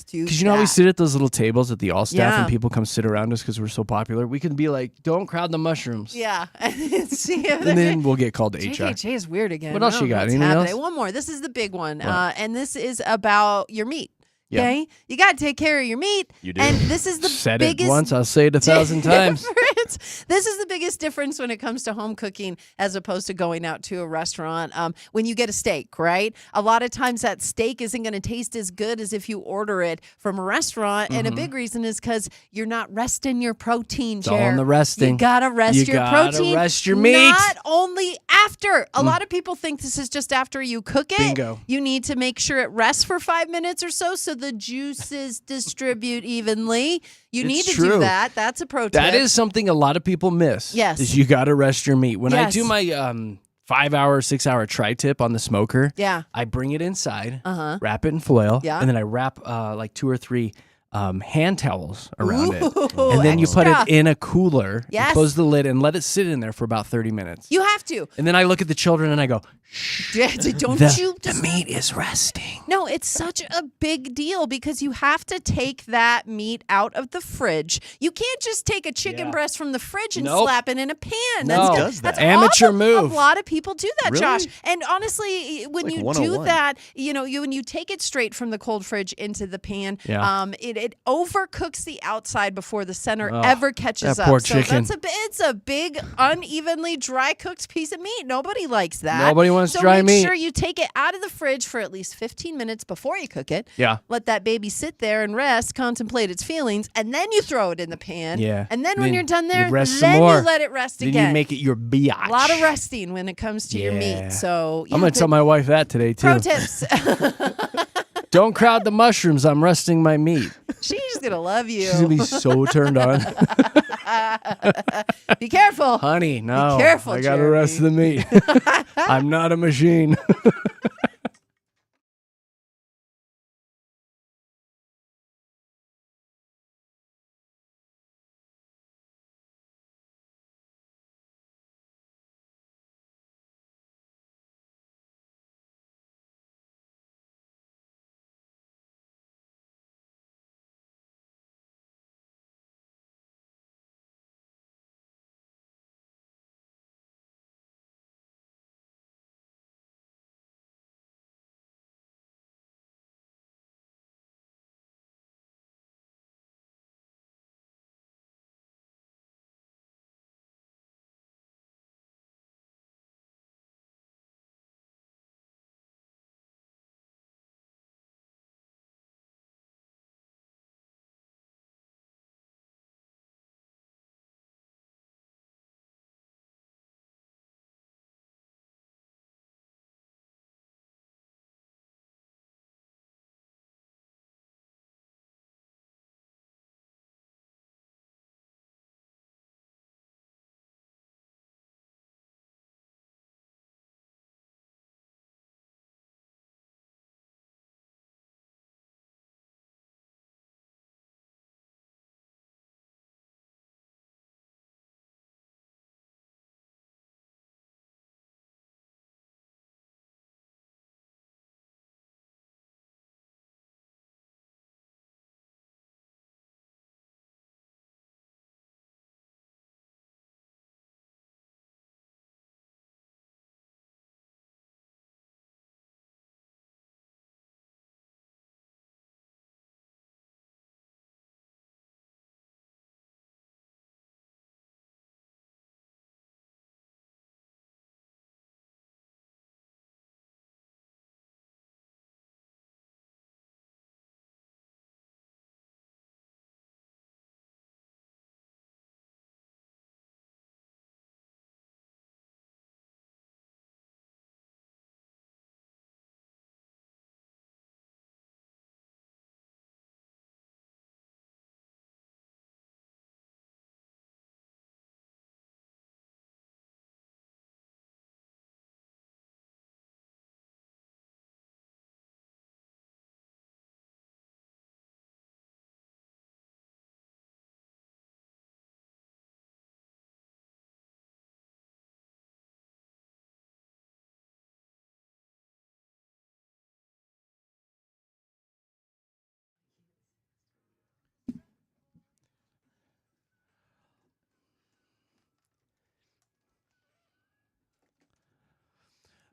Speaker 2: do.
Speaker 1: Because you know how we
Speaker 2: that.
Speaker 1: sit at those little tables at the All Staff,
Speaker 2: Yeah.
Speaker 1: and people come sit around us because we're so popular. We can be like, "Don't crowd the mushrooms,"
Speaker 2: Yeah, and see if
Speaker 1: and then we'll get called to HR.
Speaker 2: JKJ is weird again.
Speaker 1: What else
Speaker 2: I don't
Speaker 1: you
Speaker 2: know
Speaker 1: got?
Speaker 2: what's
Speaker 1: Anything
Speaker 2: happening.
Speaker 1: else?
Speaker 2: One more. This is the big one,
Speaker 1: What?
Speaker 2: and this is about your meat.
Speaker 1: Yeah.
Speaker 2: Okay, you got to take care of your meat.
Speaker 3: You do.
Speaker 2: And this is the
Speaker 1: Said
Speaker 2: biggest
Speaker 1: it once, I'll say it 1,000 times.
Speaker 2: difference. This is the biggest difference when it comes to home cooking as opposed to going out to a restaurant. When you get a steak, right? A lot of times that steak isn't going to taste as good as if you order it from a restaurant. And a big reason is because you're not resting your protein,
Speaker 1: all in the resting.
Speaker 2: You got to rest
Speaker 1: You
Speaker 2: your
Speaker 1: gotta
Speaker 2: protein.
Speaker 1: rest your meat.
Speaker 2: Not only after. A lot of people think this is just after you cook it.
Speaker 1: Bingo.
Speaker 2: You need to make sure it rests for 5 minutes or so the juices distribute evenly. You need
Speaker 1: It's
Speaker 2: to do
Speaker 1: true.
Speaker 2: that. That's a pro tip.
Speaker 1: That is something a lot of people miss.
Speaker 2: Yes.
Speaker 1: Is you got to rest your meat. When I
Speaker 2: Yes.
Speaker 1: do my 5-hour, 6-hour tri-tip on the smoker,
Speaker 2: Yeah.
Speaker 1: I bring it inside,
Speaker 2: Uh-huh.
Speaker 1: wrap it in foil,
Speaker 2: Yeah.
Speaker 1: and then I wrap like 2 or 3 hand towels around it.
Speaker 2: Ooh,
Speaker 1: And then you put
Speaker 2: extra.
Speaker 1: it in a cooler, you
Speaker 2: Yes.
Speaker 1: close the lid, and let it sit in there for about 30 minutes.
Speaker 2: You have to.
Speaker 1: And then I look at the children and I go,
Speaker 2: Don't you
Speaker 1: the meat is resting.
Speaker 2: No, it's such a big deal because you have to take that meat out of the fridge. You can't just take a chicken
Speaker 1: Yeah.
Speaker 2: breast from the fridge and
Speaker 1: Nope.
Speaker 2: slap it in a pan.
Speaker 1: No.
Speaker 3: Who does that?
Speaker 2: That's
Speaker 1: Amateur
Speaker 2: awful.
Speaker 1: move.
Speaker 2: A lot of people do that,
Speaker 3: Really?
Speaker 2: Josh. And honestly, when
Speaker 3: Like
Speaker 2: you do
Speaker 3: 101.
Speaker 2: that, when you take it straight from the cold fridge into the pan,
Speaker 1: Yeah.
Speaker 2: it overcooks the outside before the center
Speaker 1: Oh,
Speaker 2: ever catches
Speaker 1: that
Speaker 2: up.
Speaker 1: poor
Speaker 2: so
Speaker 1: chicken.
Speaker 2: it's a big, unevenly dry cooked piece of meat. Nobody likes that.
Speaker 1: Nobody wants
Speaker 2: so
Speaker 1: dry
Speaker 2: make
Speaker 1: meat.
Speaker 2: sure you take it out of the fridge for at least 15 minutes before you cook it.
Speaker 1: Yeah.
Speaker 2: Let that baby sit there and rest, contemplate its feelings, and then you throw it in the pan.
Speaker 1: Yeah.
Speaker 2: And then
Speaker 1: Then
Speaker 2: when you're done
Speaker 1: you
Speaker 2: there,
Speaker 1: rest some
Speaker 2: then
Speaker 1: more.
Speaker 2: you let it rest
Speaker 1: Then
Speaker 2: again.
Speaker 1: you make it your biatch.
Speaker 2: A lot of resting when it comes to your
Speaker 1: Yeah.
Speaker 2: meat. So
Speaker 1: I'm going to tell my wife that today, too.
Speaker 2: pro tips.
Speaker 1: Don't crowd the mushrooms. I'm resting my meat.
Speaker 2: She's gonna love you.
Speaker 1: She's going to be so turned on.
Speaker 2: Be careful.
Speaker 1: Honey, no.
Speaker 2: careful,
Speaker 1: I got to rest the meat. I'm not a machine.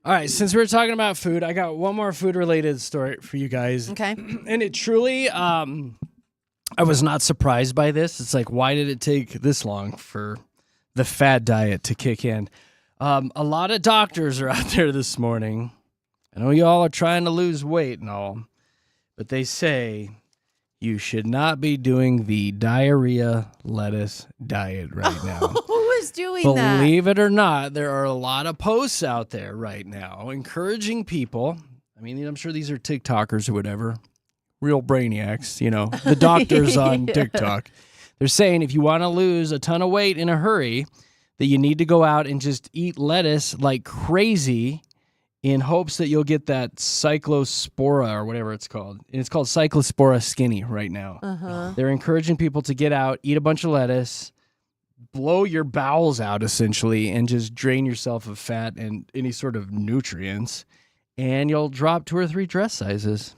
Speaker 1: All right, since we're talking about food, I got one more food-related story for you guys.
Speaker 2: Okay.
Speaker 1: And it truly, I was not surprised by this. It's like, why did it take this long for the fad diet to kick in? A lot of doctors are out there this morning. I know y'all are trying to lose weight and all, but they say you should not be doing the diarrhea lettuce diet right now.
Speaker 2: Who is doing that?
Speaker 1: Believe it or not, there are a lot of posts out there right now encouraging people. I mean, I'm sure these are TikTokers or whatever, real brainiacs, the doctors on TikTok. They're saying if you want to lose a ton of weight in a hurry, that you need to go out and just eat lettuce like crazy in hopes that you'll get that cyclospora or whatever it's called. And it's called cyclospora skinny right now.
Speaker 2: Uh-huh.
Speaker 1: They're encouraging people to get out, eat a bunch of lettuce, blow your bowels out essentially, and just drain yourself of fat and any sort of nutrients, and you'll drop 2 or 3 dress sizes.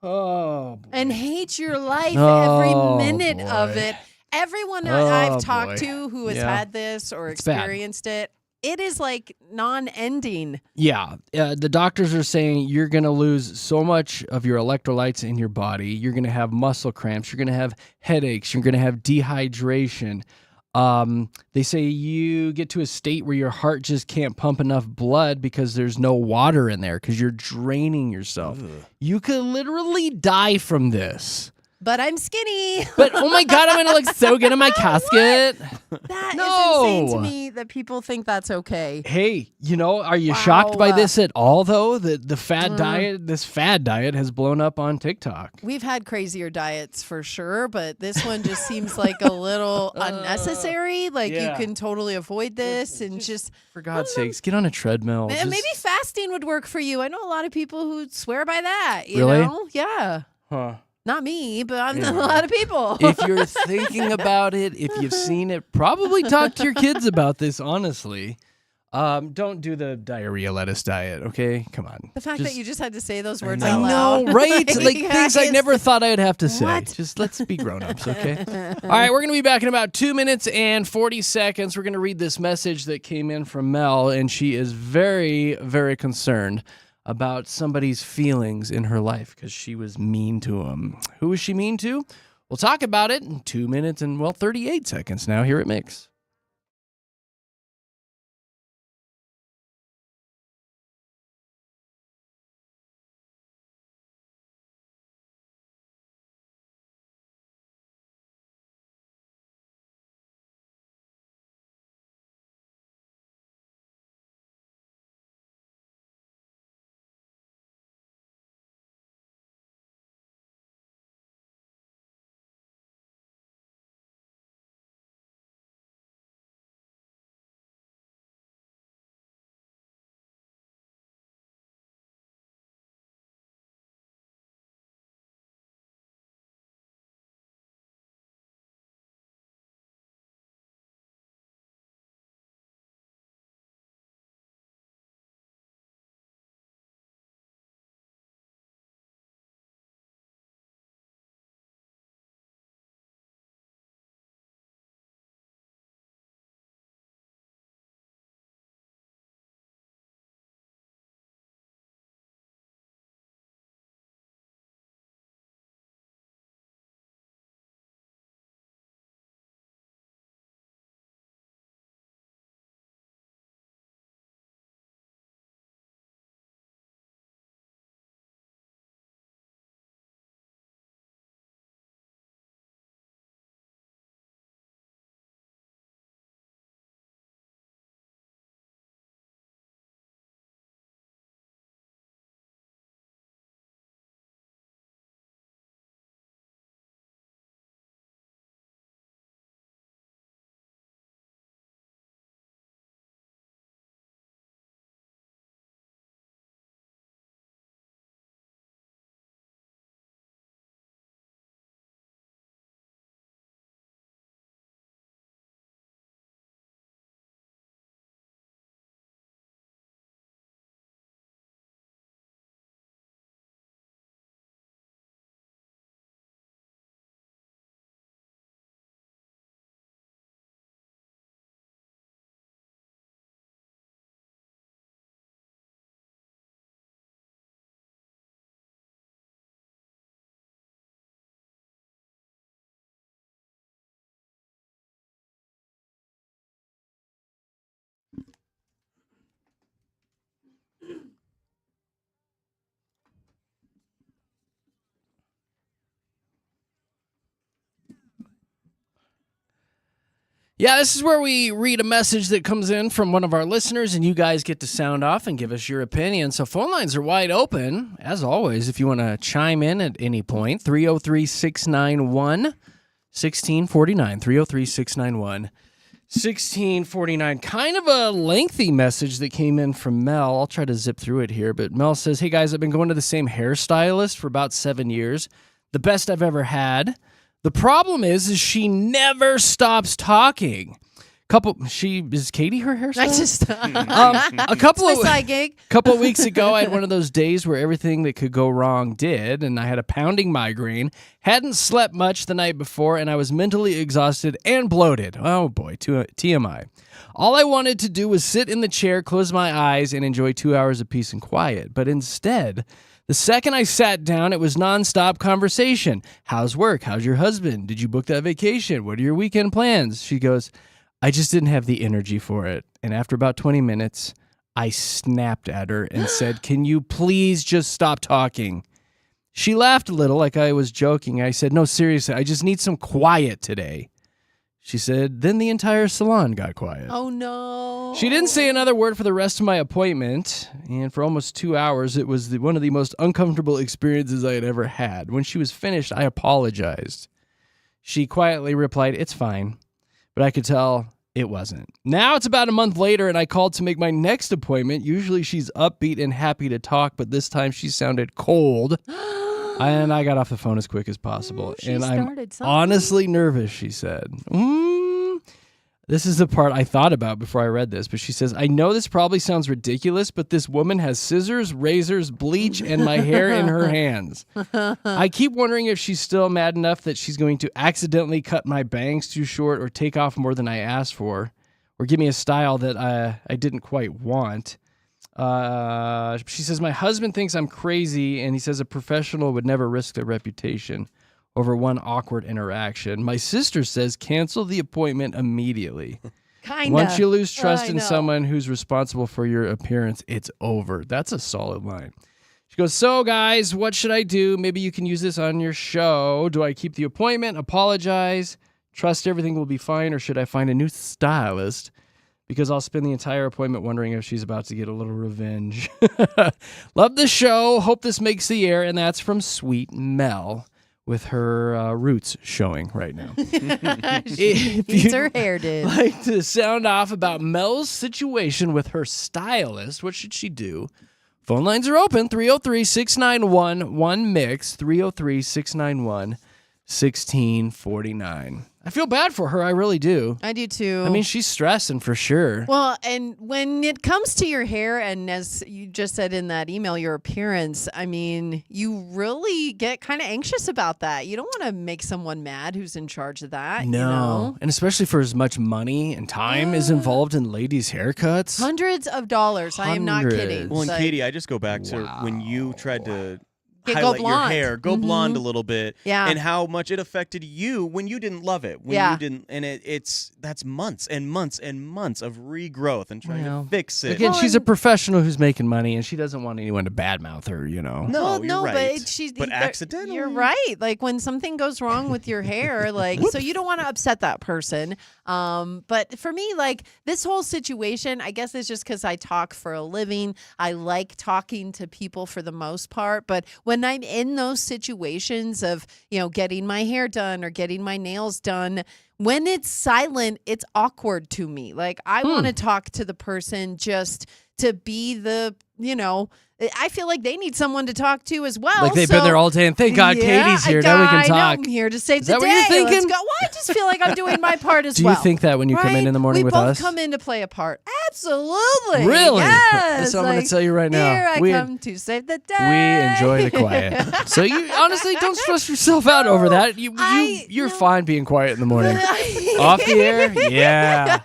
Speaker 1: Oh, boy.
Speaker 2: And hate your life
Speaker 1: Oh,
Speaker 2: every minute
Speaker 1: boy.
Speaker 2: of it. Everyone
Speaker 1: Oh,
Speaker 2: I've talked
Speaker 1: boy.
Speaker 2: to who has
Speaker 1: Yeah.
Speaker 2: had this or
Speaker 1: It's bad.
Speaker 2: experienced it, it is like non-ending.
Speaker 1: Yeah, the doctors are saying you're going to lose so much of your electrolytes in your body. You're going to have muscle cramps. You're going to have headaches. You're going to have dehydration. They say you get to a state where your heart just can't pump enough blood because there's no water in there because you're draining yourself.
Speaker 3: Ugh.
Speaker 1: You could literally die from this.
Speaker 2: But I'm skinny.
Speaker 1: But oh my God, I'm going to look so good in my casket.
Speaker 2: That is
Speaker 1: No.
Speaker 2: insane to me that people think that's okay.
Speaker 1: Hey, are you shocked by
Speaker 2: Wow.
Speaker 1: this at all, though? That the fad diet, this fad diet has blown up on TikTok.
Speaker 2: We've had crazier diets for sure, but this one just seems like a little unnecessary. Like
Speaker 1: yeah.
Speaker 2: you can totally avoid this and just
Speaker 1: For God's sakes, get on a treadmill.
Speaker 2: maybe fasting would work for you. I know a lot of people who swear by that. You
Speaker 1: Really?
Speaker 2: know? Yeah.
Speaker 1: Huh.
Speaker 2: Not me, but I'm
Speaker 1: Yeah.
Speaker 2: a lot of people.
Speaker 1: If you're thinking about it, if you've seen it, probably talk to your kids about this, honestly. Don't do the diarrhea lettuce diet, okay? Come on.
Speaker 2: The fact that you just had to say those words
Speaker 1: I
Speaker 2: out loud.
Speaker 1: know, right? Like things I
Speaker 2: guys.
Speaker 1: never thought I'd have to say.
Speaker 2: What?
Speaker 1: Just let's be grown-ups, okay? All right, we're going to be back in about 2 minutes and 40 seconds. We're going to read this message that came in from Mel, and she is very, very concerned about somebody's feelings in her life because she was mean to him. Who was she mean to? We'll talk about it in 2 minutes and, 38 seconds now here at Mix. Yeah, this is where we read a message that comes in from one of our listeners, and you guys get to sound off and give us your opinion. So phone lines are wide open, as always, if you want to chime in at any point. 303-691-1649. 303-691-1649. Kind of a lengthy message that came in from Mel. I'll try to zip through it here. But Mel says, hey, guys, I've been going to the same hairstylist for about 7 years. The best I've ever had. The problem is she never stops talking. Is Katy her hairstylist?
Speaker 2: I just
Speaker 1: A couple
Speaker 2: it's
Speaker 1: of
Speaker 2: my side gig.
Speaker 1: couple of weeks ago, I had one of those days where everything that could go wrong did, and I had a pounding migraine, hadn't slept much the night before, and I was mentally exhausted and bloated. Oh boy, TMI. All I wanted to do was sit in the chair, close my eyes, and enjoy 2 hours of peace and quiet. But instead, the second I sat down, it was nonstop conversation. How's work? How's your husband? Did you book that vacation? What are your weekend plans? She goes, I just didn't have the energy for it. And after about 20 minutes, I snapped at her and said, can you please just stop talking? She laughed a little like I was joking. I said, no, seriously, I just need some quiet today. She said, then the entire salon got quiet.
Speaker 2: Oh, no.
Speaker 1: She didn't say another word for the rest of my appointment, and for almost 2 hours, it was one of the most uncomfortable experiences I had ever had. When she was finished, I apologized. She quietly replied, it's fine, but I could tell it wasn't. Now it's about a month later, and I called to make my next appointment. Usually she's upbeat and happy to talk, but this time she sounded cold. And I got off the phone as quick as possible. And I'm honestly nervous, she said. This is the part I thought about before I read this, but she says, I know this probably sounds ridiculous, but this woman has scissors, razors, bleach, and my hair in her hands. I keep wondering if she's still mad enough that she's going to accidentally cut my bangs too short or take off more than I asked for, or give me a style that I didn't quite want. She says, my husband thinks I'm crazy, and he says a professional would never risk their reputation over one awkward interaction. My sister says cancel the appointment immediately.
Speaker 2: Kinda.
Speaker 1: Once you lose trust in someone who's responsible for your appearance, it's over. That's a solid line. She goes, so guys, what should I do? Maybe you can use this on your show. Do I keep the appointment, apologize, trust everything will be fine, or should I find a new stylist? Because I'll spend the entire appointment wondering if she's about to get a little revenge. Love the show. Hope this makes the air. And that's from Sweet Mel with her roots showing right now.
Speaker 2: It's her hair, dude.
Speaker 1: Like to sound off about Mel's situation with her stylist, what should she do? Phone lines are open. 303-691-1MIX. 303-691-1649. I feel bad for her. I really do.
Speaker 2: I do too.
Speaker 1: I mean, she's stressing for sure.
Speaker 2: Well, and when it comes to your hair, and as you just said in that email, your appearance, I mean, you really get kind of anxious about that. You don't want to make someone mad who's in charge of that.
Speaker 1: No.
Speaker 2: You know?
Speaker 1: And especially for as much money and time is involved in ladies' haircuts.
Speaker 2: Hundreds of dollars. I am not kidding.
Speaker 3: Well, and
Speaker 2: Like,
Speaker 3: Katy, I just go back to when you tried to
Speaker 2: go
Speaker 3: highlight your
Speaker 2: blonde.
Speaker 3: hair, go blonde a little bit,
Speaker 2: Yeah.
Speaker 3: and how much it affected you when you didn't love it, when you didn't, and that's months and months and months of regrowth and trying to fix it.
Speaker 1: Again, she's a professional who's making money, and she doesn't want anyone to badmouth her, you know.
Speaker 3: No,
Speaker 2: Well,
Speaker 3: you're
Speaker 2: no,
Speaker 3: right.
Speaker 2: but
Speaker 3: accidentally.
Speaker 2: You're right. Like when something goes wrong with your hair, like so you don't want to upset that person. But for me, like this whole situation, I guess it's just because I talk for a living. I like talking to people for the most part. But when I'm in those situations of, you know, getting my hair done or getting my nails done, when it's silent, it's awkward to me. Like I want to talk to the person just to be the, you know, I feel like they need someone to talk to as well.
Speaker 1: Like they've been there all day, and thank God Katie's here. Now we can talk.
Speaker 2: I know, I'm here to save the
Speaker 1: that
Speaker 2: day.
Speaker 1: what you're thinking?
Speaker 2: Let's go. Well, I just feel like I'm doing my part as
Speaker 1: Do
Speaker 2: well.
Speaker 1: you think that when you come in the morning with us?
Speaker 2: We both come in to play a part. Absolutely.
Speaker 1: Really?
Speaker 2: Yes.
Speaker 1: So I'm going to tell you right now.
Speaker 2: Here I come to save the day.
Speaker 1: We enjoy the quiet. So you honestly don't stress yourself out over that. You're fine being quiet in the morning. Off the air? Yeah.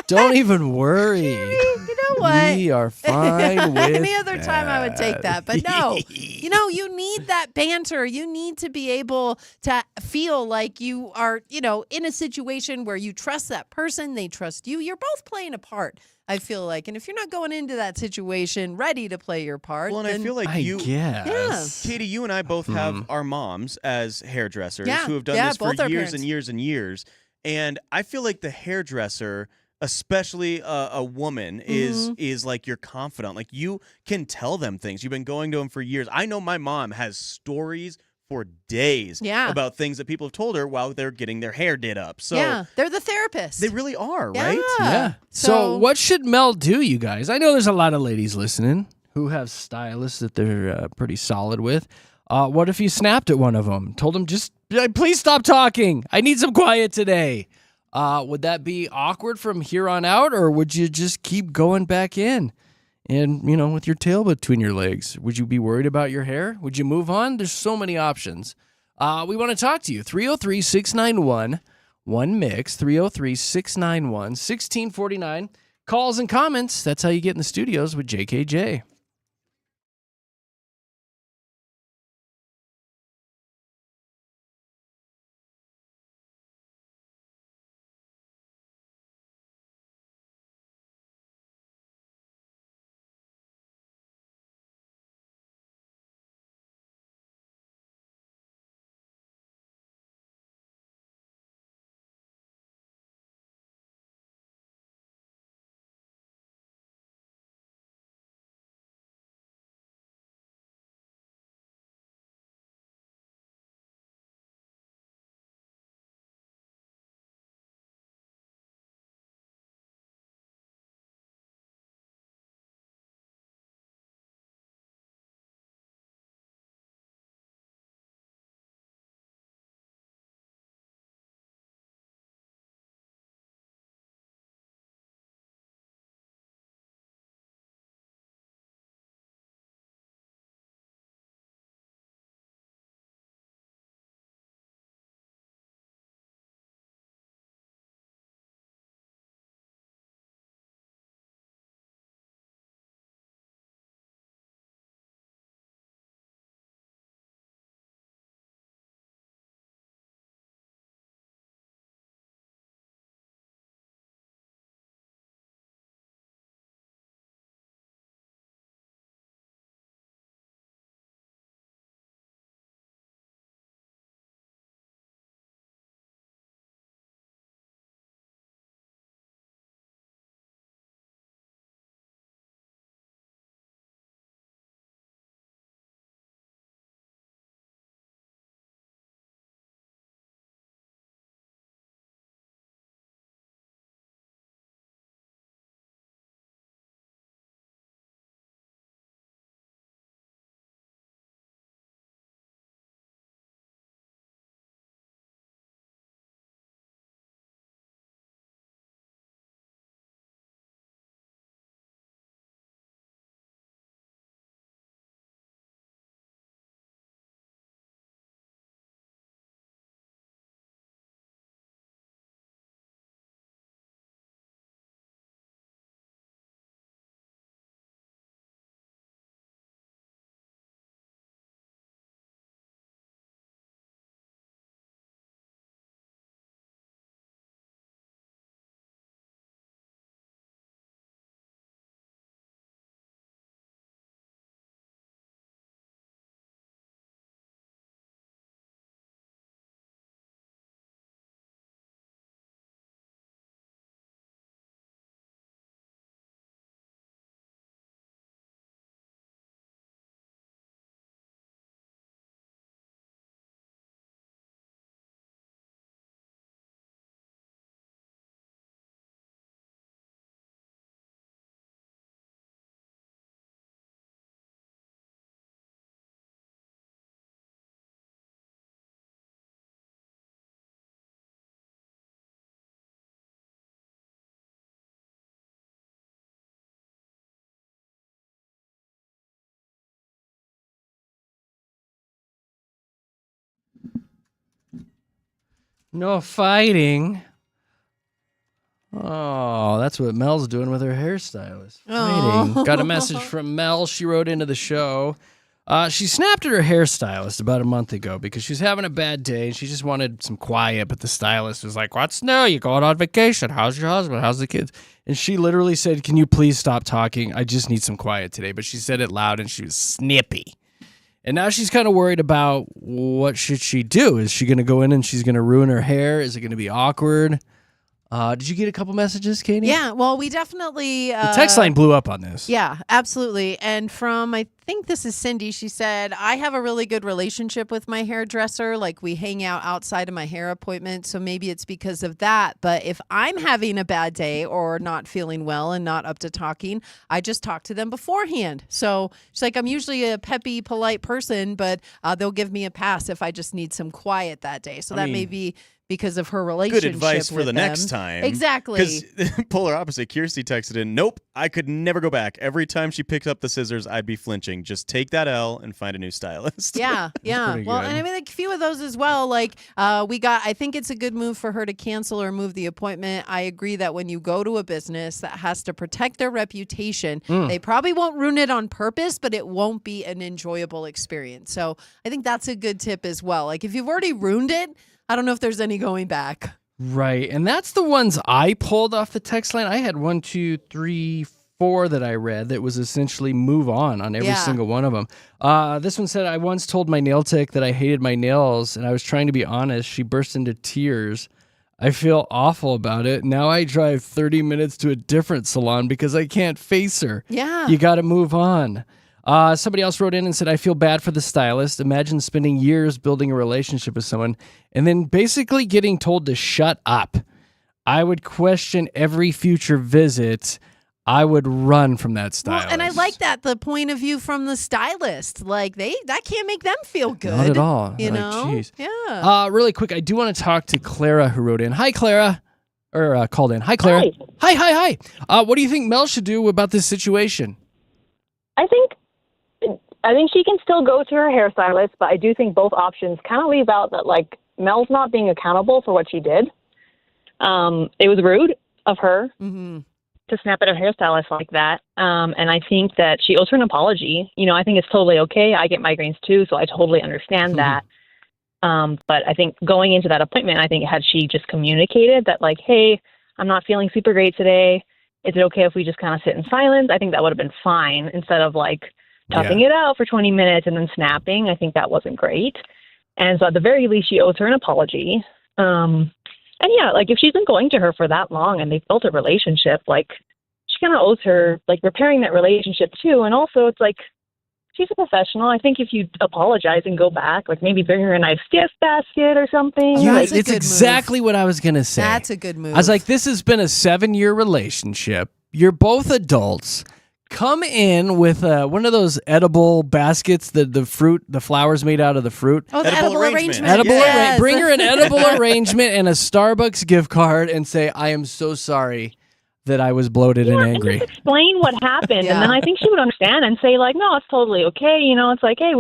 Speaker 1: Don't even worry.
Speaker 2: You know what?
Speaker 1: We are fine with
Speaker 2: Any other time I would take that. But no, you know, you need that banter. You need to be able to feel like you are, you know, in a situation where you trust that person, they trust you. You're both playing a part, I feel like. And if you're not going into that situation ready to play your part,
Speaker 3: Well, and
Speaker 2: then
Speaker 3: I feel like Katy, you and I both have our moms as hairdressers who have done this for
Speaker 2: both our
Speaker 3: years
Speaker 2: parents.
Speaker 3: and years and years. And I feel like the hairdresser, especially a woman, is like your confidant. Like you can tell them things. You've been going to them for years. I know my mom has stories for days about things that people have told her while they're getting their hair did up. So
Speaker 2: they're the therapist.
Speaker 3: they really are, right?
Speaker 1: Yeah. So what should Mel do, you guys? I know there's a lot of ladies listening who have stylists that they're pretty solid with. What if you snapped at one of them? Told them, just please stop talking. I need some quiet today. Would that be awkward from here on out, or would you just keep going back in and, with your tail between your legs? Would you be worried about your hair? Would you move on? There's so many options. We want to talk to you. 303-691-1MIX, 303-691-1649. Calls and comments. That's how you get in the studios with JKJ. No fighting. Oh, that's what Mel's doing with her hairstylist. Fighting. Got a message from Mel. She wrote into the show. She snapped at her hairstylist about a month ago because she was having a bad day and she just wanted some quiet, but the stylist was like, "What's new? You going on vacation? How's your husband? How's the kids?" And she literally said, "Can you please stop talking? I just need some quiet today." But she said it loud and she was snippy. And now she's kind of worried about what should she do. Is she going to go in and she's going to ruin her hair? Is it going to be awkward? Did you get a couple messages, Katie?
Speaker 2: Yeah, well, we definitely...
Speaker 1: The text line blew up on this.
Speaker 2: Yeah, absolutely. And from, I think this is Cindy, she said, I have a really good relationship with my hairdresser. Like, we hang out outside of my hair appointment, so maybe it's because of that. But if I'm having a bad day or not feeling well and not up to talking, I just talk to them beforehand. So she's like, I'm usually a peppy, polite person, but they'll give me a pass if I just need some quiet that day. So that may be because of her relationship.
Speaker 3: Good advice for
Speaker 2: with
Speaker 3: the
Speaker 2: them.
Speaker 3: next time.
Speaker 2: Exactly.
Speaker 3: Because polar opposite, Kirsty texted in, nope, I could never go back. Every time she picked up the scissors, I'd be flinching. Just take that L and find a new stylist.
Speaker 2: Yeah, yeah.
Speaker 1: pretty
Speaker 2: Well,
Speaker 1: good.
Speaker 2: and I mean, like, a few of those as well. Like, I think it's a good move for her to cancel or move the appointment. I agree that when you go to a business that has to protect their reputation, they probably won't ruin it on purpose, but it won't be an enjoyable experience. So I think that's a good tip as well. Like, if you've already ruined it, I don't know if there's any going back.
Speaker 1: Right. And that's the ones I pulled off the text line. I had 1, 2, 3, 4 that I read that was essentially move on every single one of them. This one said, I once told my nail tech that I hated my nails and I was trying to be honest. She burst into tears. I feel awful about it. Now I drive 30 minutes to a different salon because I can't face her.
Speaker 2: Yeah.
Speaker 1: You got to move on. Somebody else wrote in and said, I feel bad for the stylist. Imagine spending years building a relationship with someone and then basically getting told to shut up. I would question every future visit. I would run from that stylist.
Speaker 2: Well, and I like that, the point of view from the stylist. Like, that can't make them feel good.
Speaker 1: Not at all.
Speaker 2: You
Speaker 1: Like,
Speaker 2: know?
Speaker 1: geez.
Speaker 2: Yeah.
Speaker 1: Really quick, I do want to talk to Clara who wrote in. Hi, Clara. Or called in. Hi, Clara. Hi. What do you think Mel should do about this situation?
Speaker 9: I think she can still go to her hairstylist, but I do think both options kind of leave out that, like, Mel's not being accountable for what she did. It was rude of her to snap at her hairstylist like that. And I think that she owes her an apology. You know, I think it's totally okay. I get migraines too, so I totally understand that. But I think going into that appointment, I think had she just communicated that, like, hey, I'm not feeling super great today. Is it okay if we just kind of sit in silence? I think that would have been fine instead of, like, toughing it out for 20 minutes and then snapping. I think that wasn't great. And so at the very least, she owes her an apology. And yeah, like, if she's been going to her for that long and they've built a relationship, like, she kind of owes her, like, repairing that relationship too. And also, it's like, she's a professional. I think if you apologize and go back, like, maybe bring her a nice gift basket or something.
Speaker 1: Yeah,
Speaker 2: That's a
Speaker 1: it's
Speaker 2: good
Speaker 1: exactly what I was going to say.
Speaker 2: That's a good move.
Speaker 1: I was like, this has been a 7-year relationship. You're both adults. Come in with one of those edible baskets, the flowers made out of the fruit.
Speaker 2: Oh, the
Speaker 3: Edible
Speaker 2: edible
Speaker 3: arrangement.
Speaker 2: arrangement. Yes.
Speaker 1: Bring her an edible arrangement and a Starbucks gift card and say, I am so sorry that I was bloated and angry.
Speaker 9: And just explain what happened.
Speaker 2: Yeah.
Speaker 9: And then I think she would understand and say, like, no, it's totally okay. You know, it's like, hey,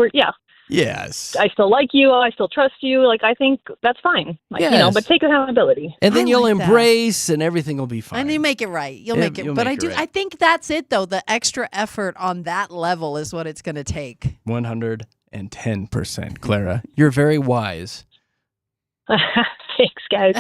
Speaker 1: Yes.
Speaker 9: I still like you. I still trust you. Like, I think that's fine. Like, you know,
Speaker 1: Yes.
Speaker 9: but take accountability.
Speaker 1: And then
Speaker 2: I
Speaker 1: you'll
Speaker 2: like that.
Speaker 1: embrace and everything will be fine.
Speaker 2: And you make it right. You'll
Speaker 1: Yeah,
Speaker 2: make it.
Speaker 1: you'll
Speaker 2: But
Speaker 1: make it right.
Speaker 2: I think that's it, though. The extra effort on that level is what it's going to take.
Speaker 1: 110%, Clara. You're very wise.
Speaker 9: Thanks, guys.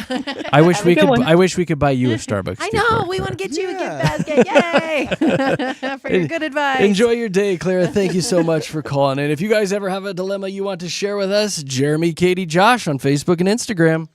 Speaker 1: I wish
Speaker 9: Have a
Speaker 1: we
Speaker 9: good
Speaker 1: could.
Speaker 9: one.
Speaker 1: I wish we could buy you a Starbucks.
Speaker 2: I
Speaker 1: gift
Speaker 2: know.
Speaker 1: card,
Speaker 2: We
Speaker 1: Clara.
Speaker 2: want to get you a gift basket. Yay. For your good advice.
Speaker 1: Enjoy your day, Clara. Thank you so much for calling. And if you guys ever have a dilemma you want to share with us, Jeremy, Katie, Josh on Facebook and Instagram.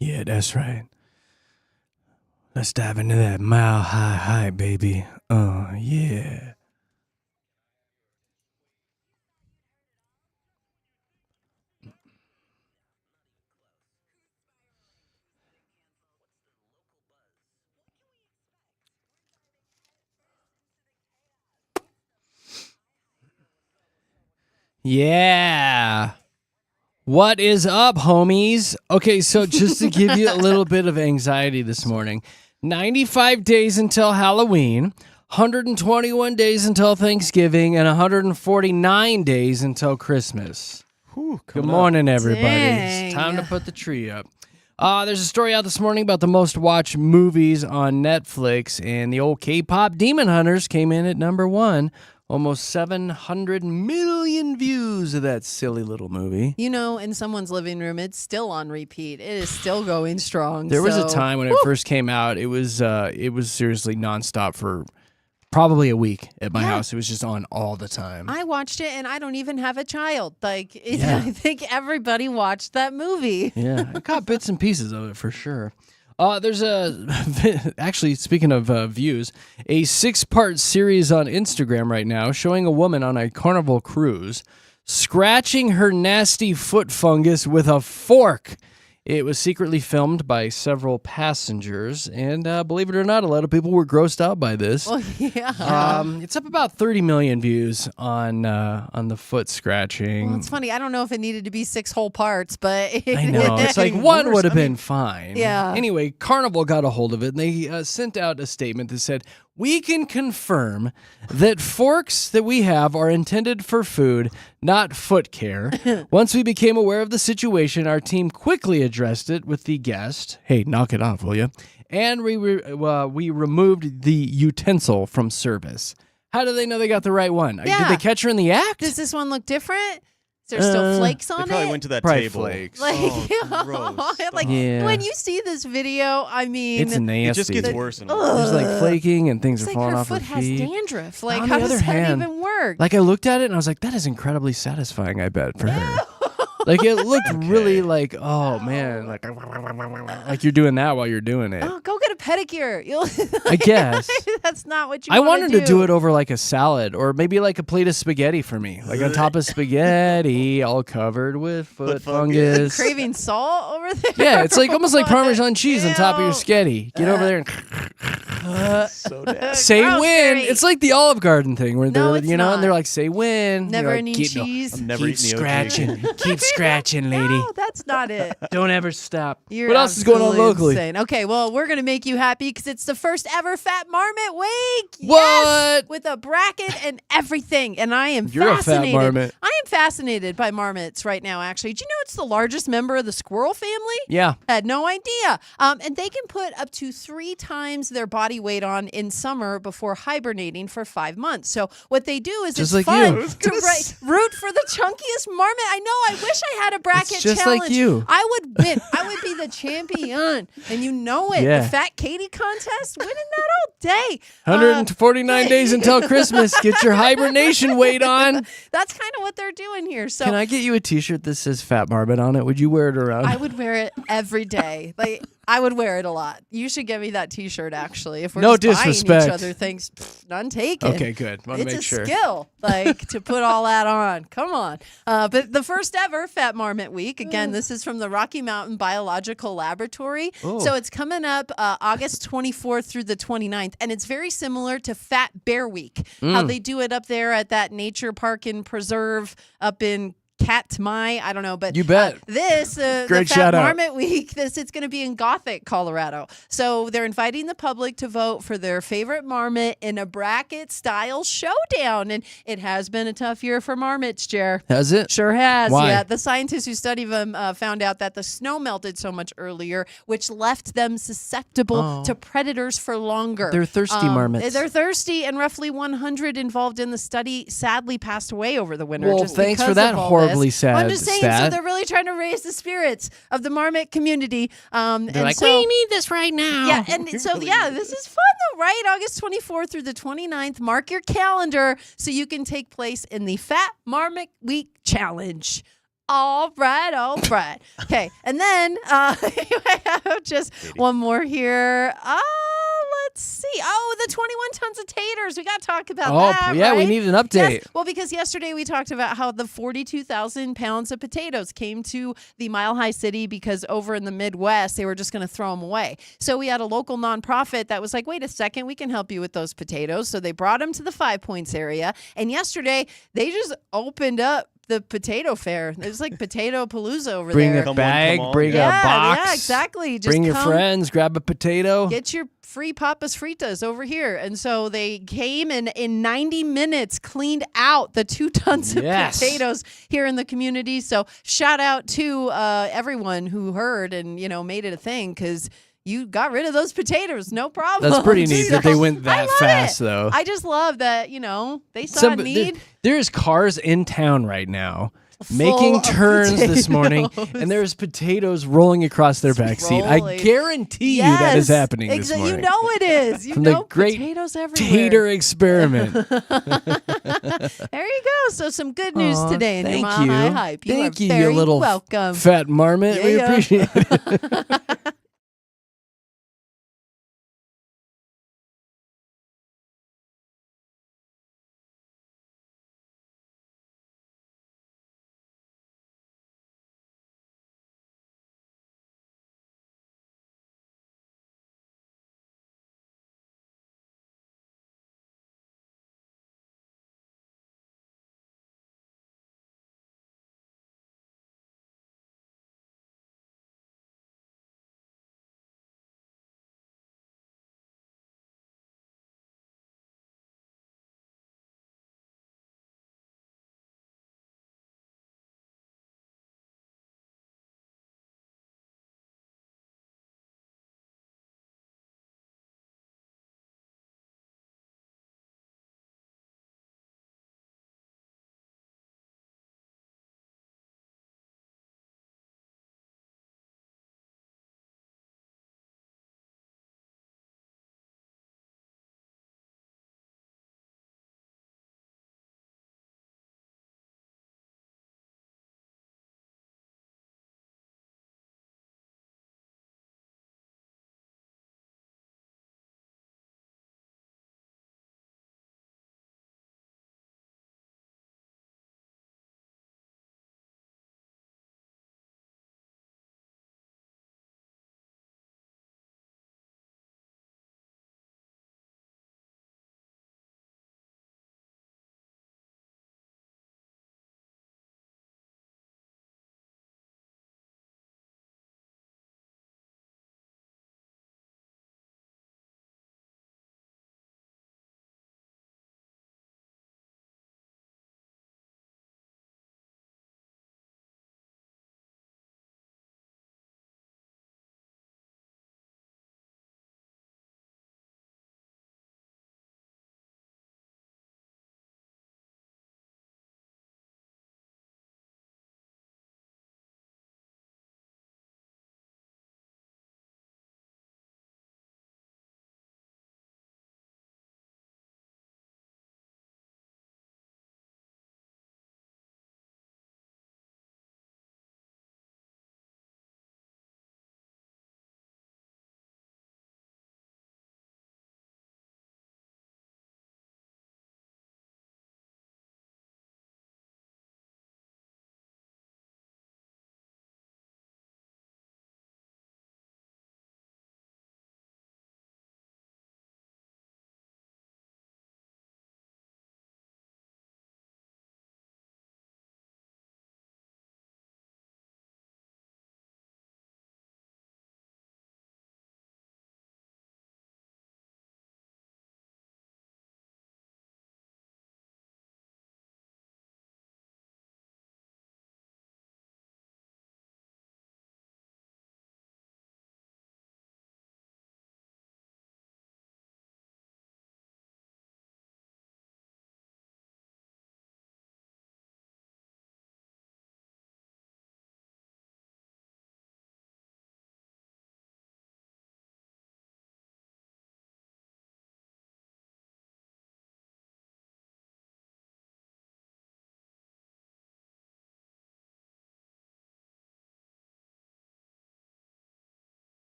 Speaker 1: Yeah, that's right. Let's dive into that mile high, baby. Yeah. Yeah. What is up, homies? Okay, so just to give you a little bit of anxiety this morning, 95 days until Halloween, 121 days until Thanksgiving, and 149 days until Christmas.
Speaker 3: Whew,
Speaker 1: Good morning, everybody.
Speaker 2: Dang.
Speaker 1: It's time to put the tree up. There's a story out this morning about the most watched movies on Netflix, and the old K-pop Demon Hunters came in at number 1. Almost 700 million views of that silly little movie.
Speaker 2: You know, in someone's living room, it's still on repeat. It is still going strong.
Speaker 1: There was a
Speaker 2: so-
Speaker 1: time when it first came out, it was seriously nonstop for probably a week at my house. It was just on all the time.
Speaker 2: I watched it, and I don't even have a child. Like,
Speaker 1: Yeah.
Speaker 2: I think everybody watched that movie.
Speaker 1: Yeah, I caught bits and pieces of it for sure. There's actually, speaking of views, a 6-part series on Instagram right now showing a woman on a Carnival cruise scratching her nasty foot fungus with a fork. It was secretly filmed by several passengers, and believe it or not, a lot of people were grossed out by this.
Speaker 2: Well, yeah.
Speaker 1: It's up about 30 million views on the foot scratching.
Speaker 2: Well, it's funny. I don't know if it needed to be 6 whole parts, but
Speaker 1: I know. It's like one would have been fine.
Speaker 2: Yeah.
Speaker 1: Anyway, Carnival got a hold of it, and they sent out a statement that said, "We can confirm that forks that we have are intended for food, not foot care. Once we became aware of the situation, our team quickly addressed it with the guest. Hey, knock it off, will you? And we removed the utensil from service." How do they know they got the right one?
Speaker 2: Yeah.
Speaker 1: Did they catch her in the act?
Speaker 2: Does this one look different? Is there still flakes
Speaker 3: They
Speaker 2: on
Speaker 3: probably
Speaker 2: it?
Speaker 3: went to that
Speaker 1: Probably
Speaker 3: table.
Speaker 1: flakes.
Speaker 2: Like,
Speaker 3: Oh, gross.
Speaker 2: like
Speaker 1: Yeah.
Speaker 2: when you see this video, I mean,
Speaker 1: It's nasty.
Speaker 3: It just gets worse and worse.
Speaker 1: There's like flaking and things
Speaker 2: it's
Speaker 1: are
Speaker 2: like
Speaker 1: falling
Speaker 2: her
Speaker 1: off her
Speaker 2: foot has
Speaker 1: feet.
Speaker 2: dandruff. Like,
Speaker 1: On
Speaker 2: how
Speaker 1: the
Speaker 2: does
Speaker 1: other
Speaker 2: that
Speaker 1: hand,
Speaker 2: even work?
Speaker 1: Like, I looked at it and I was like, that is incredibly satisfying, I bet, for her. Like, it looked really like, oh, man, like you're doing that while you're doing it.
Speaker 2: Oh, go get a pedicure. You'll
Speaker 1: I guess.
Speaker 2: That's not what you
Speaker 1: I
Speaker 2: wanna
Speaker 1: wanted to do it over like a salad or maybe like a plate of spaghetti for me. Like on top of spaghetti, all covered with foot fungus.
Speaker 2: Craving salt over there?
Speaker 1: Yeah, it's like almost like Parmesan cheese on top of your
Speaker 2: Ew.
Speaker 1: sketty. Get over there and
Speaker 3: So nasty.
Speaker 1: say
Speaker 2: gross,
Speaker 1: when.
Speaker 2: Gary.
Speaker 1: It's like the Olive Garden thing where
Speaker 2: No,
Speaker 1: they're,
Speaker 2: it's
Speaker 1: and they're
Speaker 2: not.
Speaker 1: like, say when.
Speaker 2: Never
Speaker 1: You're like,
Speaker 2: ending
Speaker 1: keep,
Speaker 2: cheese.
Speaker 3: I'm never
Speaker 1: keep
Speaker 3: eating the OG.
Speaker 1: scratching. Keep scratching, lady.
Speaker 2: No, that's not it.
Speaker 1: Don't ever stop.
Speaker 2: You're
Speaker 1: What else is going on
Speaker 2: absolutely
Speaker 1: locally?
Speaker 2: insane. Okay, well, we're going to make you happy because it's the first ever Fat Marmot Week.
Speaker 1: What?
Speaker 2: Yes, with a bracket and everything. And I am
Speaker 1: You're a fat
Speaker 2: fascinated.
Speaker 1: marmot.
Speaker 2: I am fascinated by marmots right now, actually. Do you know it's the largest member of the squirrel family?
Speaker 1: Yeah.
Speaker 2: Had no idea. And they can put up to 3 times their body weight on in summer before hibernating for 5 months. So what they do is
Speaker 1: Just
Speaker 2: it's
Speaker 1: like
Speaker 2: fun
Speaker 1: you.
Speaker 2: to root for the chunkiest marmot. I know. I wish I had a bracket
Speaker 1: It's just
Speaker 2: challenge.
Speaker 1: like you.
Speaker 2: I would win. I would be the champion. And you know it.
Speaker 1: Yeah.
Speaker 2: The Fat Katy contest, winning that all day.
Speaker 1: 149 days until Christmas. Get your hibernation weight on.
Speaker 2: That's kind of what they're doing here. So
Speaker 1: Can I get you a t-shirt that says Fat Marmot on it? Would you wear it around?
Speaker 2: I would wear it every day. Like I would wear it a lot. You should get me that T-shirt. Actually, if we're
Speaker 1: No
Speaker 2: just buying
Speaker 1: disrespect.
Speaker 2: each other things, none taken.
Speaker 1: Okay, good. Want to
Speaker 2: It's
Speaker 1: make
Speaker 2: a
Speaker 1: sure.
Speaker 2: skill, like to put all that on. Come on. But the first ever Fat Marmot Week. Again, this is from the Rocky Mountain Biological Laboratory.
Speaker 1: Oh.
Speaker 2: So it's coming up August 24th through the 29th, and it's very similar to Fat Bear Week. How they do it up there at that nature park and preserve up in Katmai, I don't know, but
Speaker 1: You bet.
Speaker 2: This
Speaker 1: Great
Speaker 2: the Fat
Speaker 1: shout out.
Speaker 2: Marmot Week. It's going to be in Gothic, Colorado. So they're inviting the public to vote for their favorite marmot in a bracket style showdown, and it has been a tough year for marmots, Jer.
Speaker 1: Has it?
Speaker 2: Sure has.
Speaker 1: Why?
Speaker 2: Yeah, the scientists who study them found out that the snow melted so much earlier, which left them susceptible to predators for longer.
Speaker 1: They're thirsty marmots.
Speaker 2: They're thirsty, and roughly 100 involved in the study sadly passed away over the winter.
Speaker 1: Well,
Speaker 2: just
Speaker 1: thanks for
Speaker 2: because
Speaker 1: that
Speaker 2: of all
Speaker 1: horribly
Speaker 2: this.
Speaker 1: sad
Speaker 2: I'm just saying, so
Speaker 1: stat.
Speaker 2: they're really trying to raise the spirits of the marmot community.
Speaker 1: They're
Speaker 2: and
Speaker 1: like,
Speaker 2: so,
Speaker 4: We need this right now.
Speaker 2: yeah, and so this is fun though, right? August 24th through the 29th. Mark your calendar so you can take place in the Fat Marmot Week Challenge. All right, all right. Okay, and then I have just one more here. Let's see. Oh, the 21 tons of taters. We got to talk about that.
Speaker 1: Yeah, we
Speaker 2: right?
Speaker 1: need an update.
Speaker 2: Yes. Well, because yesterday we talked about how the 42,000 pounds of potatoes came to the Mile High City because over in the Midwest, they were just going to throw them away. So we had a local nonprofit that was like, wait a second, we can help you with those potatoes. So they brought them to the 5 Points area. And yesterday, they just opened up the potato fair. It was like Potato Palooza over
Speaker 1: Bring
Speaker 2: there.
Speaker 1: a bag, bring a
Speaker 2: Yeah,
Speaker 1: box.
Speaker 2: yeah, exactly. Just
Speaker 1: bring your
Speaker 2: come,
Speaker 1: friends, grab a potato.
Speaker 2: Get your free papas fritas over here. And so they came and in 90 minutes cleaned out the 2 tons of potatoes here in the community. So shout out to everyone who heard and, made it a thing because you got rid of those potatoes, no problem.
Speaker 1: That's pretty neat that they went that fast, though.
Speaker 2: I just love that, they saw a need.
Speaker 1: There's cars in town right now making turns this morning, and there's potatoes rolling across their back seat. I guarantee you that is happening this morning.
Speaker 2: You know it is. You
Speaker 1: From
Speaker 2: know
Speaker 1: the great
Speaker 2: potatoes everywhere.
Speaker 1: tater experiment.
Speaker 2: There you go. So some good news today in your Mile High Hype.
Speaker 1: Thank you,
Speaker 2: very
Speaker 1: you little
Speaker 2: welcome.
Speaker 1: fat marmot. We appreciate it.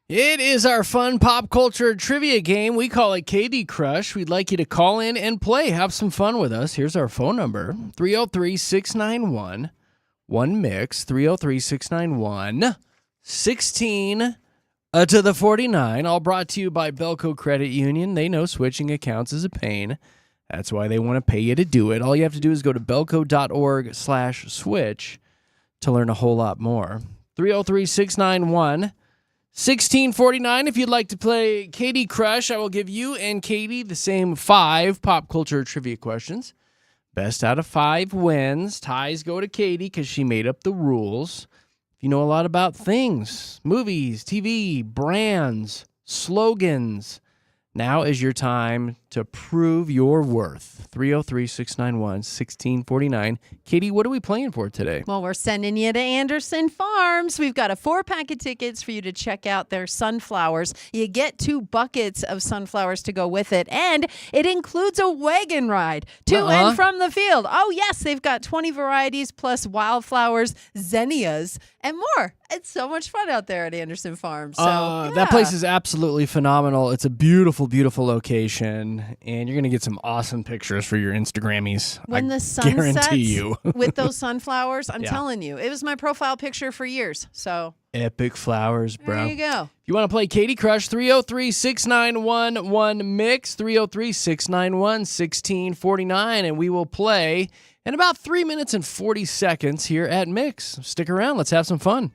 Speaker 1: It is our fun pop culture trivia game. We call it Katy Crush. We'd like you to call in and play. Have some fun with us. Here's our phone number 303-691 1MIX, 303-691 16 to the 49. All brought to you by Belco Credit Union. They know switching accounts is a pain. That's why they want to pay you to do it. All you have to do is go to belco.org/switch to learn a whole lot more. 303-691 1649. If you'd like to play Katy Crush, I will give you and Katy the same 5 pop culture trivia questions. Best out of 5 wins. Ties go to Katy because she made up the rules. If you know a lot about things, movies, TV, brands, slogans, now is your time to prove your worth. 303-691-1649. Katy, what are we playing for today?
Speaker 2: Well, we're sending you to Anderson Farms. We've got a 4-pack of tickets for you to check out their sunflowers. You get 2 buckets of sunflowers to go with it, and it includes a wagon ride to and from the field. Oh, yes, they've got 20 varieties plus wildflowers, zinnias, and more. It's so much fun out there at Anderson Farms. So,
Speaker 1: That place is absolutely phenomenal. It's a beautiful, beautiful location, and you're going to get some awesome pictures for your Instagrammies.
Speaker 2: When the sun
Speaker 1: guarantee
Speaker 2: sets
Speaker 1: you.
Speaker 2: with those sunflowers, I'm telling you, it was my profile picture for years. So
Speaker 1: Epic flowers, bro.
Speaker 2: there you go.
Speaker 1: If you want to play Katy Crush, 303-691-1MIX, 303-691-1649, and we will play in about 3 minutes and 40 seconds here at Mix. Stick around. Let's have some fun.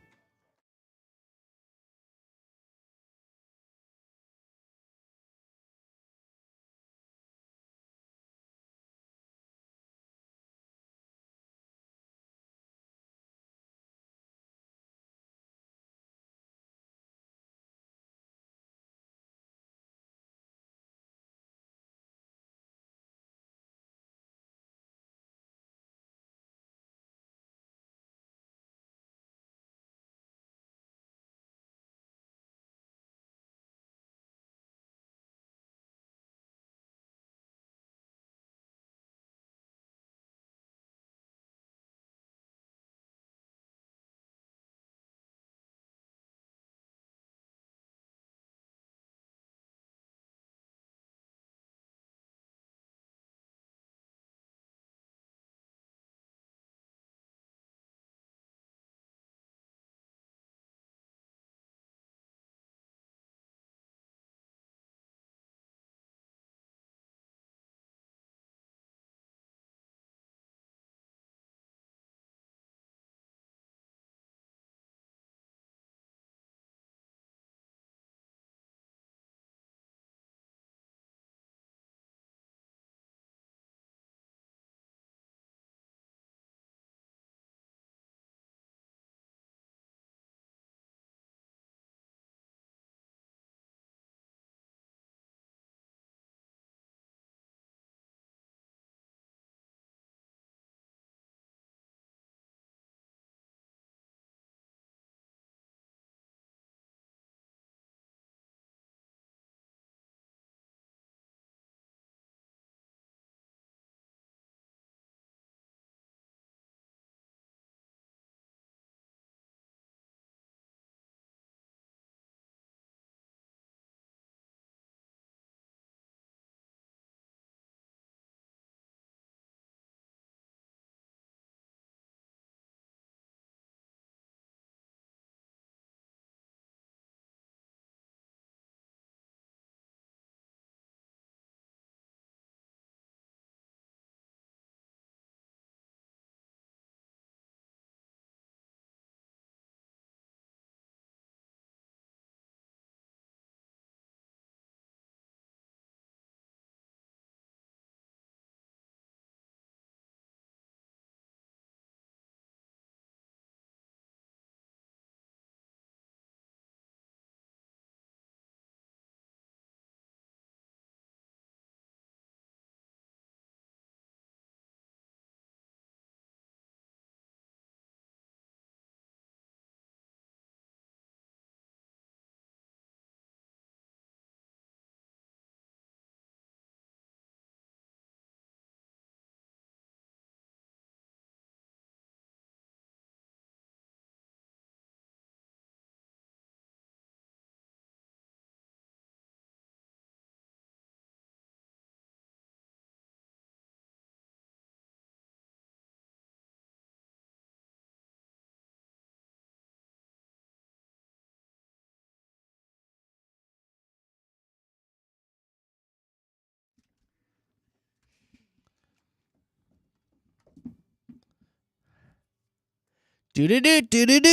Speaker 1: Do-do-do-do-do-do.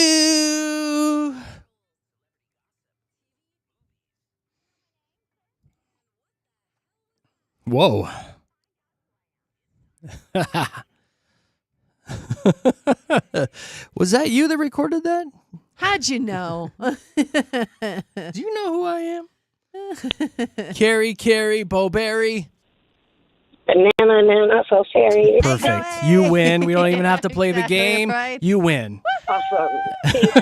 Speaker 1: Whoa. Was that you that recorded that?
Speaker 2: How'd you know?
Speaker 1: Do you know who I am? Carrie, Bowberry.
Speaker 10: Banana, so fairy.
Speaker 1: Perfect. You win. We don't even have to play the
Speaker 2: Exactly
Speaker 1: game.
Speaker 2: right.
Speaker 1: You win.
Speaker 10: Awesome. Thank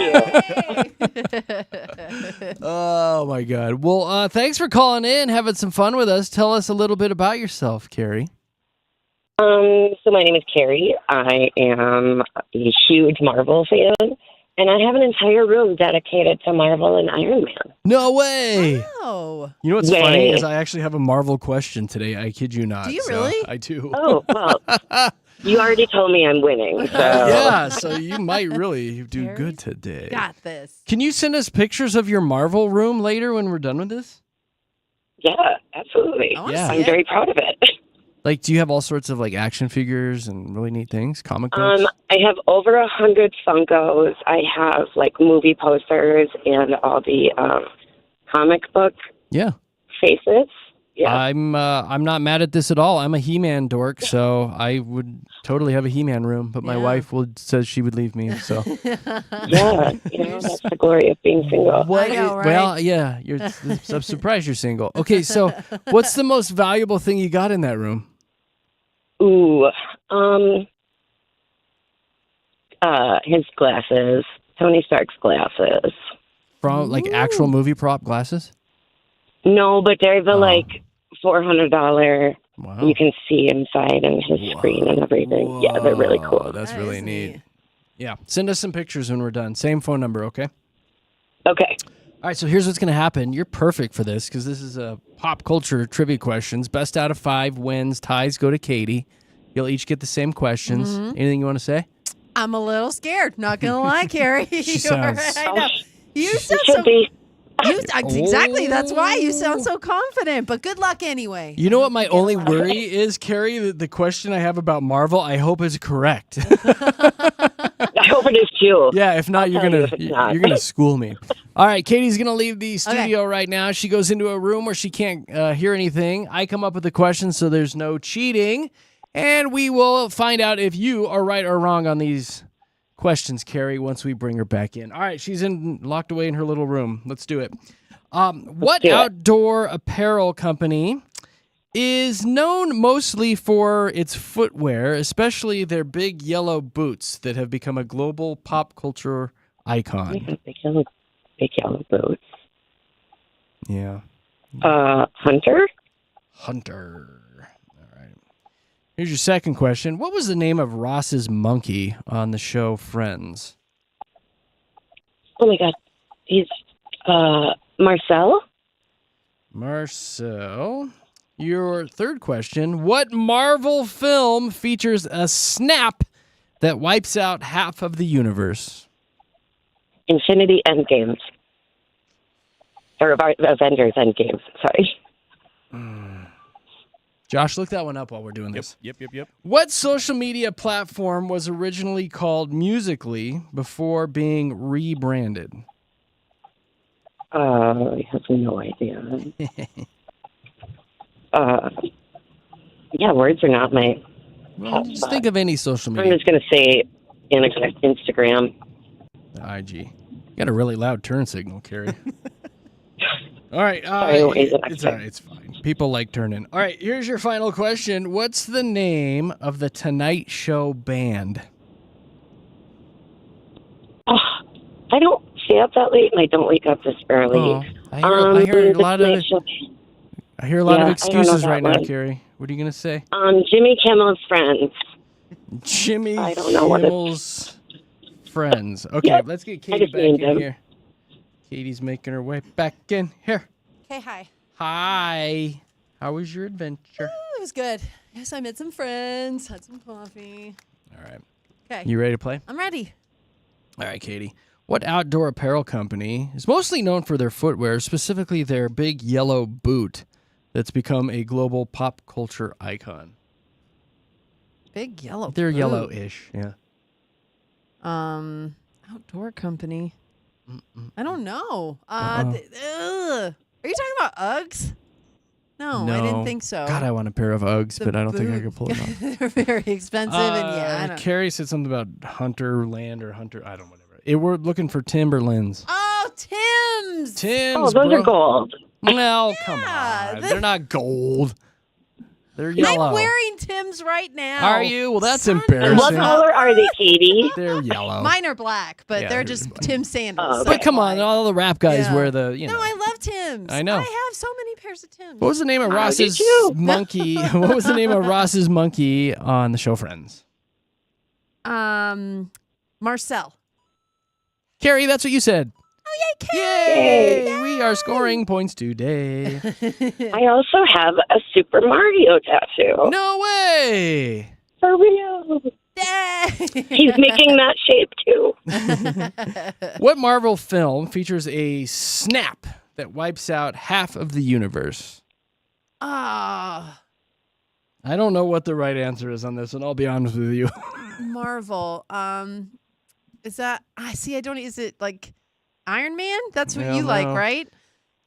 Speaker 10: you.
Speaker 1: Oh, my God. Well, thanks for calling in, having some fun with us. Tell us a little bit about yourself, Carrie.
Speaker 10: So my name is Carrie. I am a huge Marvel fan, and I have an entire room dedicated to Marvel and Iron Man.
Speaker 1: No way.
Speaker 2: Oh.
Speaker 1: You know what's
Speaker 10: Way.
Speaker 1: funny is I actually have a Marvel question today. I kid you not.
Speaker 2: Do you
Speaker 1: So
Speaker 2: really?
Speaker 1: I do.
Speaker 10: Oh, well, you already told me I'm winning, so.
Speaker 1: Yeah, so you might really do
Speaker 2: Carrie?
Speaker 1: good today.
Speaker 2: Got this.
Speaker 1: Can you send us pictures of your Marvel room later when we're done with this?
Speaker 10: Yeah, absolutely.
Speaker 2: I wanna
Speaker 1: Yeah.
Speaker 2: see
Speaker 10: I'm
Speaker 2: it.
Speaker 10: very proud of it.
Speaker 1: Like, do you have all sorts of like action figures and really neat things, comic books?
Speaker 10: I have over 100 Funkos. I have like movie posters and all the comic book
Speaker 1: Yeah.
Speaker 10: faces. Yeah.
Speaker 1: I'm not mad at this at all. I'm a He-Man dork, so I would totally have a He-Man room, but my
Speaker 2: Yeah.
Speaker 1: wife says she would leave me. So
Speaker 10: Yeah, that's the glory of being single.
Speaker 1: what?
Speaker 2: I know, right?
Speaker 1: Well, yeah, I'm surprised you're single. Okay, so what's the most valuable thing you got in that room?
Speaker 10: Ooh, his glasses, Tony Stark's glasses.
Speaker 1: From like actual movie prop glasses?
Speaker 10: No, but they're the like $400.
Speaker 1: Wow.
Speaker 10: You can see inside and his screen and everything. Yeah, they're really
Speaker 1: Whoa,
Speaker 10: cool.
Speaker 1: That's
Speaker 2: That
Speaker 1: really
Speaker 2: is
Speaker 1: neat. Yeah, send us some pictures when we're done. Same phone number, okay?
Speaker 10: Okay.
Speaker 1: All right, so here's what's going to happen. You're perfect for this because this is a pop culture trivia questions. Best out of 5 wins. Ties go to Katie. You'll each get the same questions. Anything you want to say?
Speaker 2: I'm a little scared. Not gonna lie, Carrie.
Speaker 1: She sounds-
Speaker 2: I know. You sound
Speaker 10: Should
Speaker 2: so.
Speaker 10: be.
Speaker 2: Exactly. That's why you sound so confident. But good luck anyway.
Speaker 1: You know what my only worry is, Carrie? The question I have about Marvel, I hope is correct.
Speaker 10: I hope it is too.
Speaker 1: Yeah, if not,
Speaker 10: I'll tell you if it's not.
Speaker 1: you're gonna school me. All right, Katie's gonna leave the studio right now. She goes into a room where she can't hear anything. I come up with the questions, so there's no cheating, and we will find out if you are right or wrong on these questions, Carrie. Once we bring her back in. All right, she's locked away in her little room. Let's do it. What
Speaker 10: do it.
Speaker 1: outdoor apparel company is known mostly for its footwear, especially their big yellow boots that have become a global pop culture icon?
Speaker 10: Big yellow boots.
Speaker 1: Yeah.
Speaker 10: Hunter?
Speaker 1: Hunter. All right. Here's your second question. What was the name of Ross's monkey on the show Friends?
Speaker 10: Oh my God. He's, Marcel?
Speaker 1: Marcel. Your third question. What Marvel film features a snap that wipes out half of the universe?
Speaker 10: Infinity Endgames. Or Avengers Endgames, sorry.
Speaker 1: Josh, look that one up while we're doing this.
Speaker 3: Yep.
Speaker 1: What social media platform was originally called Musical.ly before being rebranded?
Speaker 10: I have no idea. Yeah, words are not my...
Speaker 1: Well, just think of any social
Speaker 10: I'm
Speaker 1: media.
Speaker 10: just going to say Instagram.
Speaker 1: IG. You got a really loud turn signal, Carrie. All right.
Speaker 10: Sorry, wait,
Speaker 1: It's all right. It's fine. People like turning. All right. Here's your final question. What's the name of the Tonight Show band?
Speaker 10: Oh, I don't stay up that late and I don't wake up this early.
Speaker 1: Oh, I hear a
Speaker 10: the
Speaker 1: lot of
Speaker 10: Tonight Show-
Speaker 1: I hear a lot
Speaker 10: Yeah,
Speaker 1: of
Speaker 10: I don't know
Speaker 1: excuses
Speaker 10: that
Speaker 1: right now,
Speaker 10: one.
Speaker 1: Carrie. What are you gonna say?
Speaker 10: Jimmy Kimmel's Friends.
Speaker 1: Jimmy
Speaker 10: I don't know what
Speaker 1: Kimmel's friends. Okay,
Speaker 10: Yeah,
Speaker 1: let's get
Speaker 10: I
Speaker 1: Katie
Speaker 10: just
Speaker 1: back
Speaker 10: named
Speaker 1: in
Speaker 10: him.
Speaker 1: here. Katie's making her way back in here.
Speaker 2: Okay, hi.
Speaker 1: Hi. How was your adventure?
Speaker 2: It was good. Yes, I met some friends, had some coffee.
Speaker 1: All right.
Speaker 2: Okay.
Speaker 1: You ready to play?
Speaker 2: I'm ready.
Speaker 1: All right, Katie. What outdoor apparel company is mostly known for their footwear, specifically their big yellow boot that's become a global pop culture icon?
Speaker 2: Big yellow.
Speaker 1: They're
Speaker 2: boot.
Speaker 1: yellowish, yeah.
Speaker 2: Outdoor company. I don't know.
Speaker 1: Uh-oh.
Speaker 2: Are you talking about Uggs? No, I didn't think so.
Speaker 1: God, I want a pair of Uggs, but I don't think I could pull it off.
Speaker 2: They're very expensive, and I don't.
Speaker 1: Carrie said something about Hunterland or Hunter. I don't know, whatever. We're looking for Timberlands.
Speaker 2: Oh, Tim's.
Speaker 1: Tim's,
Speaker 10: those
Speaker 1: bro.
Speaker 10: are gold.
Speaker 1: Well, come
Speaker 2: Yeah,
Speaker 1: on. They're not gold. They're yellow.
Speaker 2: I'm wearing Tim's right now.
Speaker 1: Are you? Well, that's
Speaker 2: Son of
Speaker 1: embarrassing.
Speaker 10: What color are they, Katie?
Speaker 1: They're yellow.
Speaker 2: Mine are black, but
Speaker 1: Yeah,
Speaker 2: they're
Speaker 1: they're
Speaker 2: just
Speaker 1: black.
Speaker 2: Tim sandals.
Speaker 1: But come on, all the rap guys
Speaker 2: Yeah.
Speaker 1: wear the,
Speaker 2: No, I love Tim's.
Speaker 1: I know.
Speaker 2: I have so many pairs of Tim's.
Speaker 1: What was the name of Ross's
Speaker 10: did you?
Speaker 1: monkey? What was the name of Ross's monkey on the show Friends?
Speaker 2: Marcel.
Speaker 1: Carrie, that's what you said.
Speaker 2: Oh, yay, Carrie!
Speaker 1: Yay! We are scoring points today.
Speaker 10: I also have a Super Mario tattoo.
Speaker 1: No way!
Speaker 10: For real.
Speaker 2: Yay!
Speaker 10: He's making that shape too.
Speaker 1: What Marvel film features a snap that wipes out half of the universe?
Speaker 2: Ah,
Speaker 1: I don't know what the right answer is on this, and I'll be honest with you.
Speaker 2: Marvel. Is that? I see. I don't. Is it like Iron Man? That's what
Speaker 1: Hell
Speaker 2: you like,
Speaker 1: no.
Speaker 2: right?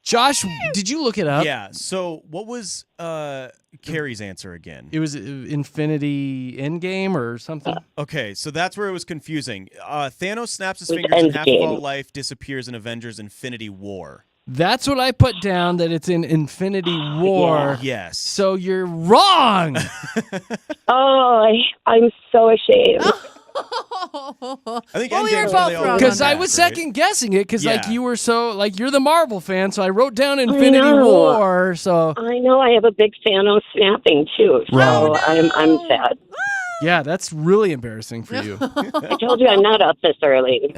Speaker 1: Josh, did you look it up?
Speaker 3: Yeah. So what was Carrie's answer again?
Speaker 1: It was Infinity Endgame or something?
Speaker 3: Okay, so that's where it was confusing. Thanos snaps his
Speaker 10: It was
Speaker 3: fingers and half of
Speaker 10: Endgame.
Speaker 3: all life disappears in Avengers Infinity War.
Speaker 1: That's what I put down, that it's in Infinity War.
Speaker 3: Yes.
Speaker 1: So you're wrong.
Speaker 10: Oh, I'm so ashamed.
Speaker 3: I think
Speaker 2: Well, we were
Speaker 3: Endgame's when
Speaker 2: both
Speaker 3: they all
Speaker 2: wrong
Speaker 3: run
Speaker 1: Because I
Speaker 3: back,
Speaker 1: was
Speaker 3: right?
Speaker 1: second guessing it because like
Speaker 3: Yeah.
Speaker 1: you were so like you're the Marvel fan, so I wrote down Infinity
Speaker 10: know.
Speaker 1: War. So
Speaker 10: I know I have a big Thanos snapping too, so
Speaker 1: Right.
Speaker 10: I'm sad.
Speaker 1: yeah, that's really embarrassing for you.
Speaker 10: I told you I'm not up this early.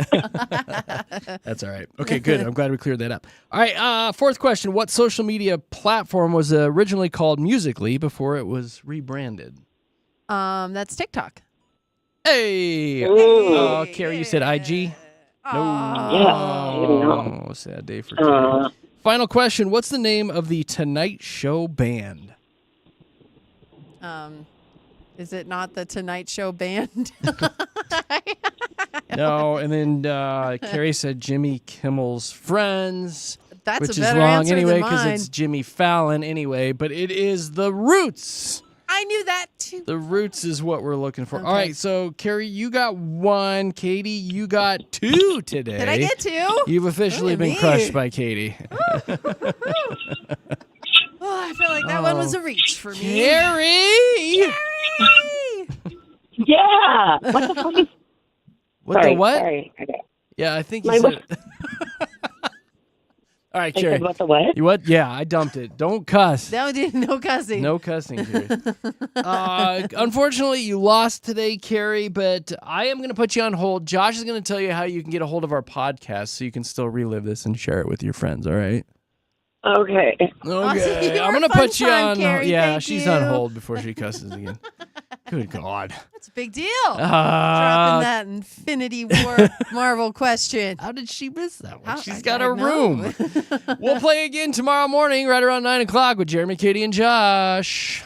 Speaker 1: That's all right. Okay, good. I'm glad we cleared that up. All right, fourth question. What social media platform was originally called Musical.ly before it was rebranded?
Speaker 2: That's TikTok.
Speaker 1: Hey!
Speaker 10: Ooh.
Speaker 1: Oh, Carrie, you said IG? No.
Speaker 10: Yeah,
Speaker 1: Oh, sad day for Carrie. Final question. What's the name of the Tonight Show band?
Speaker 2: Is it not the Tonight Show band?
Speaker 1: No, and then Carrie said Jimmy Kimmel's Friends,
Speaker 2: That's
Speaker 1: which
Speaker 2: a
Speaker 1: is
Speaker 2: better
Speaker 1: wrong
Speaker 2: answer
Speaker 1: anyway
Speaker 2: than
Speaker 1: because
Speaker 2: mine.
Speaker 1: it's Jimmy Fallon anyway, but it is The Roots.
Speaker 2: I knew that too.
Speaker 1: The Roots is what we're looking for.
Speaker 2: Okay.
Speaker 1: All right, so Carrie, you got 1. Katie, you got 2 today.
Speaker 2: Did I get 2?
Speaker 1: You've officially
Speaker 2: Look at
Speaker 1: been
Speaker 2: me.
Speaker 1: crushed by Katie.
Speaker 2: Oh, I feel like that one was a reach for me.
Speaker 1: Carrie!
Speaker 10: Yeah. What the fuck is...
Speaker 1: What
Speaker 10: sorry,
Speaker 1: the what?
Speaker 10: Sorry. Okay.
Speaker 1: Yeah, I think
Speaker 10: My
Speaker 1: you said it. All right,
Speaker 10: I
Speaker 1: Carrie.
Speaker 10: said what the what?
Speaker 1: You what? Yeah, I dumped it. Don't cuss.
Speaker 2: No cussing.
Speaker 1: No cussing, Carrie. Unfortunately, you lost today, Carrie, but I am going to put you on hold. Josh is going to tell you how you can get a hold of our podcast so you can still relive this and share it with your friends, all right?
Speaker 10: Okay.
Speaker 1: Okay.
Speaker 2: You
Speaker 1: I'm
Speaker 2: were
Speaker 1: going to
Speaker 2: a fun
Speaker 1: put you
Speaker 2: time,
Speaker 1: on.
Speaker 2: Carrie.
Speaker 1: Yeah,
Speaker 2: Thank
Speaker 1: she's
Speaker 2: you.
Speaker 1: on hold before she cusses again. Good God.
Speaker 2: That's a big deal. Dropping that Infinity War Marvel question.
Speaker 1: How did she miss that one?
Speaker 2: How-
Speaker 1: She's
Speaker 2: I
Speaker 1: got a
Speaker 2: don't know.
Speaker 1: room. We'll play again tomorrow morning right around 9 o'clock with Jeremy, Katie, and Josh.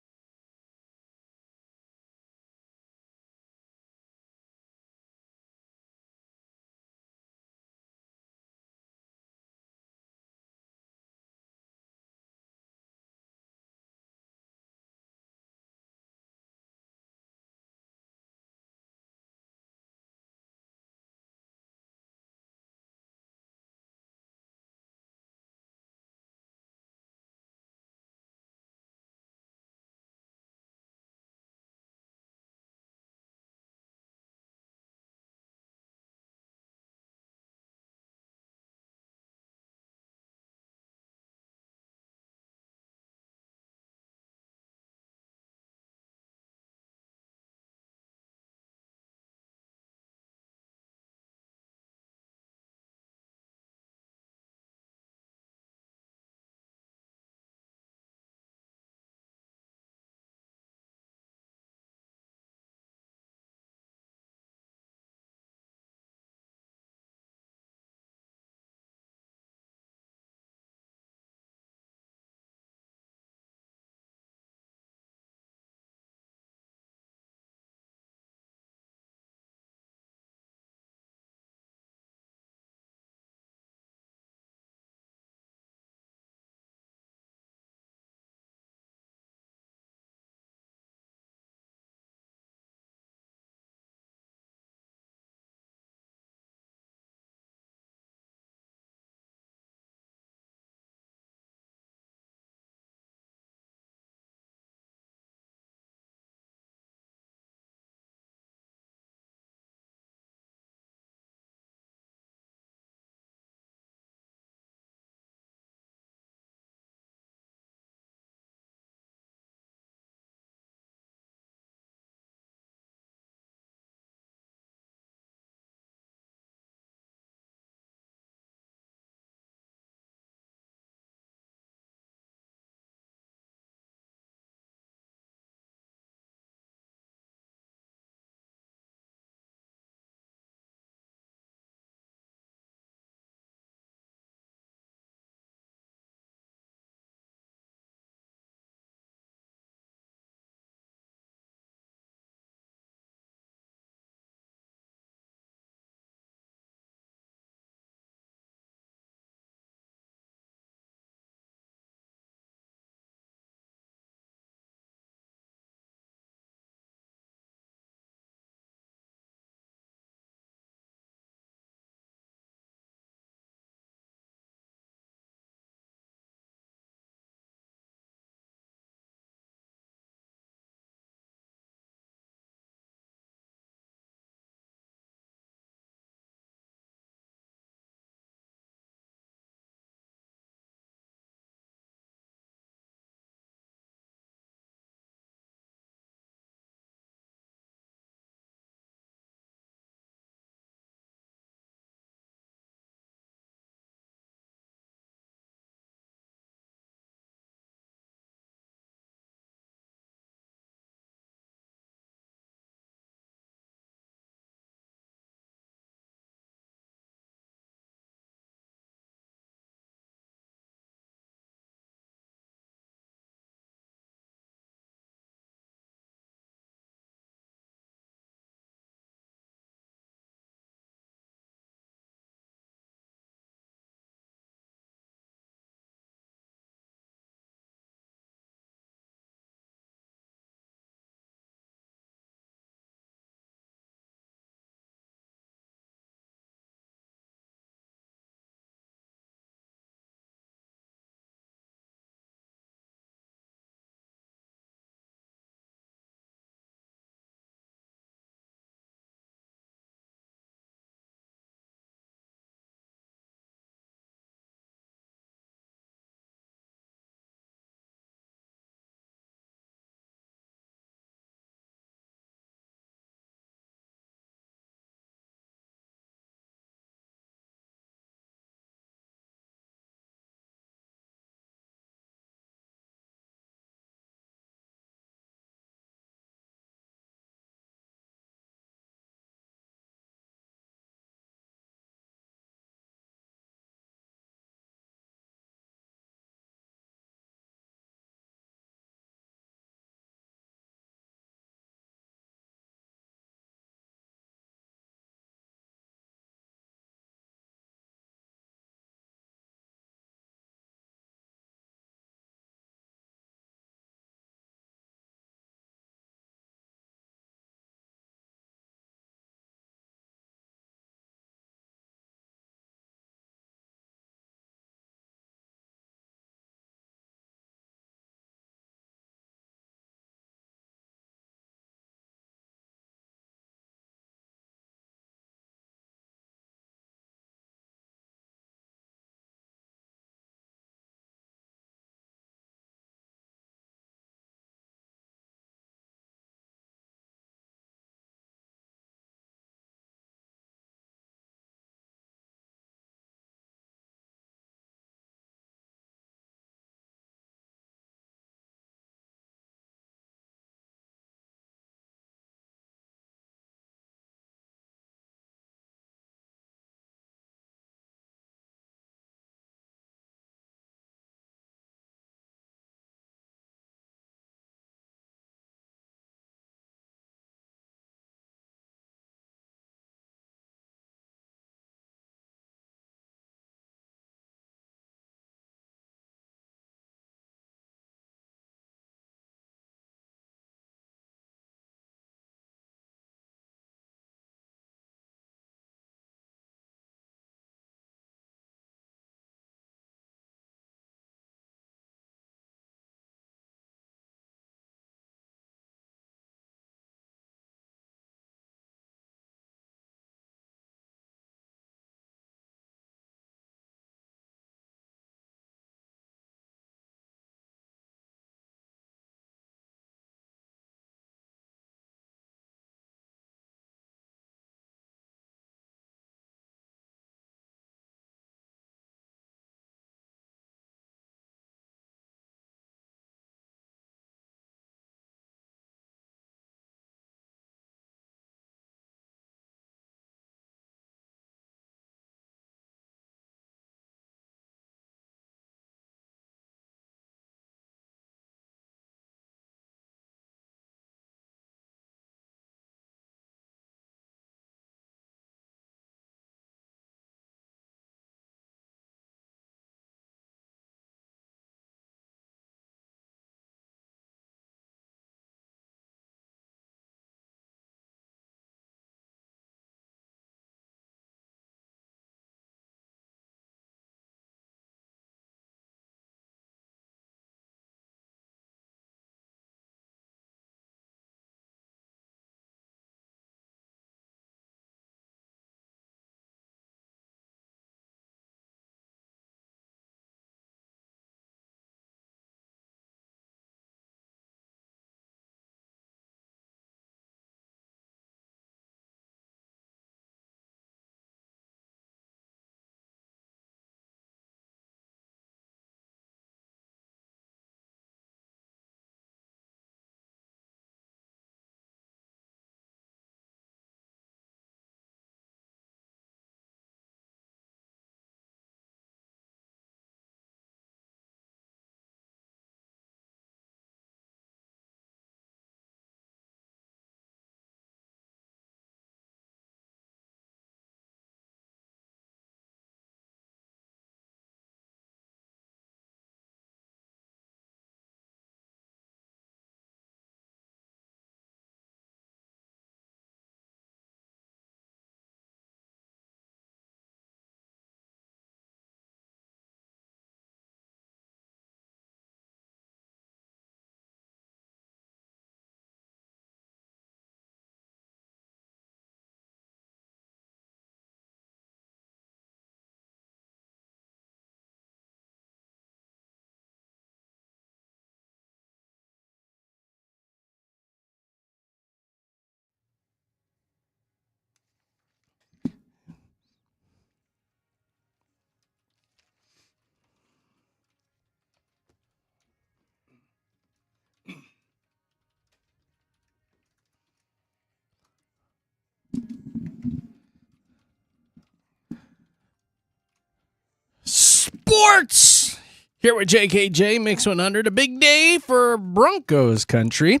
Speaker 1: Sports! Here with JKJ, Mix 100. A big day for Broncos country.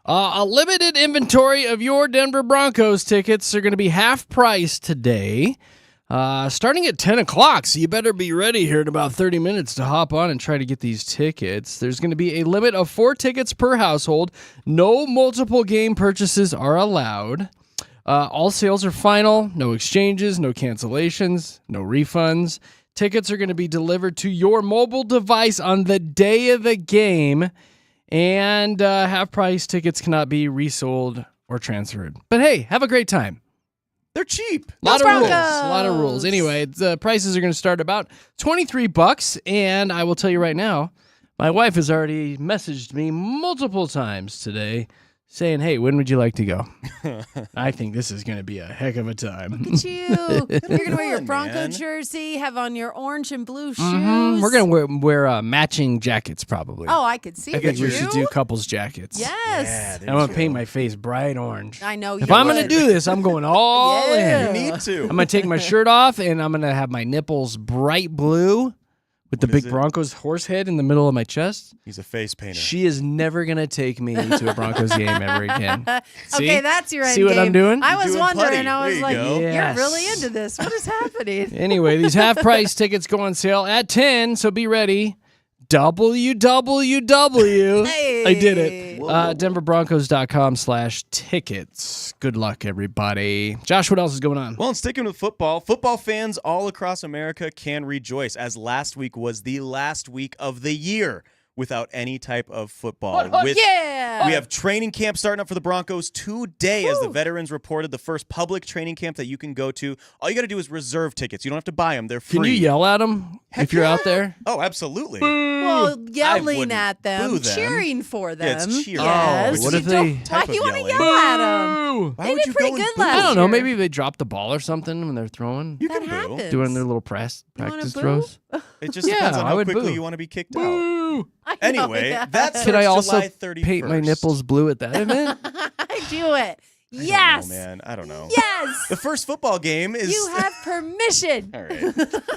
Speaker 1: A limited inventory of your Denver Broncos tickets are going to be half price today, starting at 10 o'clock. So you better be ready here in about 30 minutes to hop on and try to get these tickets. There's going to be a limit of 4 tickets per household. No multiple game purchases are allowed. All sales are final. No exchanges, no cancellations, no refunds. Tickets are going to be delivered to your mobile device on the day of the game. And half-price tickets cannot be resold or transferred. But hey, have a great time.
Speaker 3: They're cheap.
Speaker 1: A lot of rules. Anyway, the prices are going to start about $23. And I will tell you right now, my wife has already messaged me multiple times today saying, hey, when would you like to go? I think this is going to be a heck of a time.
Speaker 2: Look at you. You're going to wear your
Speaker 3: fun,
Speaker 2: Bronco
Speaker 3: man.
Speaker 2: jersey, have on your orange and blue shoes.
Speaker 1: We're going to wear matching jackets probably.
Speaker 2: Oh, I could see
Speaker 1: I think
Speaker 2: you.
Speaker 1: we should do couples jackets.
Speaker 2: Yes.
Speaker 1: I'm going to paint my face bright orange.
Speaker 2: I know you
Speaker 1: If I'm going to
Speaker 2: would.
Speaker 1: do this, I'm going all
Speaker 2: Yeah.
Speaker 1: in.
Speaker 3: You need to.
Speaker 1: I'm going to take my shirt off, and I'm going to have my nipples bright blue with the
Speaker 3: What
Speaker 1: big
Speaker 3: is it?
Speaker 1: Broncos horse head in the middle of my chest.
Speaker 3: He's a face painter.
Speaker 1: She is never going to take me to a Broncos game ever again. See?
Speaker 2: Okay, that's your end
Speaker 1: See what I'm
Speaker 2: game.
Speaker 1: doing?
Speaker 2: I was
Speaker 3: Doing
Speaker 2: wondering.
Speaker 3: putty.
Speaker 2: I was
Speaker 3: There you
Speaker 2: like,
Speaker 3: go.
Speaker 1: Yes.
Speaker 2: you're really into this. What is happening?
Speaker 1: Anyway, these half-price tickets go on sale at 10, so be ready. www.
Speaker 2: Hey.
Speaker 1: I did it. DenverBroncos.com/tickets. Good luck, everybody. Josh, what else is going on?
Speaker 3: Well, and sticking with football fans all across America can rejoice as last week was the last week of the year without any type of football.
Speaker 2: Yeah.
Speaker 3: We have training camp starting up for the Broncos today as the veterans reported the first public training camp that you can go to. All you got to do is reserve tickets. You don't have to buy them. They're free.
Speaker 1: Can you yell at them if you're out there?
Speaker 3: Oh, absolutely.
Speaker 2: Well, yelling
Speaker 3: wouldn't
Speaker 2: at them,
Speaker 3: boo them.
Speaker 2: cheering for them.
Speaker 3: Yeah, it's cheering.
Speaker 2: Yes.
Speaker 1: Oh, what if
Speaker 2: You don't-
Speaker 1: they-
Speaker 2: Why
Speaker 3: Type
Speaker 2: do you
Speaker 3: of
Speaker 2: want to
Speaker 3: yelling.
Speaker 2: yell at them?
Speaker 1: Boo!
Speaker 3: Why
Speaker 2: They
Speaker 3: would
Speaker 2: did
Speaker 3: you
Speaker 2: pretty
Speaker 3: go and
Speaker 2: good
Speaker 3: boo
Speaker 2: last
Speaker 1: I don't know.
Speaker 2: year.
Speaker 1: Maybe they dropped the ball or something when they're throwing.
Speaker 3: You
Speaker 2: That
Speaker 3: can boo.
Speaker 2: happens.
Speaker 1: Doing their little
Speaker 2: You wanna
Speaker 1: practice
Speaker 2: boo?
Speaker 1: throws.
Speaker 3: It just
Speaker 1: Yeah,
Speaker 3: depends on
Speaker 1: I
Speaker 3: how
Speaker 1: would
Speaker 3: quickly
Speaker 1: boo.
Speaker 3: you want to be kicked out.
Speaker 1: Boo!
Speaker 2: I know,
Speaker 3: Anyway,
Speaker 2: yeah.
Speaker 3: that's
Speaker 1: Could I
Speaker 3: July
Speaker 1: also
Speaker 3: 31st.
Speaker 1: paint my nipples blue at that event?
Speaker 2: I do it.
Speaker 3: I don't
Speaker 2: Yes.
Speaker 3: know, man. I don't know.
Speaker 2: Yes.
Speaker 3: The first football game is.
Speaker 2: You have permission.
Speaker 3: All right.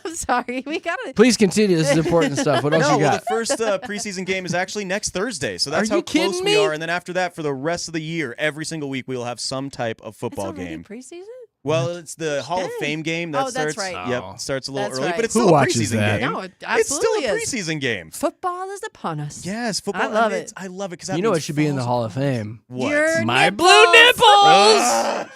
Speaker 2: I'm sorry. We got to.
Speaker 1: Please continue. This is important stuff. What else
Speaker 3: No,
Speaker 1: you
Speaker 3: well,
Speaker 1: got?
Speaker 3: the first preseason game is actually next Thursday, so that's
Speaker 1: Are
Speaker 3: how
Speaker 1: you kidding
Speaker 3: close
Speaker 1: me?
Speaker 3: we are. And then after that, for the rest of the year, every single week, we will have some type of football
Speaker 2: It's already
Speaker 3: game.
Speaker 2: preseason?
Speaker 3: Well, it's the Hall of Fame game that
Speaker 2: Oh, that's
Speaker 3: starts.
Speaker 2: right.
Speaker 3: Yep,
Speaker 1: Oh.
Speaker 3: starts a little
Speaker 2: That's
Speaker 3: early,
Speaker 2: right.
Speaker 3: but it's
Speaker 1: Who
Speaker 3: still a
Speaker 1: watches
Speaker 3: preseason
Speaker 1: that?
Speaker 3: game.
Speaker 2: No, it
Speaker 3: It's still
Speaker 2: absolutely
Speaker 3: a
Speaker 2: is.
Speaker 3: preseason game.
Speaker 2: Football is upon us.
Speaker 3: Yes, football.
Speaker 2: I love
Speaker 3: and
Speaker 2: it.
Speaker 3: I love it because
Speaker 1: You know what should be in the Hall of Fame?
Speaker 3: What?
Speaker 2: Your
Speaker 1: My
Speaker 2: nipples.
Speaker 1: blue nipples!
Speaker 3: Ah!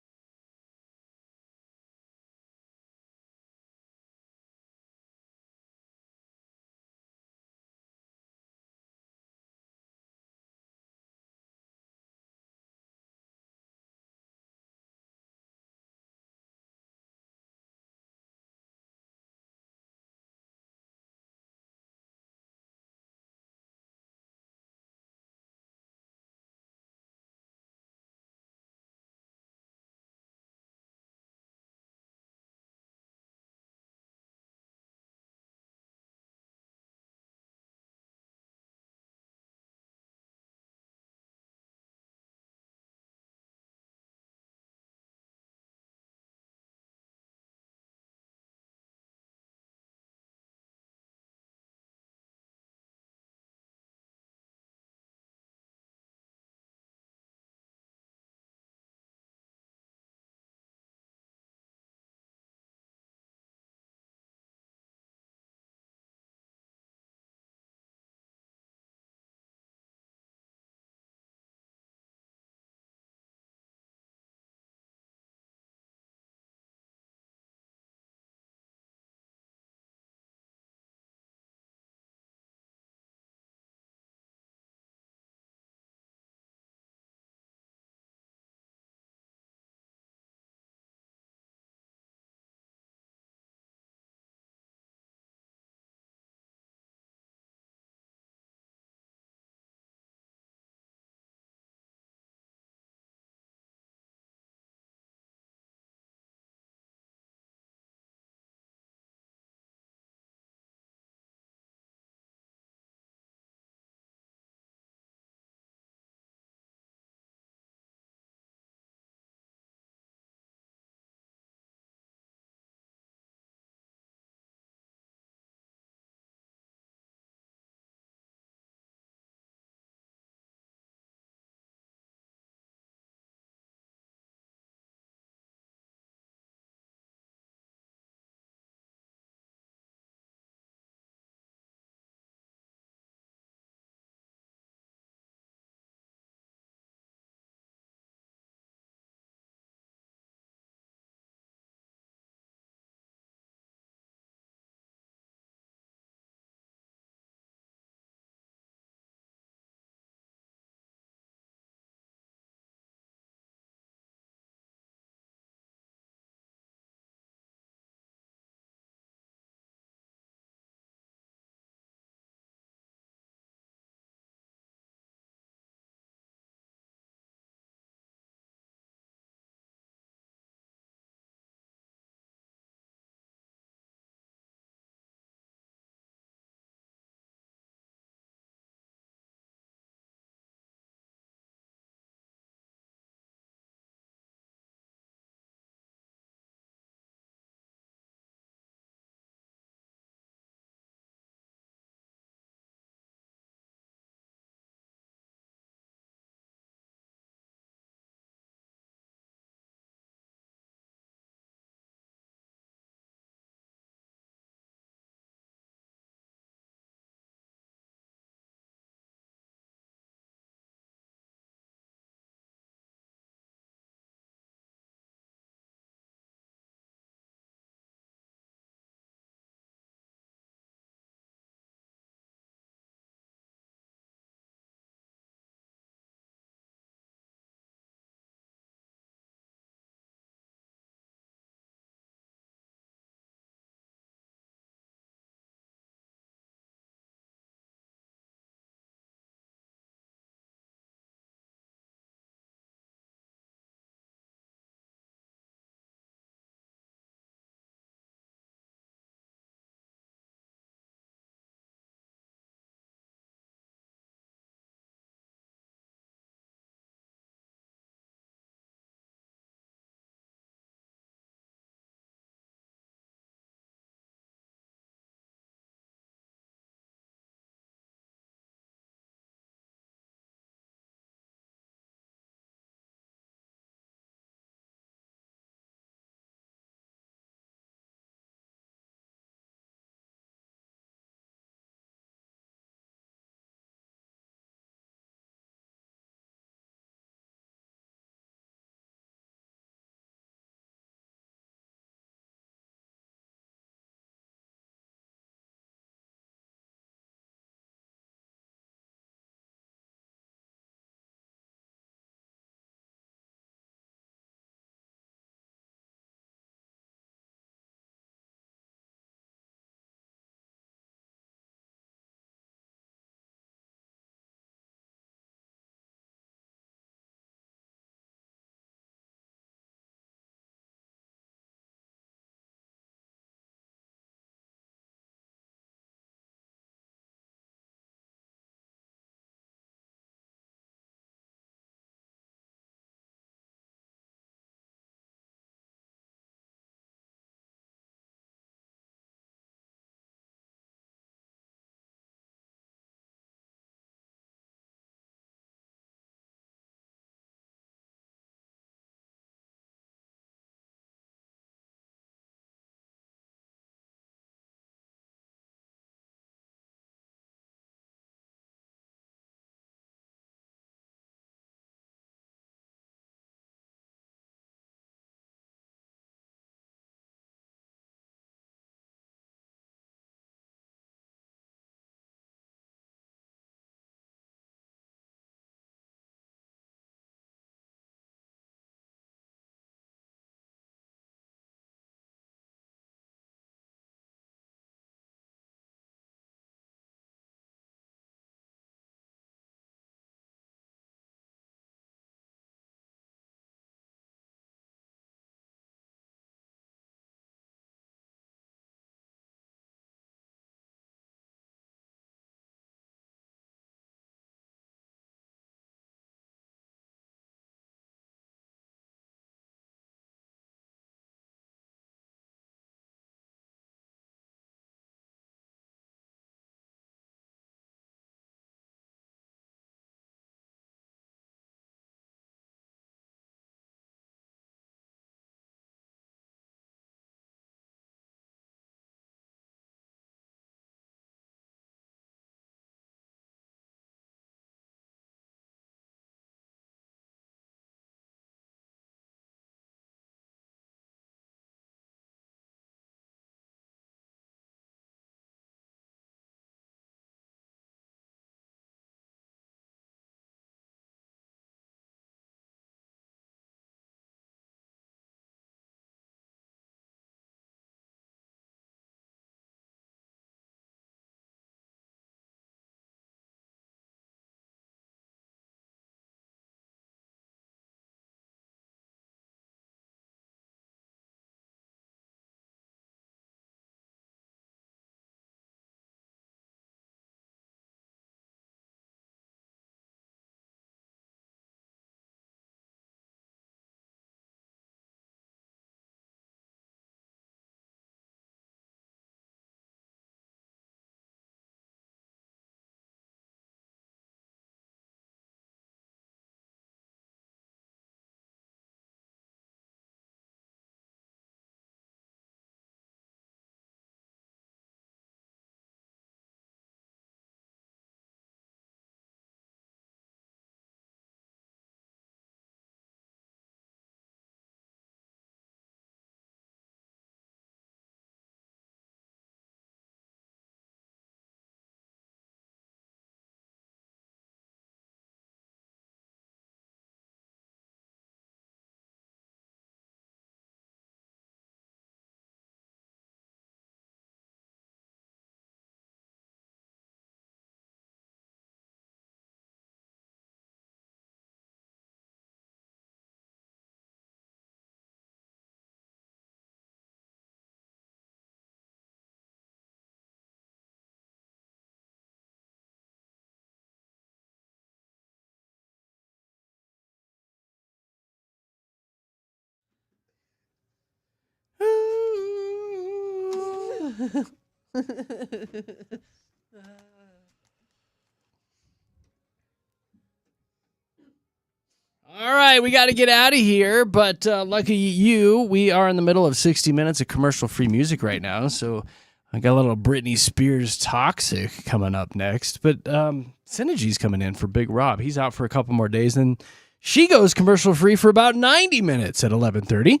Speaker 1: All right, we got to get out of here, but lucky you, we are in the middle of 60 minutes of commercial-free music right now, so I got a little Britney Spears Toxic coming up next, but Synergy's coming in for Big Rob. He's out for a couple more days, and she goes commercial-free for about 90 minutes at 11:30.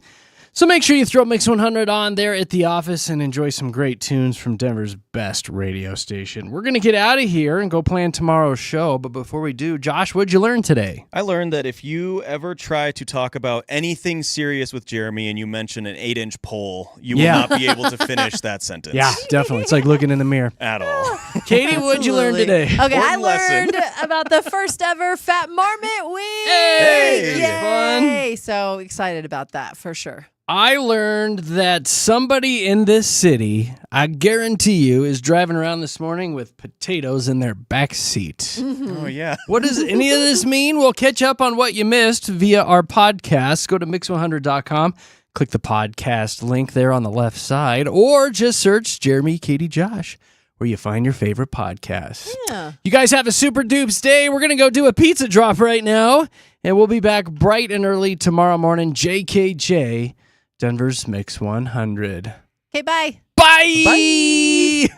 Speaker 1: So make sure you throw Mix 100 on there at the office and enjoy some great tunes from Denver's best radio station. We're going to get out of here and go plan tomorrow's show. But before we do, Josh, what'd you learn today?
Speaker 3: I learned that if you ever try to talk about anything serious with Jeremy and you mention an 8-inch pole, you will not be able to finish that sentence.
Speaker 1: Yeah, definitely. It's like looking in the mirror.
Speaker 3: At all.
Speaker 1: Katie, what'd you learn today?
Speaker 2: Okay, I
Speaker 3: Important lesson.
Speaker 2: learned about the first ever Fat Marmot Week.
Speaker 1: Hey!
Speaker 2: Yay! So excited about that for sure.
Speaker 1: I learned that somebody in this city, I guarantee you, is driving around this morning with potatoes in their back seat.
Speaker 3: Oh, yeah.
Speaker 1: What does any of this mean? We'll catch up on what you missed via our podcast. Go to mix100.com, click the podcast link there on the left side, or just search Jeremy, Katy, Josh, where you find your favorite podcast.
Speaker 2: Yeah.
Speaker 1: You guys have a super dupes day. We're going to go do a pizza drop right now, and we'll be back bright and early tomorrow morning. JKJ. Denver's Mix 100.
Speaker 2: Okay, bye.
Speaker 1: Bye.